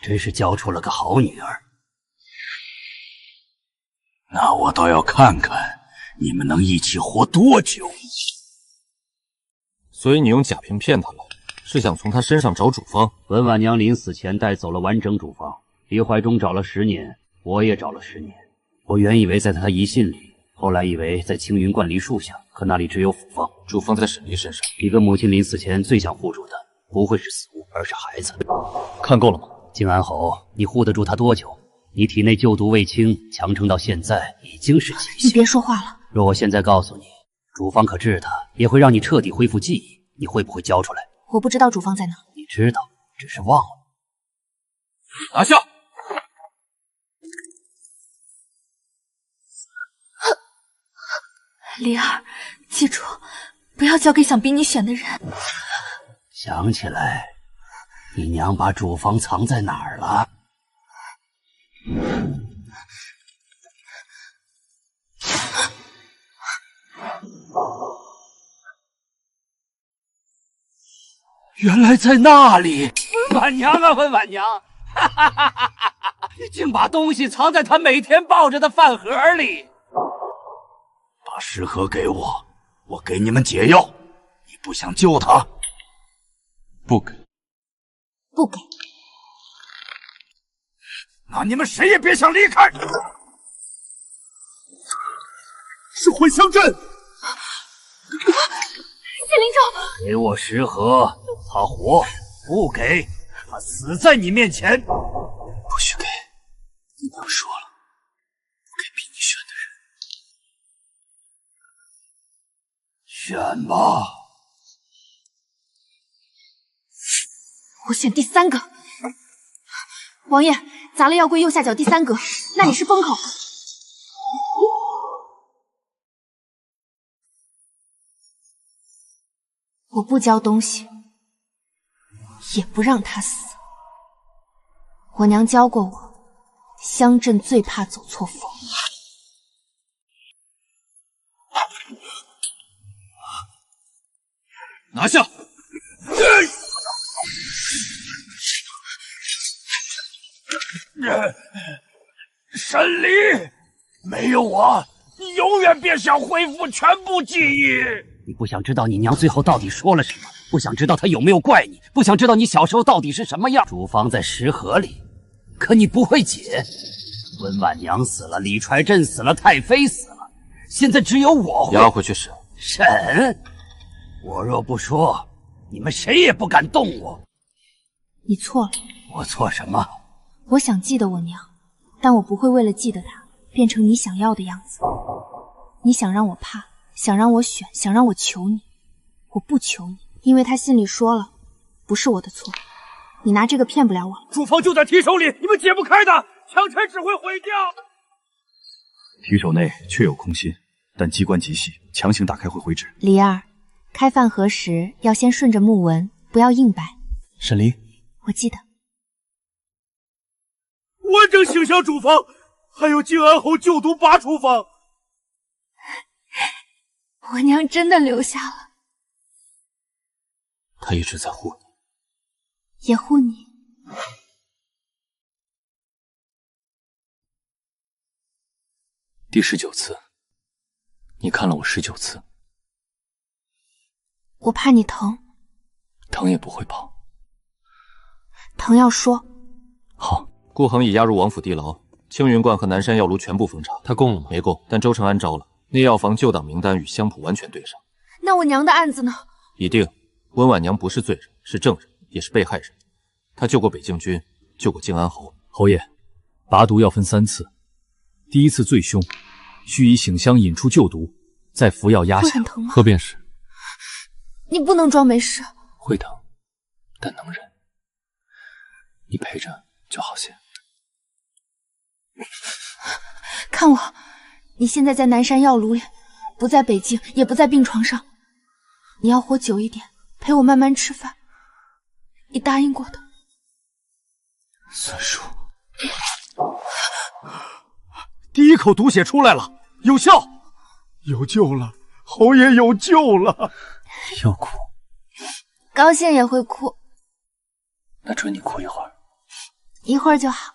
真是教出了个好女儿。那我倒要看看你们能一起活多久。所以你用假瓶骗他了，是想从他身上找主方。温婉娘临死前带走了完整主方，李怀忠找了10年，我也找了10年。我原以为在他遗信里，后来以为在青云观梨树下，可那里只有府方。主方在沈离身上。一个母亲临死前最想护住的，不会是死物，而是孩子。看够了吗？靖安侯，你护得住他多久？你体内旧毒未清，强撑到现在已经是极限。你别说话了。若我现在告诉你，主方可治他，也会让你彻底恢复记忆，你会不会交出来？我不知道主方在哪。你知道，只是忘了。拿下！离儿，记住，不要交给想逼你选的人。想起来，你娘把主方藏在哪儿了？原来在那里。温婉娘啊，温婉娘，哈哈哈哈哈！竟把东西藏在他每天抱着的饭盒里。把食盒给我，我给你们解药。你不想救他？不给。不给。那你们谁也别想离开。是混香阵。谢灵州，给我食盒，他活；不给，他死在你面前。不许给！你娘说了，不给比你选的人。选吧。我选第3个。王爷，砸了药柜右下角第3格，那里是风口。我不交东西，也不让他死。我娘教过我，乡镇最怕走错风。拿下！沈离，没有我，你永远别想恢复全部记忆。你不想知道你娘最后到底说了什么，不想知道她有没有怪你，不想知道你小时候到底是什么样。主方在食盒里，可你不会解。温婉娘死了，李传镇死了，太妃死了，现在只有我会。押回去审。审？我若不说，你们谁也不敢动我。你错了。我错什么？我想记得我娘，但我不会为了记得她变成你想要的样子。你想让我怕，想让我选，想让我求你，我不求你，因为她心里说了，不是我的错。你拿这个骗不了我了。主方就在提手里，你们解不开的，强拆只会毁掉。提手内确有空心，但机关极细，强行打开会毁纸。李儿，开饭盒时要先顺着木纹，不要硬掰。沈离，我记得。完整形象主方，还有靖安侯就读8处方。我娘真的留下了。他一直在护你，也护你。第19次，你看了我19次。我怕你疼。疼也不会跑。疼要说。好。顾恒已押入王府地牢，青云观和南山药炉全部封查。他供了吗？没供，但周承安招了。内药房旧党名单与香谱完全对上。那我娘的案子呢？已定，温婉娘不是罪人，是证人，也是被害人。她救过北境君，救过靖安侯。侯爷，拔毒要分3次，第1次最凶，需以醒香引出旧毒，再服药压下。会很疼吗？喝便是。你不能装没事。会疼，但能忍。你陪着就好些。看我，你现在在南山药炉里，不在北京，也不在病床上。你要活久一点，陪我慢慢吃饭。你答应过的。算数。第1口毒血出来了，有效，有救了，侯爷有救了。要哭？高兴也会哭。那准你哭一会儿。一会儿就好。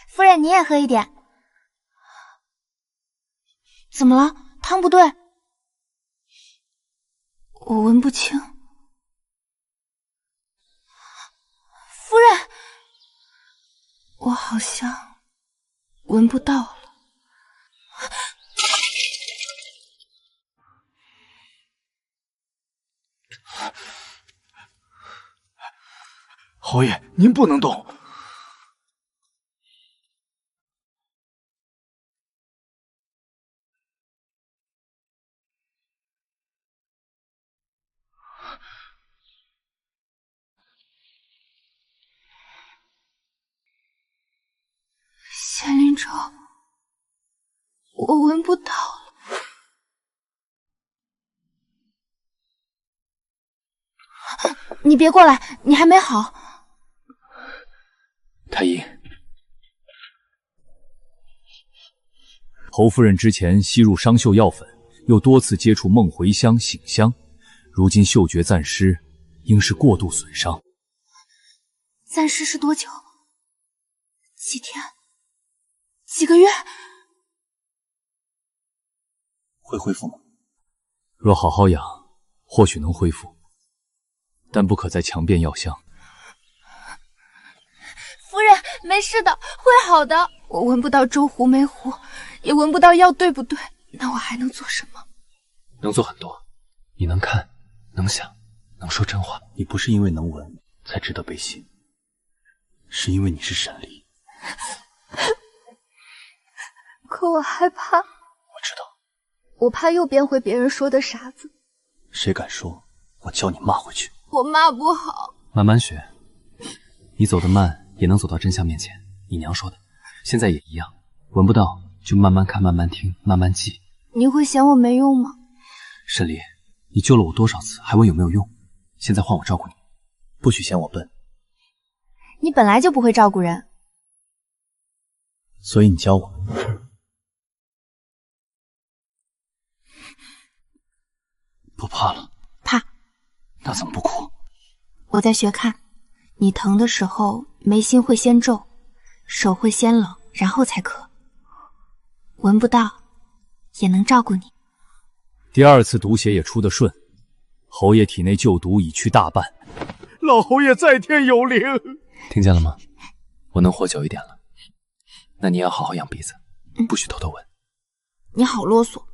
夫人，你也喝一点。怎么了？汤不对。我闻不清。夫人，我好像闻不到了。侯爷，您不能动。仙灵州，我闻不到了。你别过来，你还没好。太医，侯夫人之前吸入商绣药粉，又多次接触梦回香、醒香，如今嗅觉暂失，应是过度损伤。暂时是多久？几天？几个月？会恢复吗？若好好养，或许能恢复，但不可再强变药香。夫人，没事的，会好的。我闻不到周狐没狐，也闻不到药，对不对？那我还能做什么？能做很多。你能看，能想，能说真话。你不是因为能闻才值得被信，是因为你是沈离。可我害怕。我知道。我怕又变回别人说的傻子。谁敢说，我教你骂回去。我骂不好。慢慢学，你走得慢也能走到真相面前。你娘说的，现在也一样，闻不到就慢慢看，慢慢听，慢慢记。你会嫌我没用吗？沈离，你救了我多少次，还问有没有用？现在换我照顾你，不许嫌我笨。你本来就不会照顾人，所以你教我。不怕了？怕。那怎么不哭？我在学看，你疼的时候眉心会先皱，手会先冷，然后才咳。闻不到也能照顾你。第二次毒血也出得顺，侯爷体内旧毒已去大半。老侯爷在天有灵。听见了吗？我能活久一点了。那你要好好养鼻子，不许偷偷闻。你好啰嗦。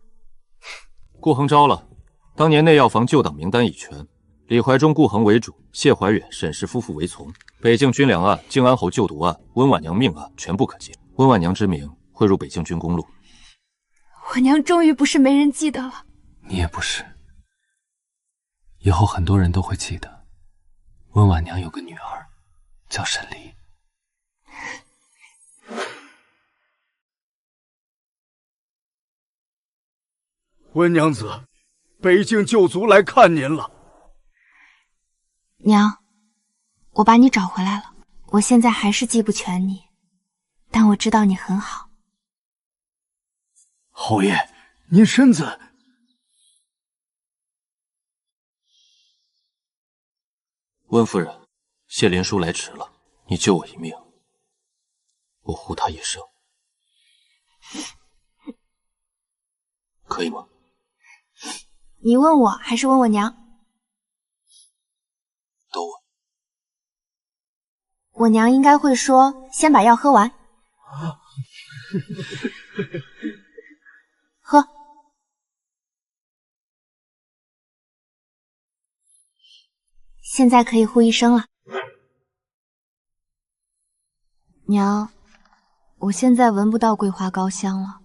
顾恒招了。当年内药房旧党名单已全，李怀忠、顾恒为主，谢怀远、沈氏夫妇为从。北境军粮案、靖安侯救毒案、温婉娘命案全部可记。温婉娘之名汇入北境军公录。我娘终于不是没人记得了。你也不是。以后很多人都会记得，温婉娘有个女儿，叫沈离。温娘子，北境救族来看您了。娘，我把你找回来了。我现在还是记不全你，但我知道你很好。侯爷，您身子……温夫人，谢林叔来迟了，你救我一命，我护他一生，可以吗？你问我还是问我娘？都问。我娘应该会说，先把药喝完。喝。现在可以呼一声了。娘，我现在闻不到桂花膏香了，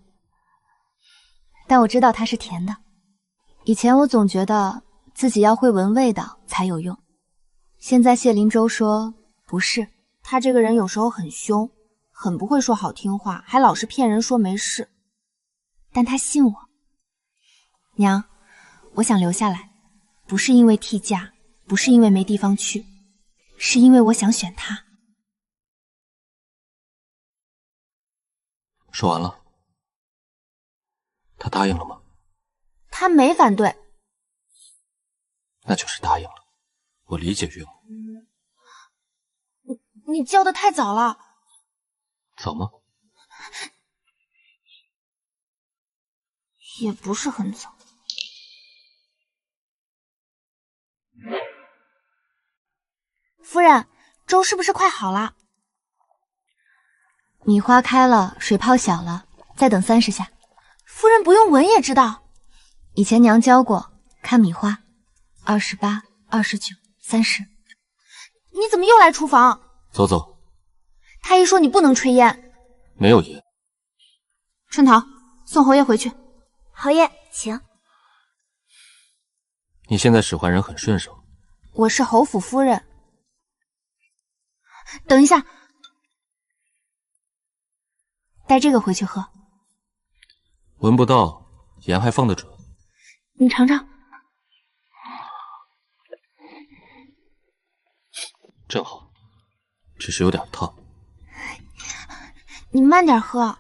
但我知道它是甜的。以前我总觉得自己要会闻味道才有用，现在谢灵州说不是，他这个人有时候很凶，很不会说好听话，还老是骗人说没事，但他信我。娘，我想留下来，不是因为替嫁，不是因为没地方去，是因为我想选他。说完了，他答应了吗？他没反对。那就是答应了，我理解岳母。你叫得太早了。早吗？也不是很早。夫人，粥是不是快好了？米花开了，水泡小了，再等30下。夫人不用闻也知道，以前娘教过，看米花，28、29、30。你怎么又来厨房？走走。太医说你不能吹烟。没有烟。春桃，送侯爷回去。侯爷，请。你现在使唤人很顺手。我是侯府夫人。等一下，带这个回去喝。闻不到，盐还放得准。你尝尝。正好，只是有点烫。你慢点喝。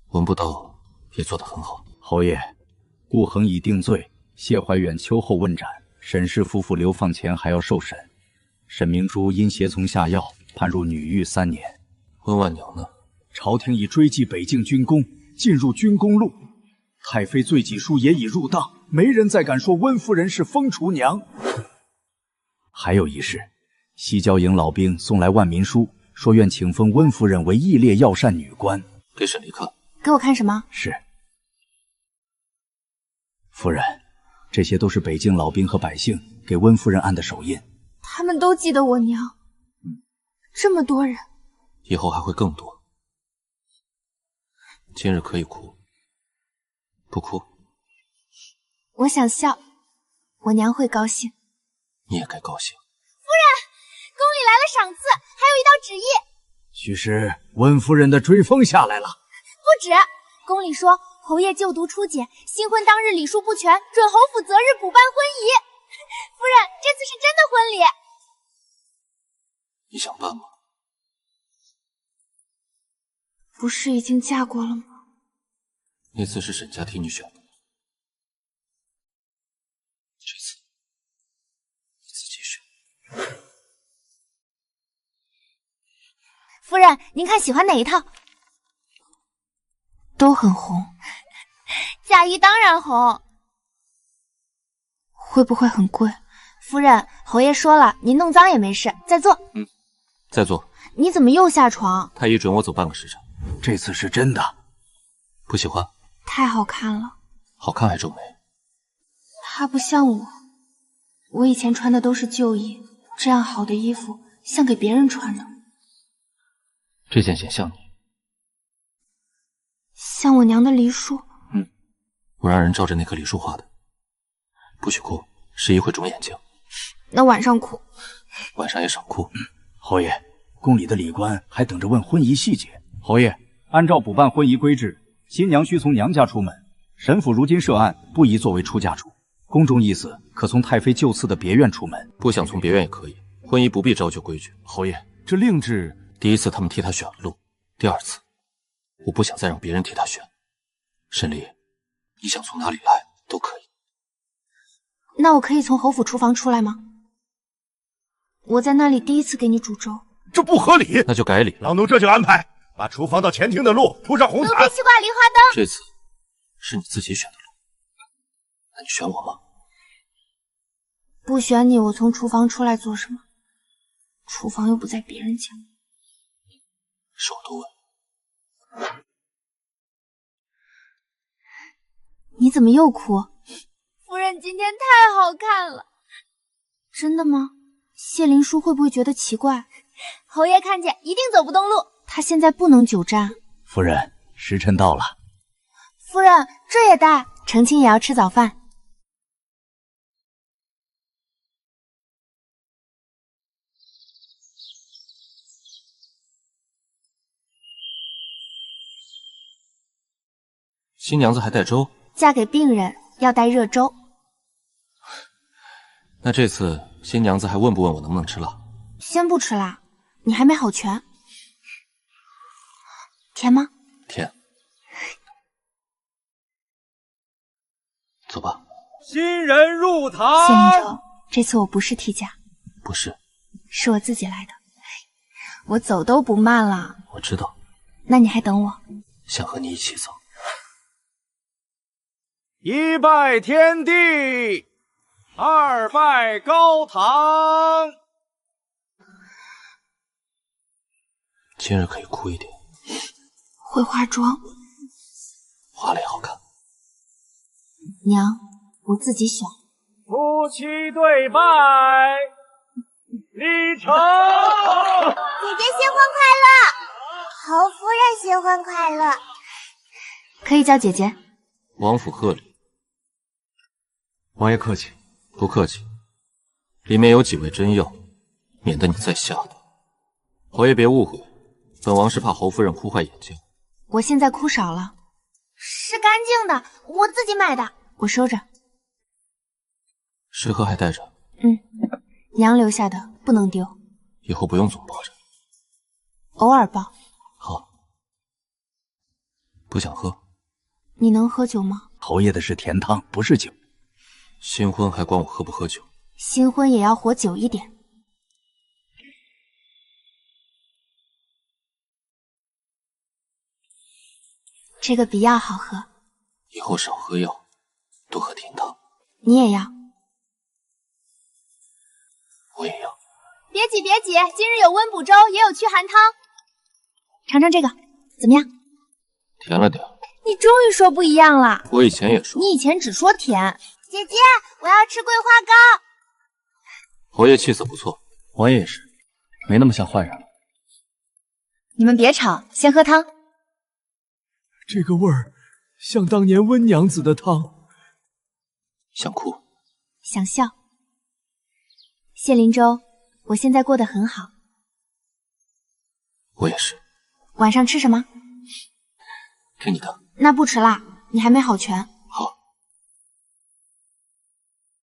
闻不到也做得很好。侯爷，顾恒已定罪，谢怀远秋后问斩，沈氏夫妇流放前还要受审。沈明珠因胁从下药，判入女狱3年。温婉娘呢？朝廷已追击北境军功，进入军功录。太妃罪己书也已入档，没人再敢说温夫人是风厨娘。还有一事，西郊营老兵送来万民书，说愿请封温夫人为义烈药膳女官。给沈离看。给我看什么？是。夫人，这些都是北境老兵和百姓给温夫人按的手印。他们都记得我娘。这么多人，以后还会更多。今日可以哭，不哭，我想笑，我娘会高兴。你也该高兴。夫人，宫里来了赏赐，还有一道旨意。须是温夫人的追封下来了。不止，宫里说侯爷就读初解，新婚当日礼数不全，准侯府择日补办婚仪。夫人，这次是真的婚礼。你想办吗？不是已经嫁过了吗？那次是沈家替你选的，这次你自己选。夫人，您看喜欢哪一套？都很红。嫁衣当然红。会不会很贵？夫人，侯爷说了，您弄脏也没事。再坐。再坐。你怎么又下床？太医准我走半个时辰。这次是真的。不喜欢？太好看了。好看还皱眉？他不像我，我以前穿的都是旧衣，这样好的衣服像给别人穿的。这件显像你。像我娘的梨树。我让人照着那棵梨树画的。不许哭，十一会肿眼睛。那晚上哭。晚上也少哭。侯爷，宫里的礼官还等着问婚仪细节。侯爷，按照补办婚仪规制，新娘需从娘家出门。沈府如今涉案，不宜作为出嫁主。宫中意思，可从太妃就赐的别院出门。不想从别院也可以，婚仪不必照旧规矩。侯爷，这令制，第一次他们替他选了路，第二次，我不想再让别人替他选。沈离，你想从哪里来都可以。那我可以从侯府厨房出来吗？我在那里第一次给你煮粥。这不合理，那就改礼。老奴这就安排，把厨房到前厅的路铺上红毯。奴婢西挂梨花灯。这次是你自己选的路，那你选我吗？不选你，我从厨房出来做什么？厨房又不在别人家。是我多问。你怎么又哭？夫人今天太好看了。真的吗？谢灵书会不会觉得奇怪？侯爷看见一定走不动路。他现在不能久站。夫人，时辰到了。夫人，这也带？成亲也要吃早饭。新娘子还带粥？嫁给病人要带热粥。那这次新娘子还问不问我能不能吃辣？先不吃辣，你还没好全。甜吗？甜。走吧。新人入堂。谢明州，这次我不是替嫁。不是。是我自己来的。我走都不慢了。我知道。那你还等我？想和你一起走。一拜天地，二拜高堂。今日可以哭一点。会化妆，化了也好看。娘，我自己选。夫妻对拜，礼成。姐姐新婚快乐，侯夫人新婚快乐。可以叫姐姐。王府贺礼。王爷客气。不客气。里面有几味真药，免得你再下的。侯爷别误会，本王是怕侯夫人哭坏眼睛。我现在哭少了。是干净的，我自己买的，我收着。食盒还带着。娘留下的，不能丢。以后不用总抱着。偶尔抱。好。不想喝？你能喝酒吗？好。侯爷的是甜汤，不是酒。新婚还管我喝不喝酒？新婚也要活久一点。这个比药好喝。以后少喝药，多喝甜汤。你也要。我也要。别急别急，今日有温补粥，也有驱寒汤。尝尝这个，怎么样？甜了点。你终于说不一样了。我以前也说。你以前只说甜。姐姐，我要吃桂花糕。侯爷气色不错。王爷也是，没那么像坏人了。你们别吵，先喝汤。这个味儿像当年温娘子的汤。想哭，想笑。谢灵州，我现在过得很好。我也是。晚上吃什么？听你的。那不迟啦，你还没好全。